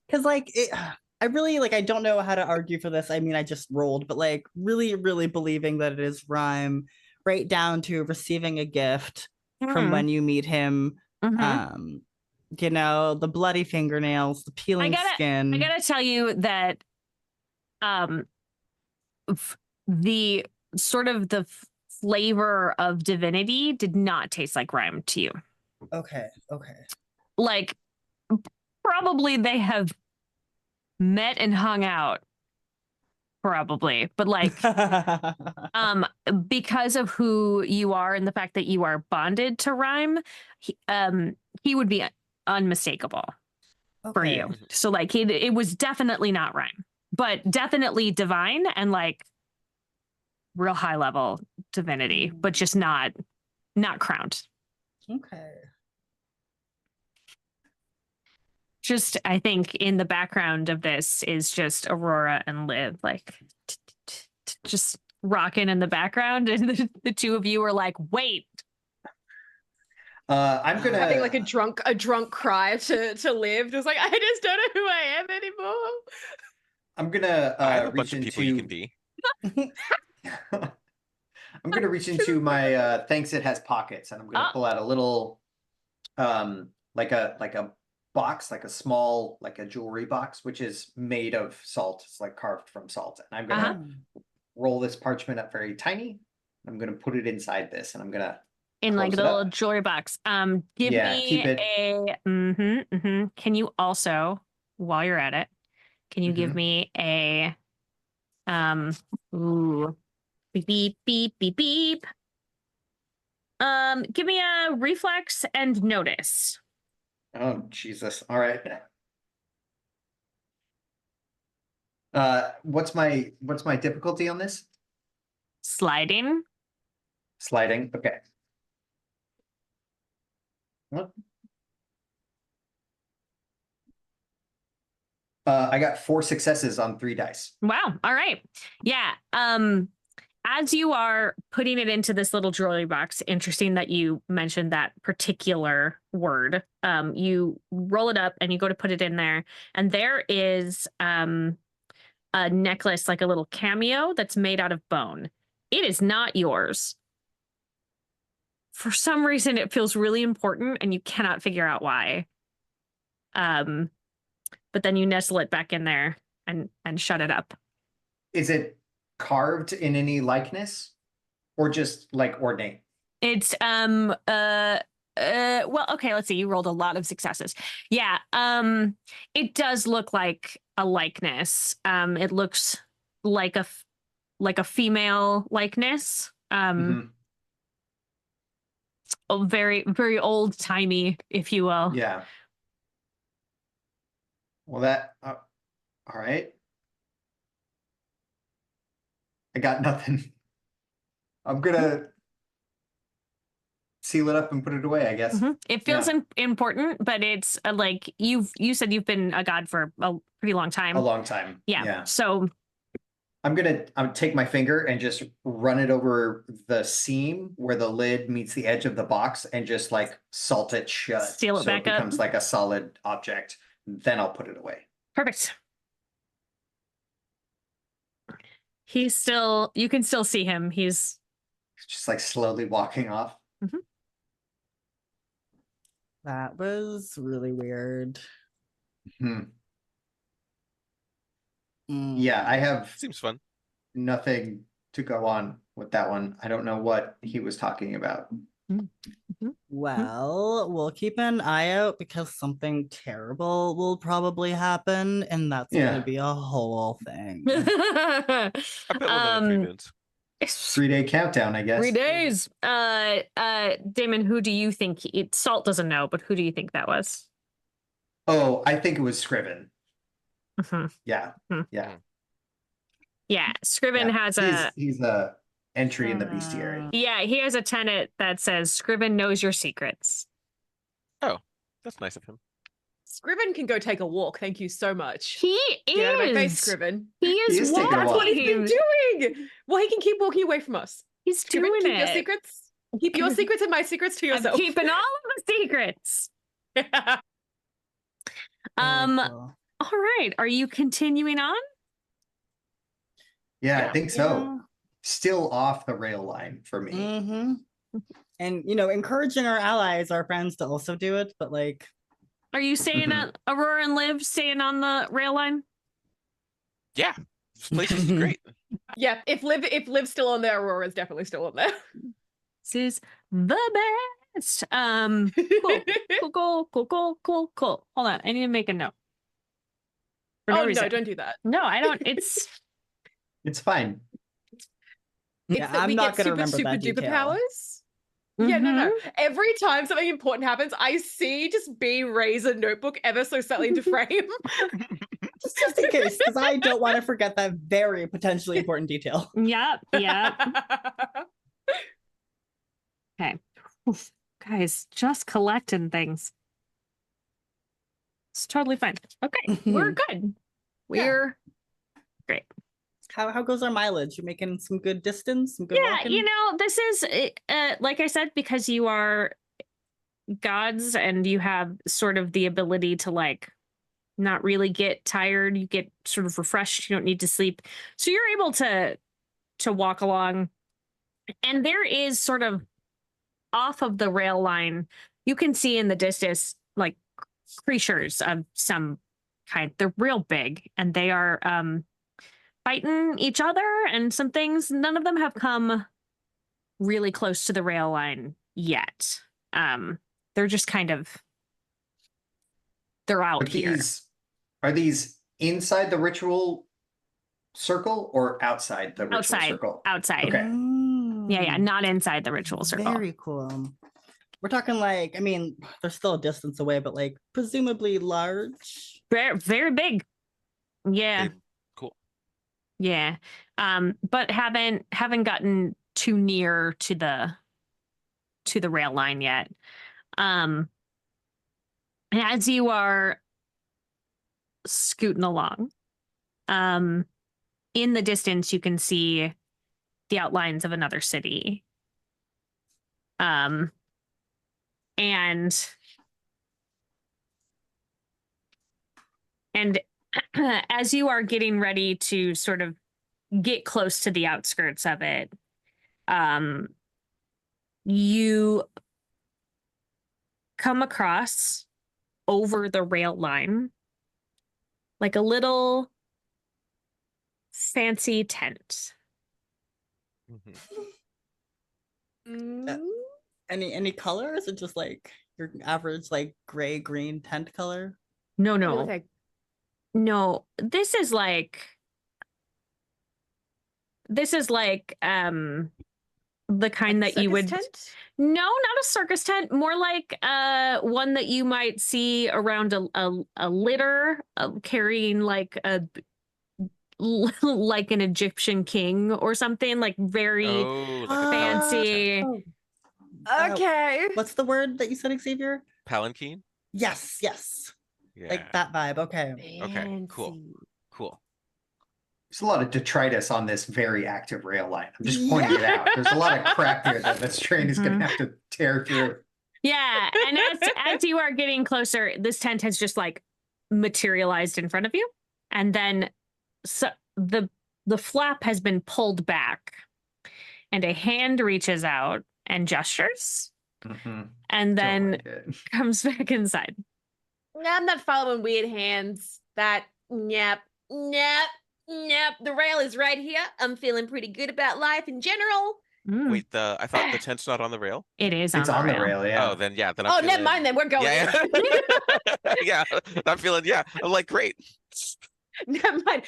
Because like I really like I don't know how to argue for this. I mean, I just rolled, but like really, really believing that it is rhyme, right down to receiving a gift from when you meet him. Mhm. You know, the bloody fingernails, the peeling skin. I gotta tell you that the sort of the flavor of divinity did not taste like rhyme to you. Okay. Like probably they have met and hung out, probably, but like because of who you are and the fact that you are bonded to rhyme, he would be unmistakable. for Okay. you. So like it was definitely not rhyme, but definitely divine and like real high level divinity, but just not crowned. Okay. Just I think in the background of this is just Aurora and Liv like just rocking in the background, and the two of you are like, wait. I'm gonna Having like a drunk cry to Liv, just like I just don't know who I am anymore. I'm gonna I have a reach bunch of people you can into. be. I'm gonna reach into my thanks it has pockets, and I'm gonna pull out a little like a box, like a small, like a jewelry box, which is made of salt. It's like carved from salt. And I'm gonna roll this parchment up very tiny. I'm gonna put it inside this, and I'm gonna In like close the it up. little jewelry box. Give Yeah, me keep it. a Can you also, while you're at it, can you give Mhm. me a ooh, beep beep beep beep beep. Give me a reflex and notice. Oh Jesus! All right. What's my difficulty on this? Sliding. Sliding. Okay. What? I got 4 successes on 3 dice. Wow. All right. Yeah. As you are putting it into this little jewelry box, interesting that you mentioned that particular word. You roll it up and you go to put it in there, and there is a necklace, like a little cameo that's made out of bone. It is not yours. For some reason, it feels really important, and you cannot figure out why. But then you nestle it back in there and shut it up. Is it carved in any likeness, or just like ornate? It's well, okay, let's see. You rolled a lot of successes. Yeah. It does look like a likeness. It looks like a female likeness. Mhm. Very, very old timey, if you will. Yeah. Well, that all right. I got nothing. I'm gonna seal it up and put it away, I guess. It feels Yeah. important, but it's like you said you've been a god for a pretty long time. A long time. Yeah. Yeah. So I'm gonna take my finger and just run it over the seam where the lid meets the edge of the box and just like salt it shut. Seal it so back it becomes up. like a solid object. Then I'll put it away. Perfect. He's still, you can still see him. He's Just like slowly walking off. That was really weird. Hmm. Yeah, I have Seems fun. nothing to go on with that one. I don't know what he was talking about. Well, we'll keep an eye out because something terrible will probably happen, and that's Yeah. gonna be a whole thing. I bet we'll know in 3 minutes. 3-day countdown, I guess. 3 days. Damon, who do you think Salt doesn't know, but who do you think that was? Oh, I think it was Scriven. Yeah. Yeah. Yeah. Scriven Yeah. has he's a entry in the bestiary. Yeah, he has a tenet that says Scriven knows your secrets. Oh, that's nice of him. Scriven can go take a walk. Thank you so much. He is. Get out of my face, Scriven. He is taking a That's walk. what he's been doing. Well, he can keep walking away from us. He's Scriven, doing keep it. your secrets. Keep your secrets and my secrets to I'm yourself. keeping all of the secrets. Very cool. All right. Are you continuing on? Yeah, I Yeah. think so. Still off the rail line for me. Mm-hmm. And encouraging our allies, our friends, to also do it, but like, Are you staying at Aurora and Liv, staying on the rail line? Yeah, this place is great. Yeah, if Liv's still on there, Aurora's definitely still on there. This is the best. Cool. Hold on. I need to make a note. For Oh reason. no, don't do that. No, I don't. It's It's fine. It's yeah, that I'm we not get gonna super remember that duper detail. powers. Yeah, no, no. Mhm. Every time something important happens, I see just B raise a notebook ever so slightly into frame. Just in case, because I don't want to forget that very potentially important detail. Yep. Yep. Okay. Oof, guys, just collecting things. It's totally fine. Okay, we're good. We're great. How goes our mileage? You making some good distance? Some good Yeah, walking? you know, this is like I said, because you are gods and you have sort of the ability to like not really get tired. You get sort of refreshed. You don't need to sleep, so you're able to walk along. And there is sort of off of the rail line, you can see in the distance like creatures of some kind. They're real big, and they are fighting each other and some things. None of them have come really close to the rail line yet. They're just kind of they're out here. Are these inside the ritual circle or outside the ritual Outside. circle? Outside. Okay. Yeah, not inside the ritual circle. Very cool. We're talking like, I mean, they're still a distance away, but like presumably large. Very, very big. Yeah. They- cool. Yeah. But haven't gotten too near to the rail line yet. And as you are scooting along, in the distance you can see the outlines of another city. And as you are getting ready to sort of get close to the outskirts of it, you come across over the rail line like a little fancy tent. Mhm. Mm. Any color? Is it just like your average like gray green tent color? No, It no, looks like- no. This is like the kind like that you circus would tent? No, not a circus tent, more like one that you might see around a litter carrying like a like an Egyptian king or something, like very Oh, like a fancy. Oh, Okay. what's the word that you said, Xavier? palanquin. Yes, yes. Yeah. Like that vibe. Okay. Okay, cool. Fancy. Cool. There's a lot of detritus on this very active rail line. I'm just pointing it out. There's a lot of crap here that this train is going to have to tear through. Yeah, and as you are getting closer, this tent has just like materialized in front of you, and then so the flap has been pulled back, and a hand reaches out and gestures, Mhm. and Don't then like it. comes back inside. I'm not following weird hands. Yep. The rail is right here. I'm feeling pretty good about life in general. Mm, Wait, I thought the tent's not on the rail. it is It's on the rail, yeah. Oh, then yeah, then I'm Oh, feeling... never mind then. We're going. Yeah, yeah. I'm feeling. Yeah, I'm like great. Never mind.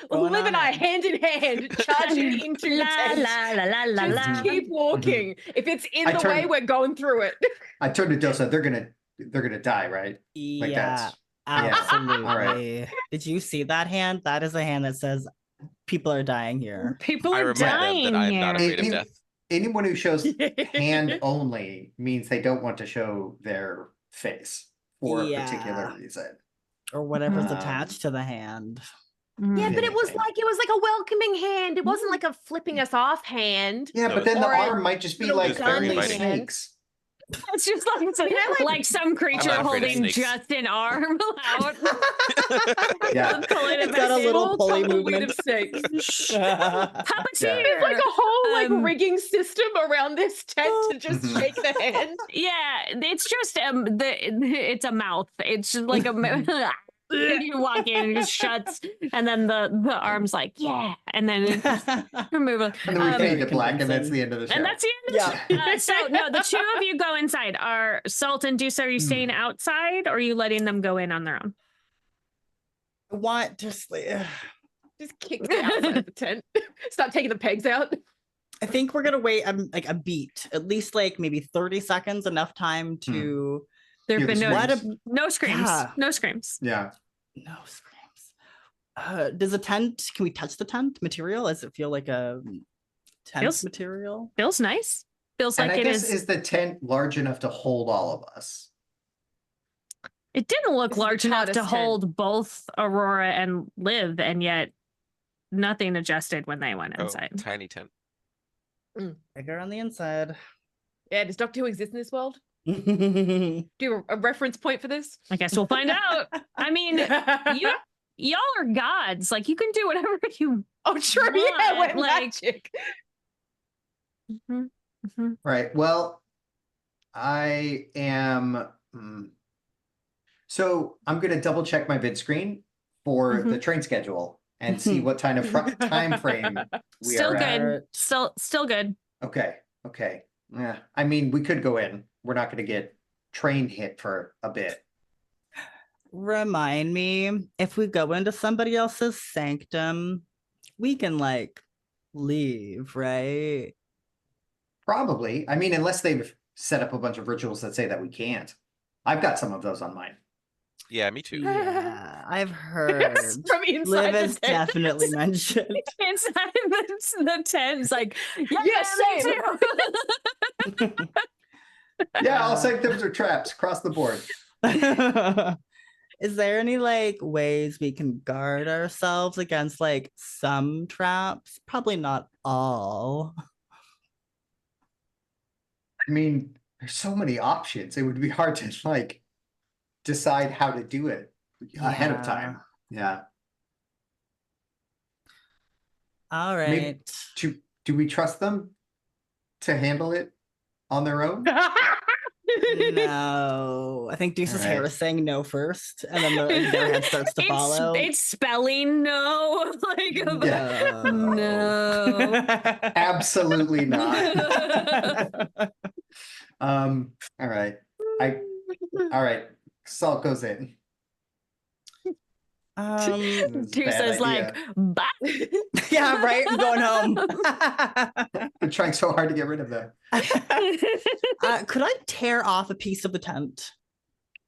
Going Liv on and I, in. hand in hand, charging into the La tent. la la la la Just la. keep walking. If it's in I the turn- way, we're going through it. I turned to Dosa. They're gonna die, right? Like Yeah, yeah. absolutely. All right. Did you see that hand? That is a hand that says people are dying here. People I are remind them dying that I'm not here. afraid of death. Anyone who shows hand only means they don't want to show their face for a particular Yeah. reason. Or whatever's Um, attached to the hand. Mm. Yeah, but it was Anything. like a welcoming hand. It wasn't like a flipping us off hand. Yeah, No, but then the or a arm might just be little like gun only inviting. snakes. It's just like, I like- some creature not afraid of holding snakes. just an arm out. Yeah. Pulling it It's got a back little in. Full pulley tumbleweed movement. of snakes. Puppeteer. There's like a whole Um, rigging system around this tent to just Mhm. shake the hand. Yeah, it's just it's a mouth. It's just like a you walk in and it just shuts, and then the arm's like yeah, and then it just remove it. And then we fade Very to black, and that's convincing. the end of the show. And that's the end of the Yeah. so no, the two of you go inside. Are Salt and Deuce, are you staying outside, or are you letting them go in on their own? I want just Just kick the outside of the tent. Start taking the pegs out. I think we're gonna wait like a beat, at least like maybe 30 seconds, enough time to There have Hear the been no screams. no screams. Yeah. No screams. Yeah. no screams. Does a tent? Can we touch the tent material? Does it feel like a tent Feels- material? Feels nice. Feels And like I it guess, is. is the tent large enough to hold all of us? It didn't look This is the large enough to TARDIS tent. hold both Aurora and Liv, and yet nothing adjusted when they went Oh, inside. tiny tent. Bigger on the inside. Yeah, does Doctor Who exist in this world? I Do you have a reference point for this? I guess we'll find out. I mean, y'all are gods. Like you can do whatever you. Oh, true. Yeah, want, we're like- magic. Mhm, mhm. Right. Well, I am. So I'm going to double check my vid screen for the train schedule and see what kind of time frame we Still are at. good. Still good. Okay. Okay. Yeah. I mean, we could go in. We're not going to get train hit for a bit. Remind me, if we go into somebody else's sanctum, we can like leave, right? Probably. I mean, unless they've set up a bunch of rituals that say that we can't. I've got some of those on mine. Yeah, me too. Yeah, I've heard. From inside Liv the has tent. definitely mentioned. Inside the tent, it's like, yeah, Yeah, me same. too. Yeah, all sanctums are traps across the board. Is there any like ways we can guard ourselves against like some traps? Probably not all. I mean, there's so many options. It would be hard to like decide how to do it ahead of time. Yeah. All Maybe- right. Do we trust them to handle it on their own? No, I think Deuce's hair Alright. is saying no first, and then their head starts to follow. It's spelling no. Like no. Absolutely not. All right. All right. Salt goes in. This is a Dude bad says like, idea. bye. Yeah, right. I'm going home. I'm trying so hard to get rid of them. Could I tear off a piece of the tent?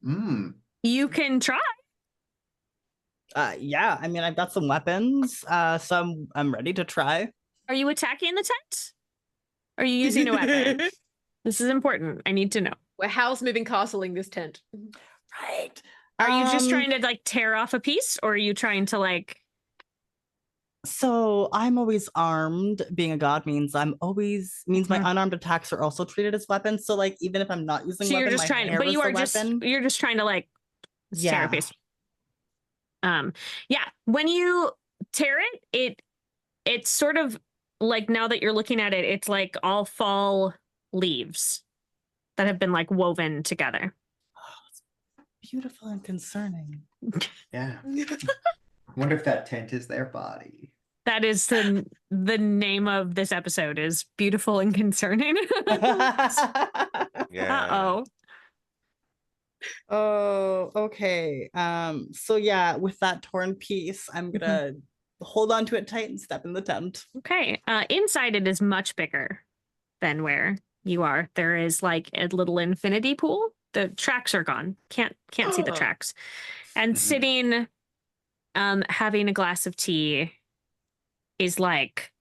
You can try. Yeah, I mean, I've got some weapons, so I'm ready to try. Are you attacking the tent? Are you using a weapon? This is important. I need to know. We're house moving castling this tent. Right. Are you just trying to like tear off a piece, or are you trying to like? So I'm always armed. Being a god means my unarmed attacks are also treated as weapons. So like even if I'm not using So weapon, you're just my trying, hair but is you the are just weapon. you're just trying to like tear a Yeah. piece. Yeah. When you tear it's sort of like, now that you're looking at it, it's like all fall leaves that have been like woven together. Beautiful and concerning. Yeah. Wonder if that tent is their body. That is the name of this episode, is beautiful and concerning. Yeah. Uh-oh. Oh, okay. So yeah, with that torn piece, I'm gonna hold on to it tight and step in the tent. Okay. Inside it is much bigger than where you are. There is like a little infinity pool. The tracks are gone. Can't see the Oh. tracks. And sitting having a glass of tea is like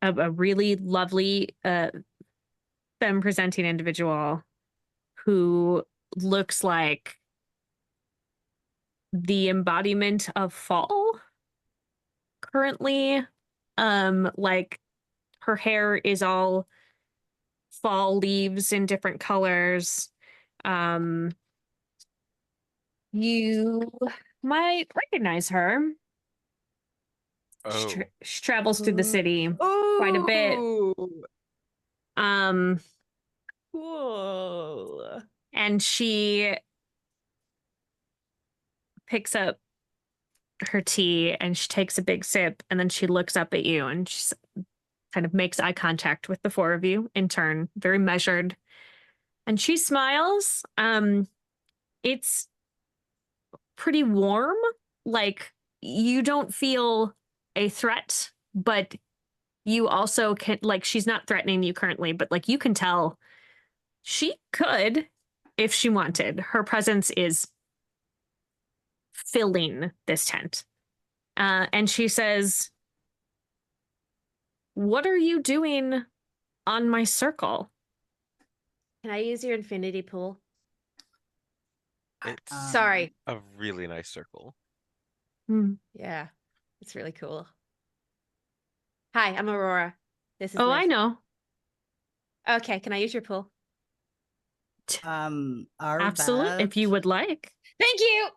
a really lovely femme presenting individual who looks like the embodiment of fall currently. Like her hair is all fall leaves in different colors. You might recognize her. Oh. She travels through the city quite a bit. Cool. And she picks up her tea and she takes a big sip, and then she looks up at you and she kind of makes eye contact with the four of you in turn, very measured. And she smiles. It's pretty warm. Like, you don't feel a threat, but you also can, like, she's not threatening you currently, but like you can tell she could if she wanted. Her presence is filling this tent. And she says, "What are you doing on my circle?" Can I use your infinity pool? It's Sorry. a really nice circle. Yeah, it's really cool. Hi, I'm Aurora. This is Oh, Liv. I know. Okay, can I use your pool? Are Absolutely, if you that- would like. Thank you.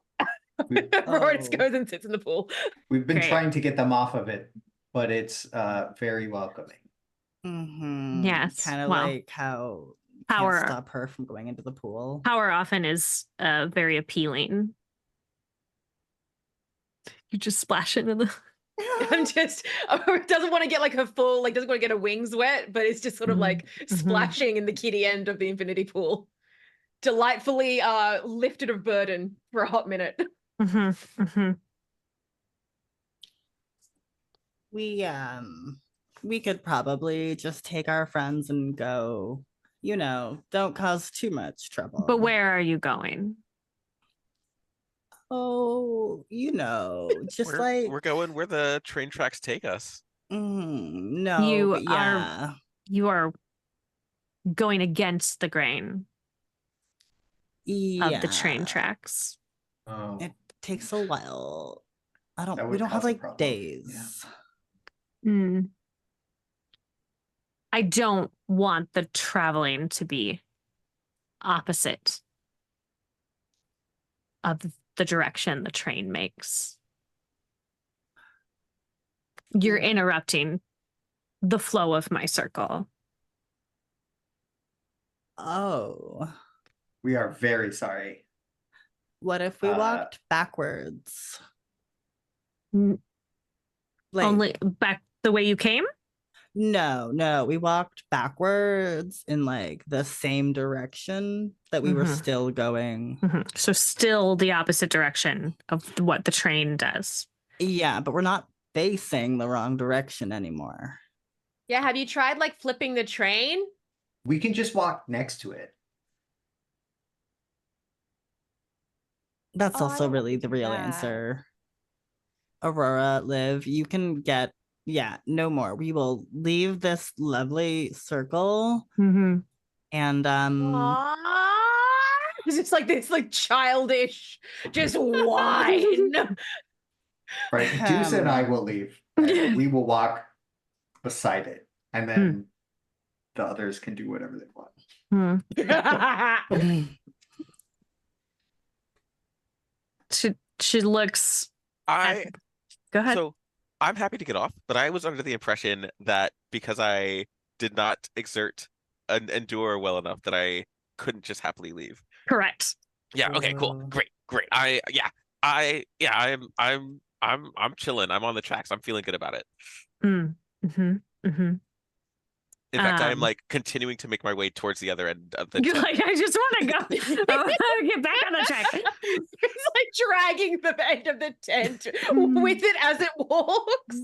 Aurora just Oh. goes and sits in the pool. We've been Great. trying to get them off of it, but it's very welcoming. Yes, Kind of well, like how you power- can't stop her from going into the pool. Power often is very appealing. You just splash into the. I'm just Aurora doesn't want to get like her full, like doesn't want to get her wings wet, but it's just sort of like splashing in the kiddie end of the infinity pool. Delightfully lifted of burden for a hot minute. We could probably just take our friends and go, don't cause too much trouble. But where are you going? Oh, just We're going where the train tracks take us. No, You but yeah. You are going against the grain of the train tracks. Oh, It takes a while. That We would don't have cause a like problem. days. I don't want the traveling to be opposite of the direction the train makes. You're interrupting the flow of my circle. Oh, we are very sorry. what if we walked backwards? Only back the way you came? No, we walked backwards in like the same direction that we were still going. So still the opposite direction of what the train does. Yeah, but we're not facing the wrong direction anymore. Yeah, have you tried like flipping the train? We can just walk next to it. That's I also don't really wanna the do real that. answer. Aurora, Liv, you can get, no more. We will leave this lovely circle and It's just like this like childish, just whine. Right. Deuce and I will leave. And we will walk beside it. And then the others can do whatever they want. She looks. Go ahead. So I'm happy to get off, but I was under the impression that because I did not endure well enough that I couldn't just happily leave. Correct. Yeah. Okay. Cool. Great. I'm chilling. I'm on the tracks. I'm feeling good about it. In fact, I am like continuing to make my way towards the other end of the. You're like, I just want to go. I want to get back on the track. It's like dragging the end of the tent with it as it walks.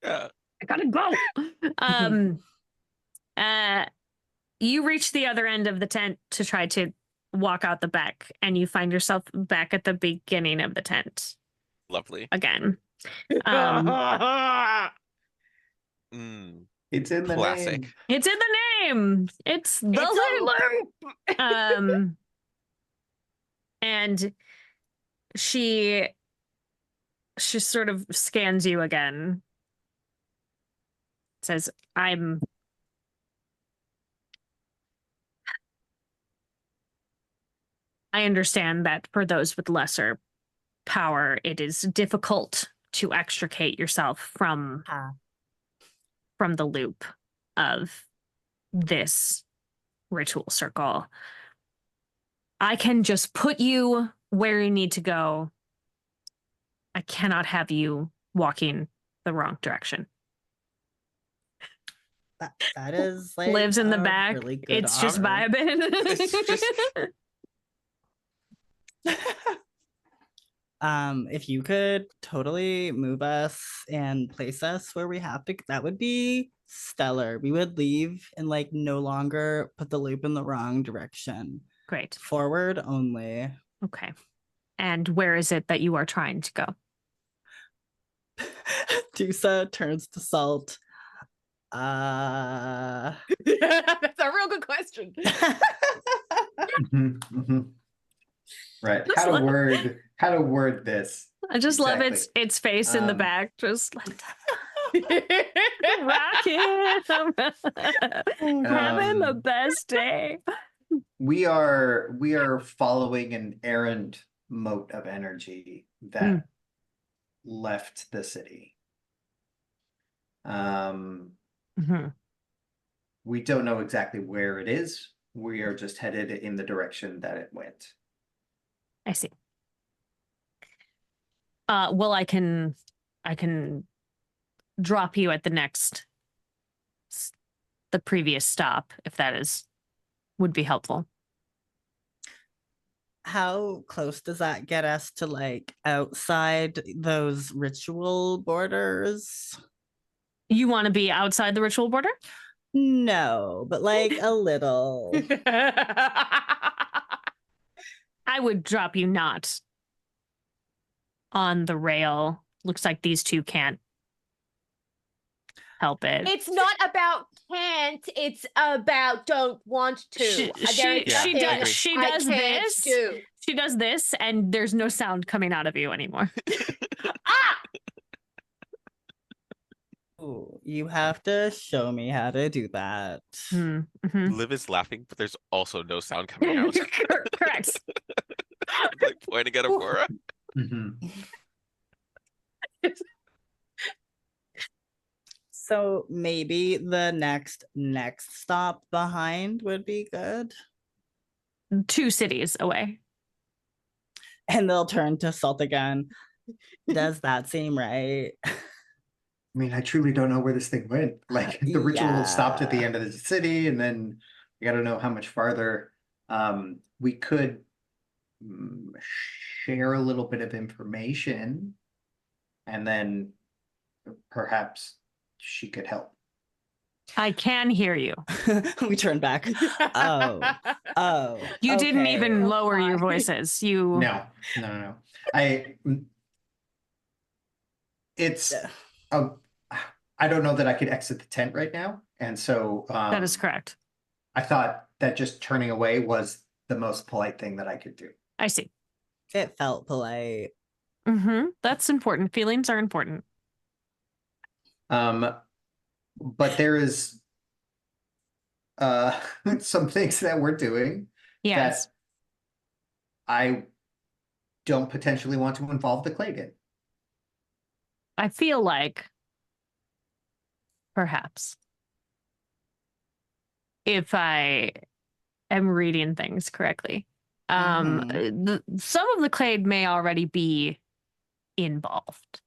Yeah. I gotta go. You reach the other end of the tent to try to walk out the back, and you find yourself back at the beginning of the tent. Lovely. Again. It's in the Classic. name. It's in the name. It's the loop. And she sort of scans you again. Says, I understand that for those with lesser power, it is difficult to extricate yourself from the loop of this ritual circle. I can just put you where you need to go. I cannot have you walking the wrong direction. That is like Lives in the back. Really good It's just offer. vibing. It's just If you could totally move us and place us where we have to, that would be stellar. We would leave and like no longer put the loop in the wrong direction. Great. Forward only. Okay. And where is it that you are trying to go? Dusa turns to Salt. That's a real good question. Mhm, mhm. Right. Just How to let- word this. I just love Exactly. its face in the Um, back. Just rock it. Having the best day. We are following an errand mote of energy that left the city. Mhm. We don't know exactly where it is. We are just headed in the direction that it went. I see. Well, I can drop you at the previous stop if that would be helpful. How close does that get us to like outside those ritual borders? You want to be outside the ritual border? No, but like a little. I would drop you not on the rail. Looks like these two can't help it. It's not about can't, it's about don't want to. She does this. She does this, and there's no sound coming out of you anymore. Ooh, you have to show me how to do that. Mm-hmm. Liv is laughing, but there's also no sound coming out. Correct. Like pointing at Aurora. So maybe the next stop behind would be good. 2 cities away. And they'll turn to Salt again. Does that seem right? I mean, I truly don't know where this thing went. Like the ritual stopped at the end of the city, and then we got to know how much farther. We could share a little bit of information, and then perhaps she could help. I can hear you. We turn back. Oh. You didn't even okay. lower your voices. You No. It's I don't know that I could exit the tent right now, and so that is correct. I thought that just turning away was the most polite thing that I could do. I see. It felt polite. That's important. Feelings are important. But there is some things that we're doing Yes. that I don't potentially want to involve the Clade in. I feel like perhaps if I am reading things correctly, some of the Clade may already be involved.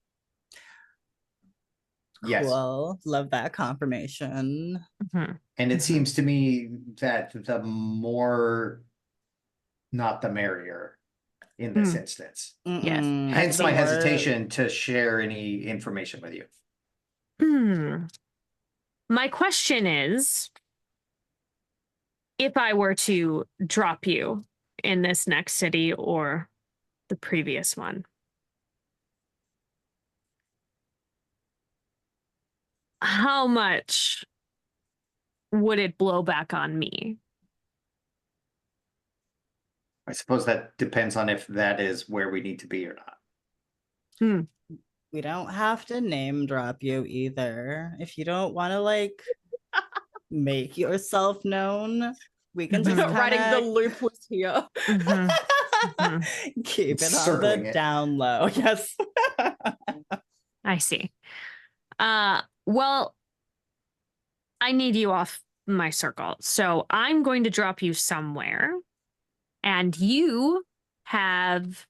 Yes. Cool. Love that confirmation. And it seems to me that the more, not the merrier in this instance. Yes. Hence my hesitation to share any information with you. My question is, if I were to drop you in this next city or the previous one, how much would it blow back on me? I suppose that depends on if that is where we need to be or not. We don't have to name drop you either. If you don't want to like make yourself known, we can just writing the loop was here. Keep it on Circling the it. down low. Yes. I see. Well, I need you off my circle. So I'm going to drop you somewhere, and you have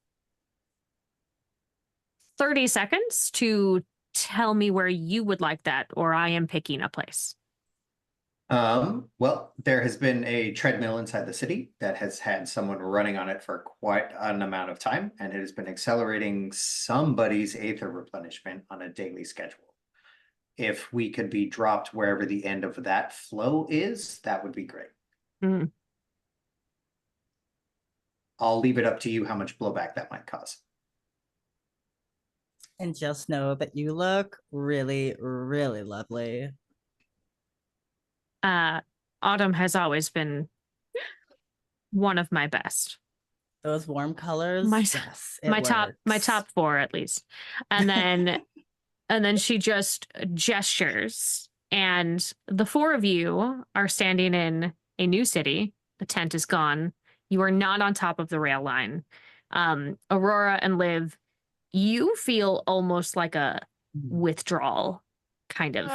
30 seconds to tell me where you would like that, or I am picking a place. Well, there has been a treadmill inside the city that has had someone running on it for quite an amount of time, and it has been accelerating somebody's aether replenishment on a daily schedule. If we could be dropped wherever the end of that flow is, that would be great. Mm. I'll leave it up to you how much blowback that might cause. And just know that you look really, really lovely. Autumn has always been one of my best. Those warm colors. My- yes, it my top works. 4 at least. And then she just gestures, and the 4 of you are standing in a new city. The tent is gone. You are not on top of the rail line. Aurora and Liv, you feel almost like a withdrawal, kind of.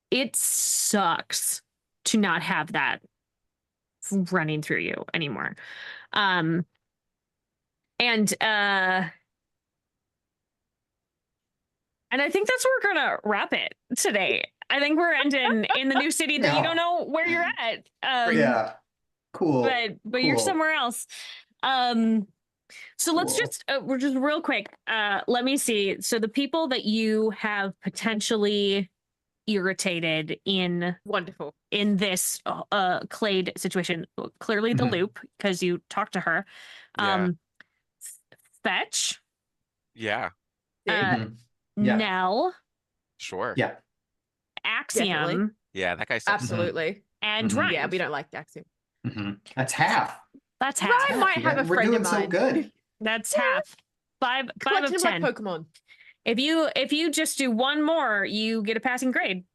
It sucks to not have that running through you anymore. And I think that's where we're gonna wrap it today. I think we're ending in the new city that you don't know where you're at. Yeah, cool. But you're cool. somewhere else. So let's Cool. just we're just real quick. Let me see. So the people that you have potentially irritated in Wonderful. this Clade situation, clearly the Mhm. loop, because you talked to her. Yeah. Fetch, Yeah, Mhm. Yeah. Nell, sure. Yeah. Axiom, Definitely. Yeah, that guy sucks. Absolutely. and Mhm. Ryan. Yeah, we don't like Daxium. That's half. That's half. Ryan might have a We're friend doing of so mine. good. That's half. Five Collect of him 10. like Pokemon. If you just do one more, you get a passing grade.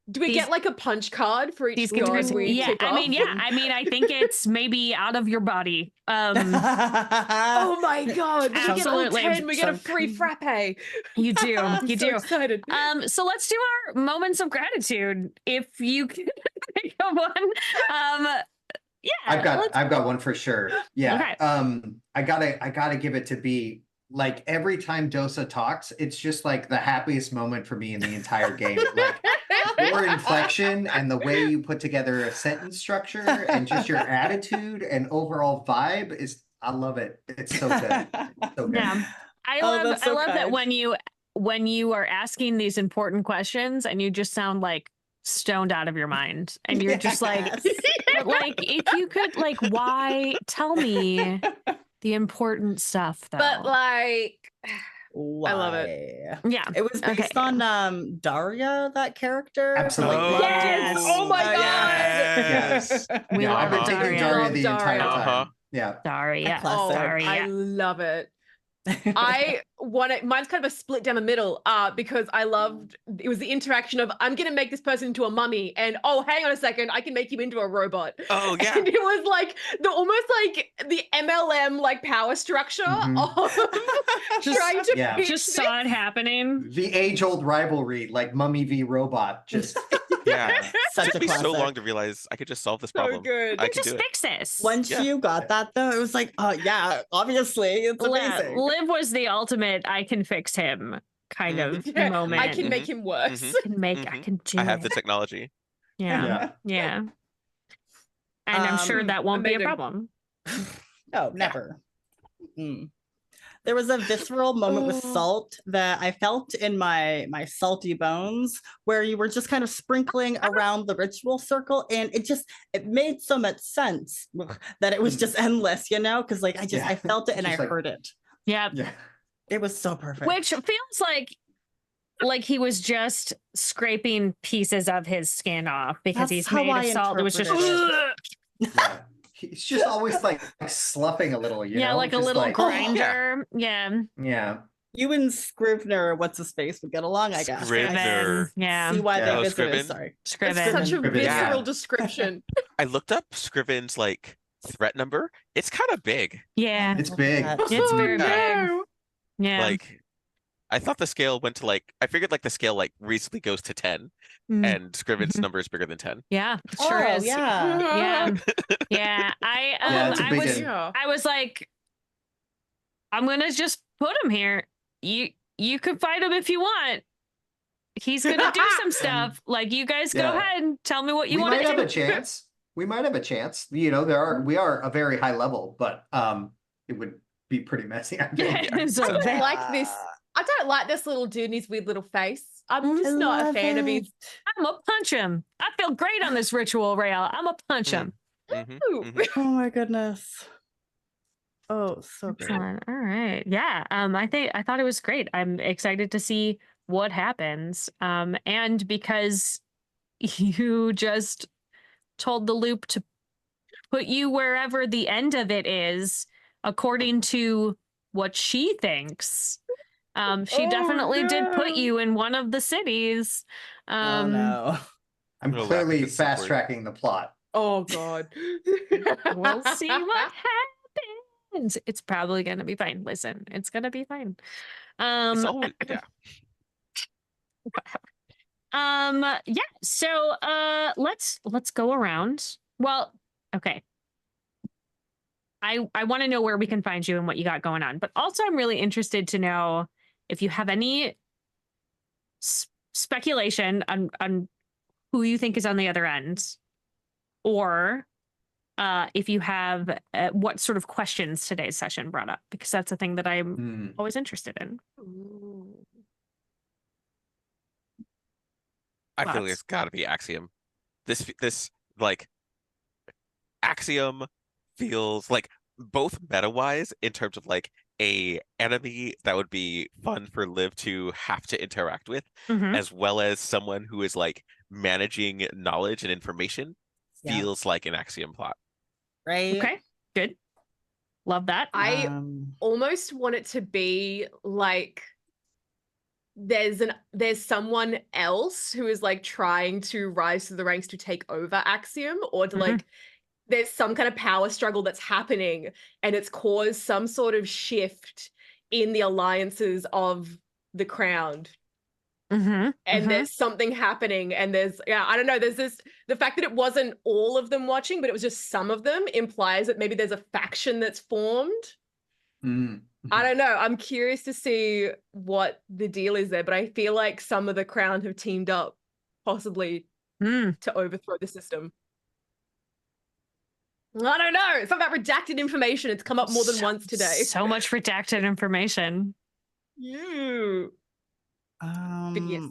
Do we These- get like a punch card for each These god categories, we yeah. tick I mean, off? yeah. I mean, I think it's maybe out of your body. Oh my god! We get all Absolutely. 10, we get a free frappe. You do. I'm You so do. excited. So let's do our moments of gratitude. If you can think of one. Yeah. I've got one for sure. Yeah. Okay. I gotta give it to B. Like every time Dosa talks, it's just like the happiest moment for me in the entire game. Like your inflection and the way you put together a sentence structure and just your attitude and overall vibe is, I love it. It's so good. So good. Yeah. I love that when you are asking these important questions and you just sound like stoned out of your mind, and you're just like, but like, if you could, like, why tell me the important stuff though? But like, Why? I love it. Yeah. It was based on Daria, that character. Absolutely. Oh, Yes! Oh my god! yes. We Yeah, love I've been Daria. thinking Daria the Love entire Daria. time. Yeah. Daria. Oh, Daria. I love it. I want it. Mine's kind of a split down the middle because I loved it was the interaction of I'm gonna make this person into a mummy, and oh, hang on a second, I can make him into a robot. Oh, yeah. And it was like the almost like the MLM like power structure of trying to Yeah. pitch Just this. saw it happening. The age-old rivalry, like Mummy v Robot, just Yeah. Such It a took me so classic. long to realize I could just solve this So problem. good. I You can just do it. fix this. Once Yeah. you got that though, it was like, oh yeah, obviously it's amazing. Liv was the ultimate I can fix him kind of Yeah, moment. I can make him worse. I can do I have it. the technology. Yeah. Yeah. And I'm sure that won't be a amazing. problem. No, never. There was a visceral moment with salt that I felt in my salty bones, where you were just kind of sprinkling around the ritual circle, and it made so much sense that it was just endless, because like I felt it and I Just like- heard it. Yeah. yeah. It was so perfect. Which feels like he was just scraping pieces of his skin off because That's he's how made I of salt. It was just interpreted Yeah. He's just always like sloughing a little, you know? like a Just little like, grinder. Yeah. Yeah. You and Scrivener, what's his face, would get along, I guess. Scrivener. Yeah. See why Yeah. they Oh, visited. Scriven? Sorry. Scriven. It's such a Scriven, visceral yeah. description. I looked up Scriven's like threat number. It's kind of big. Yeah. It's big. It's very big. Yeah. Like I thought the scale went to I figured like the scale like reasonably goes to 10 Mm. and Scriven's Mhm. number is bigger than 10. Yeah. It sure Oh, is. yeah. Yeah. Yeah. Yeah, it's a big one. I was like, I'm gonna just put him here. You could fight him if you want. he's gonna do some stuff. Like, you guys go Yeah. ahead and tell me what you We want might to have do. a chance. We might have a chance. You know, we are a very high level, but it would be pretty messy. I feel. Yeah. So I don't they- like this. I don't like this little dude and his weird little face. I'm just I not a love fan of his. I'm gonna punch him. I feel great on this ritual rail. I'm gonna punch him. Mhm, Ooh. mhm. Oh my goodness. Oh, so great. Excellent. All right. Yeah. I thought it was great. I'm excited to see what happens. And because you just told the loop to put you wherever the end of it is, according to what she thinks. She Oh, definitely did put no. you in one of the cities. Oh no. I'm We'll laugh at clearly this some fast more. tracking the plot. Oh God. We'll see what happens. It's probably gonna be fine. Listen, it's gonna be fine. It's always yeah. Yeah, so let's go around. Well, okay. I want to know where we can find you and what you got going on, but also I'm really interested to know if you have any speculation on who you think is on the other end, or if you have what sort of questions today's session brought up, because that's a thing that I'm Hmm. always interested in. I feel like Thoughts? it's got to be Axiom. This like Axiom feels like both meta wise in terms of like a enemy that would be fun for Liv to have to interact with, Mhm. as well as someone who is like managing knowledge and information. Yeah. Feels like an Axiom plot. Right? Okay, good. Love that. I Um, almost want it to be like there's someone else who is like trying to rise to the ranks to take over Axiom, or to Mhm. like there's some kind of power struggle that's happening and it's caused some sort of shift in the alliances of the crown. Mm-hmm. And there's something happening, and I don't know, there's this, the fact that it wasn't all of them watching, but it was just some of them, implies that maybe there's a faction that's formed. Mm. I don't know. I'm curious to see what the deal is there, but I feel like some of the crown have teamed up possibly Mm. to overthrow the system. I don't know. It's something about redacted information. It's come up more than once today. So much redacted information. You. But yes.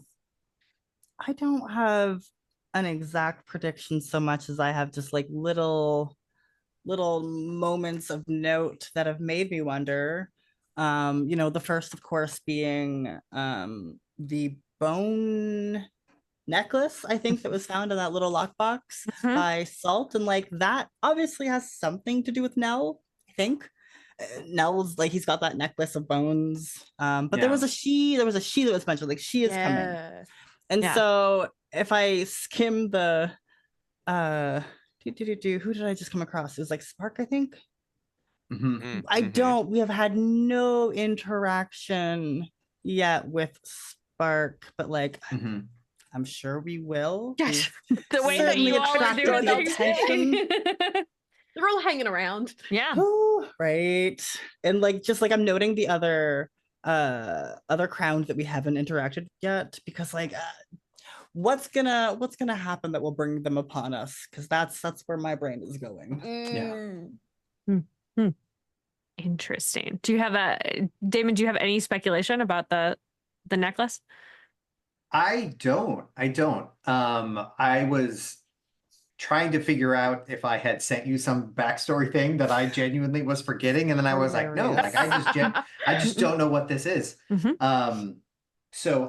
I don't have an exact prediction so much as I have just like little moments of note that have made me wonder. You know, the first, of course, being the bone necklace, I think, that was found in that little lockbox Mhm. by Salt, and like that obviously has something to do with Nell, I think. Nell's like, he's got that necklace of bones. But there Yeah. was a she that was mentioned, like she is coming. Yeah. And Yeah. so if I skim the who did I just come across? It was like Spark, I think. Mhm. We have had no interaction yet with Spark, but like Mhm. I'm sure we will. Yes, We've the way that certainly you all are attracted doing the things. attention. They're all hanging around. Yeah. Ooh, right. And like just like I'm noting the other crowns that we haven't interacted yet, because like what's gonna happen that will bring them upon us, because that's where my brain is going. Mm. Interesting. Do you have Damon, do you have any speculation about the necklace? I don't. I was trying to figure out if I had sent you some backstory thing that I genuinely was forgetting, and then I was like, no, like I just don't know what this is. Mhm. So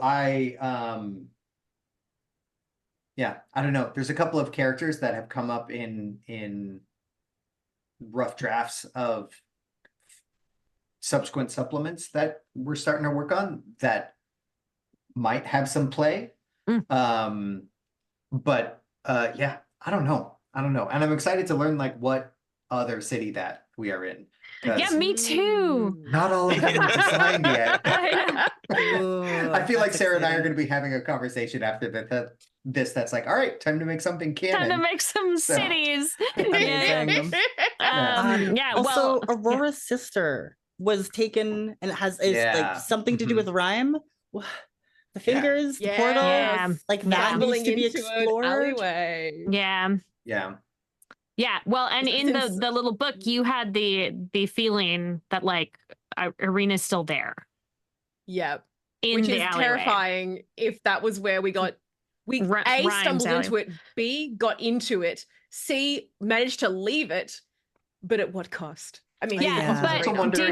yeah, I don't know. There's a couple of characters that have come up in rough drafts of subsequent supplements that we're starting to work on that might have some play. But yeah, I don't know. And I'm excited to learn like what other city that we are in. Yeah, me too. Not all of them are designed yet. Ooh, I feel like that's Sarah and I are exciting. going to be having a conversation after this that's like, all right, time to make something canon. Time to make some So- cities. Amazing. Yeah. Also, Well, Aurora's sister was taken, and it has like Yeah. something to do with rhyme. The Yeah. fingers, the Yes. portal, Yeah. like that Yeah. needs Stumbling to be into an explored. alleyway. Yeah. Yeah. Yeah. Well, and It's in the ins- little book, you had the feeling that like Irina's still there Yeah. in Which the is alleyway. terrifying if that was where we got we Ryan's stumbled alley. into it, B got into it, C managed to leave it, but at what cost? I mean, Yeah, Yeah. but Also wonder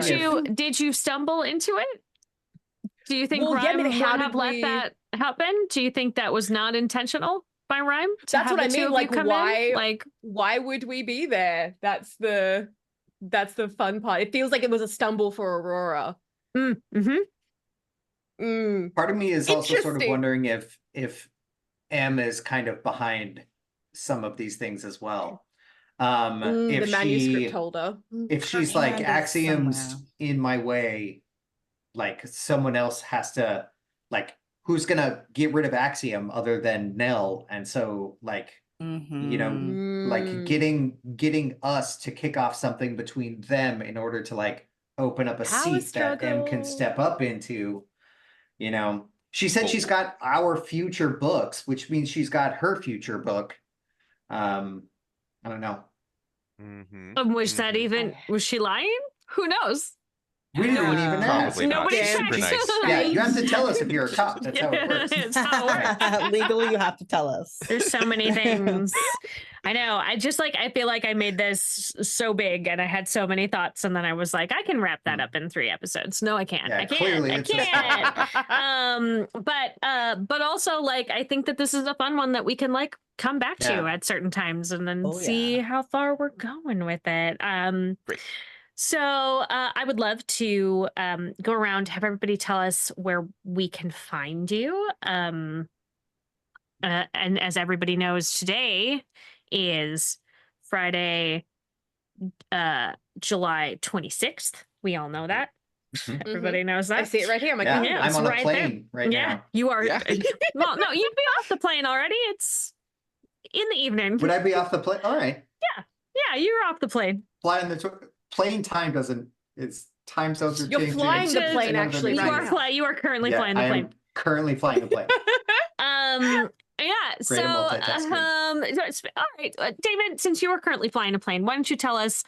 did you stumble into it? Do you think Well, yeah, I Rhyme mean, how would did have let we- that happen? Do you think that was not intentional by Rhyme to That's have what the I two mean, of you like, come why- in? Like, why would we be there? That's the fun part. It feels like it was a stumble for Aurora. mm-hmm. Part of me is also sort of Interesting. wondering if M is kind of behind some of these things as well. The If manuscript she holder. if Her she's like hand is axioms somewhere. in my way, like someone else has to, like, who's gonna get rid of Axiom other than Nell? And so like, you know, Mhm. like Mm. getting us to kick off something between them in order to like open up a Power seat that M can step struggle. up into, you know. She said she's Oh. got our future books, which means she's got her future book. I don't know. Mm-hmm. Was that even, was she lying? Who knows? We didn't even ask. Probably not. Nobody She's Damn super checked. nice. Yeah, you have to tell us if you're a cop. That's how it works. It's how it works. Legally, you have to tell us. There's so many things. I know. I just like, I feel like I made this so big and I had so many thoughts. And then I was like, I can wrap that up in 3 episodes. No, I can't. Yeah, I can't. clearly I it's a can't. But also like, I think that this is a fun one that we can like come back to Yeah. at certain times and then Oh, see yeah. how far we're going with it. Great. So I would love to go around, have everybody tell us where we can find you. And as everybody knows, today is Friday, July 26th. We all know that. Everybody knows that. I see it right here on my Yeah, calendar. Yeah, I'm it's on a right plane right yeah, now. you are. Yeah. Well, no, you'd be off the plane already. It's in the evening. Would I be off the plane? All right. Yeah, you're off the plane. Flying plane time doesn't. It's time zones are You're changing. flying the Just- plane None of them actually make You right sense. now. you are currently Yeah, flying the I plane. am currently flying the plane. Yeah. Great at multitasking. All right, David. Since you are currently flying a plane, why don't you tell us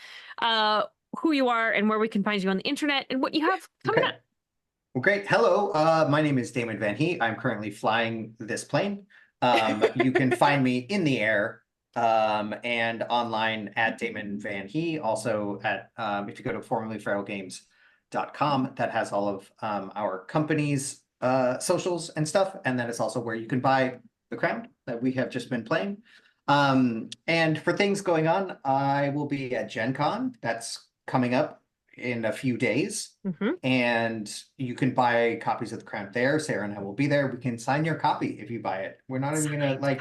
who you are and where we can find you on the internet and what you have coming Okay. up? Well, great. Hello, my name is Damon Vanhee. I'm currently flying this plane. You can find me in the air and online at Damon Vanhee. Also at if you go to formerlyferalgames.com, that has all of our company's socials and stuff, and that is also where you can buy the crown that we have just been playing. And for things going on, I will be at Gen Con. That's coming up in a few days. Mm-hmm. And you can buy copies of the crown there. Sarah and I will be there. We can sign your copy if you buy it. We're not even gonna like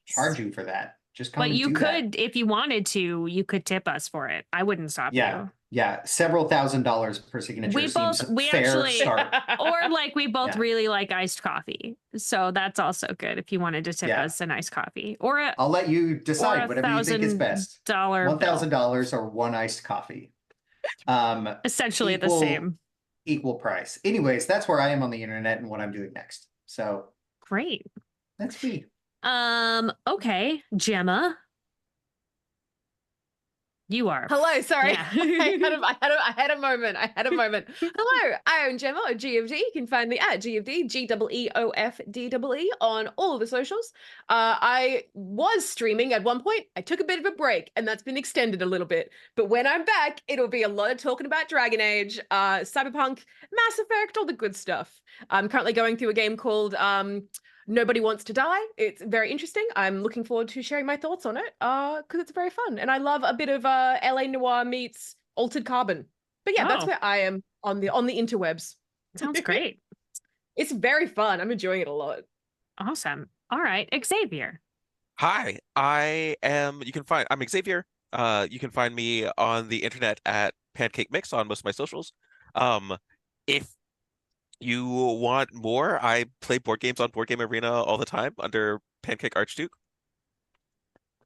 charge you for that. Just come But and you do could, that. if you wanted to, you could tip us for it. I wouldn't stop Yeah, you. yeah. Several $1,000s per signature We seems both- we fair actually- start. Or like we both Yeah. really like iced coffee, so that's also good if you wanted to tip Yeah. us an iced coffee or a I'll let you or decide whatever you think is best. $1,000 $1,000 or one iced coffee. essentially the equal- same. Equal price. Anyways, that's where I am on the internet and what I'm doing next. So Great. that's me. Okay, Gemma. You are. Hello, sorry. Yeah. I had a moment. Hello, I am Gemma of GFD. You can find me at GFD, GEEOFDEE on all of the socials. I was streaming at one point. I took a bit of a break, and that's been extended a little bit. But when I'm back, it'll be a lot of talking about Dragon Age, Cyberpunk, Mass Effect, all the good stuff. I'm currently going through a game called Nobody Wants to Die. It's very interesting. I'm looking forward to sharing my thoughts on it because it's very fun. And I love a bit of LA Noir meets Altered Carbon. But yeah, that's Oh. where I am on the interwebs. Sounds great. It's very fun. I'm enjoying it a lot. Awesome. All right, Xavier. Hi, I'm Xavier. You can find me on the internet at Pancake Mix on most of my socials. If you want more, I play board games on Board Game Arena all the time under Pancake Archduke.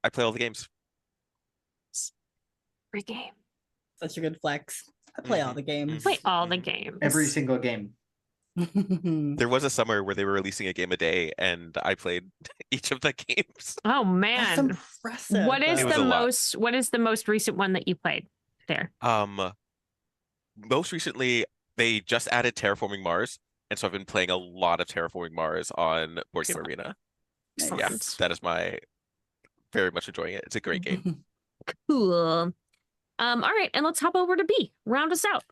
I play all the games. Free game. Such a good flex. I play all the games. Play all the games. Every single game. There was a summer where they were releasing a game a day, and I played each of the games. Oh That's man. impressive. What is It was the a lot. most recent one that you played there? Most recently, they just added Terraforming Mars, and so I've been playing a lot of Terraforming Mars on Board Game Excellent. Arena. Nice. Yes, that is my very much enjoying it. It's a great game. Cool. All right, and let's hop over to B. Round us out.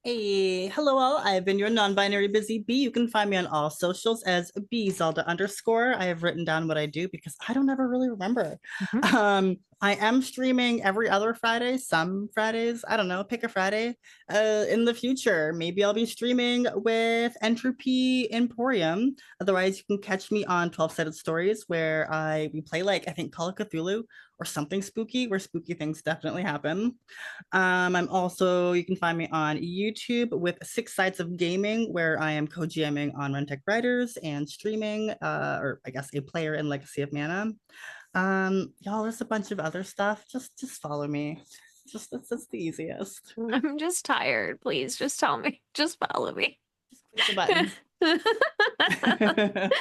Hey, hello all. I've been your non-binary busy bee. You can find me on all socials as Zelda _. I have written down what I do because I don't ever really remember. I am streaming every other Friday, some Fridays, I don't know, pick a Friday. In the future, maybe I'll be streaming with Entropy Emporium. Otherwise, you can catch me on 12-Sided Stories where we play like, I think Call of Cthulhu or something spooky, where spooky things definitely happen. I'm also, you can find me on YouTube with 6 Sides of Gaming, where I am co-GMing on Runtech Writers and streaming, or I guess a player in Legacy of Mana. Y'all, there's a bunch of other stuff. Just follow me. Just that's the easiest. I'm just tired. Please, just tell me. Just follow me. Just click the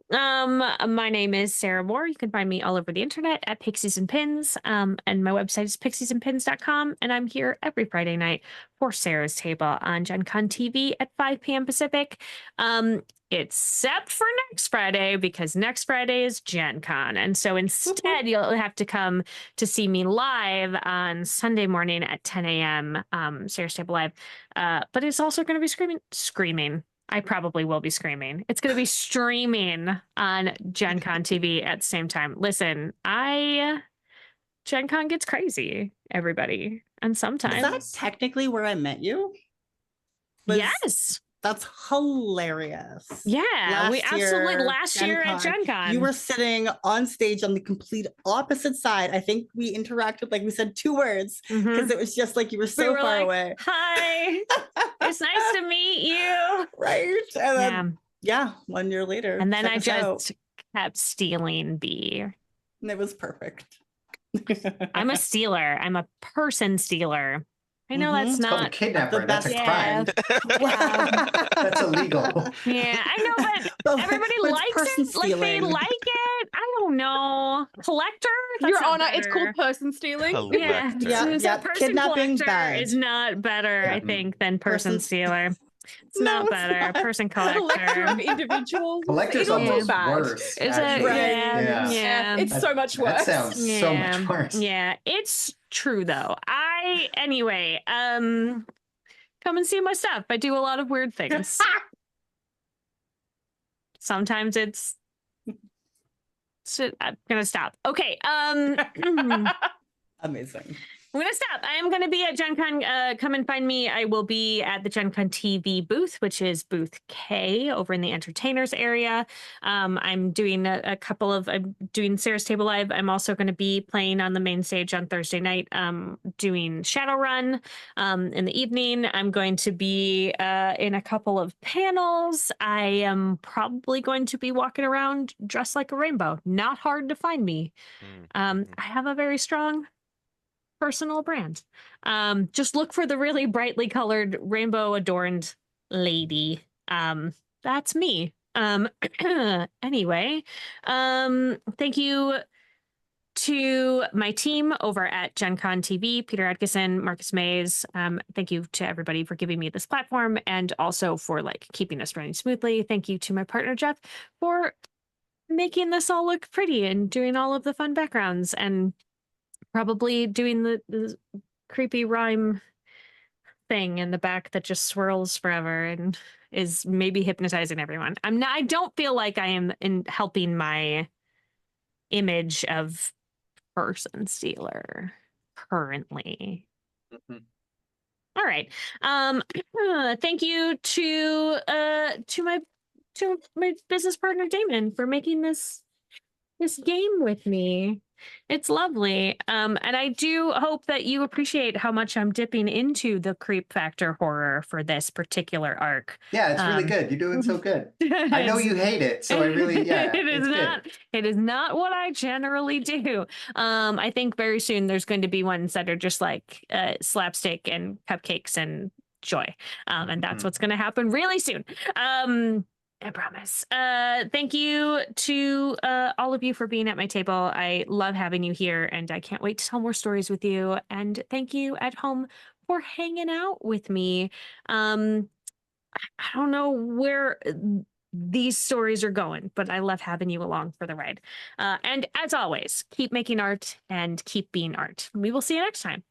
button. My name is Sarah Moore. You can find me all over the internet at Pixies and Pins. And my website is pixiesandpins.com. And I'm here every Friday night for Sarah's Table on Gen Con TV at 5 p.m. Pacific. Except for next Friday, because next Friday is Gen Con. And so instead, you'll have to come to see me live on Sunday morning at 10 a.m. Sarah's Table Live. But it's also going to be screaming. I probably will be screaming. It's going to be streaming on Gen Con TV at the same time. Listen, Gen Con gets crazy, everybody. And Is sometimes. that technically where I met you? Yes. That's hilarious. Yeah, we absolutely last year at Gen Con. You were sitting on stage on the complete opposite side. I think we interacted, like we said 2 words, because it was just like you were so far away. Hi, it's nice to meet you. Right. And then, 1 year later. And then I just kept stealing B. And it was perfect. I'm a stealer. I'm a person stealer. I know that's It's not called a kidnapper. That's a crime. Yeah. That's illegal. Yeah, I know, but everybody likes it. Like they like it. I don't know. Collector? That's Your not Honor, it's better. called person stealing. Yeah, Yeah, person kidnapping collector bad. is not better, I think, than person stealer. It's not better. Person Collector collector. of individuals. Collector's It's almost bad. worse. Is actually. it? Yeah. Yeah. It's so much worse. That sounds so much worse. Yeah, it's true though. Anyway, come and see my stuff. I do a lot of weird things. Sometimes I'm gonna stop. Okay. Amazing. I'm gonna stop. I am gonna be at Gen Con. Come and find me. I will be at the Gen Con TV booth, which is booth K over in the entertainers area. I'm doing I'm doing Sarah's Table Live. I'm also going to be playing on the main stage on Thursday night, doing Shadowrun in the evening. I'm going to be in a couple of panels. I am probably going to be walking around dressed like a rainbow. Not hard to find me. I have a very strong personal brand. Just look for the really brightly colored rainbow adorned lady. That's me. Anyway, thank you to my team over at Gen Con TV, Peter Adkison, Marcus Mays. Thank you to everybody for giving me this platform and also for keeping us running smoothly. Thank you to my partner Jeff for making this all look pretty and doing all of the fun backgrounds and probably doing the creepy rhyme thing in the back that just swirls forever and is maybe hypnotizing everyone. I don't feel like I am helping my image of person stealer currently. All right. Thank you to my business partner Damon for making this game with me. It's lovely. And I do hope that you appreciate how much I'm dipping into the creep factor horror for this particular arc. Yeah, it's really good. You're doing so good. I know you hate it, so I really, it is not what I generally do. I think very soon there's going to be ones that are just like slapstick and cupcakes and joy. And that's Mhm. what's going to happen really soon. I promise. Thank you to all of you for being at my table. I love having you here, and I can't wait to tell more stories with you. And thank you at home for hanging out with me. I don't know where these stories are going, but I love having you along for the ride. And as always, keep making art and keep being art. We will see you next time.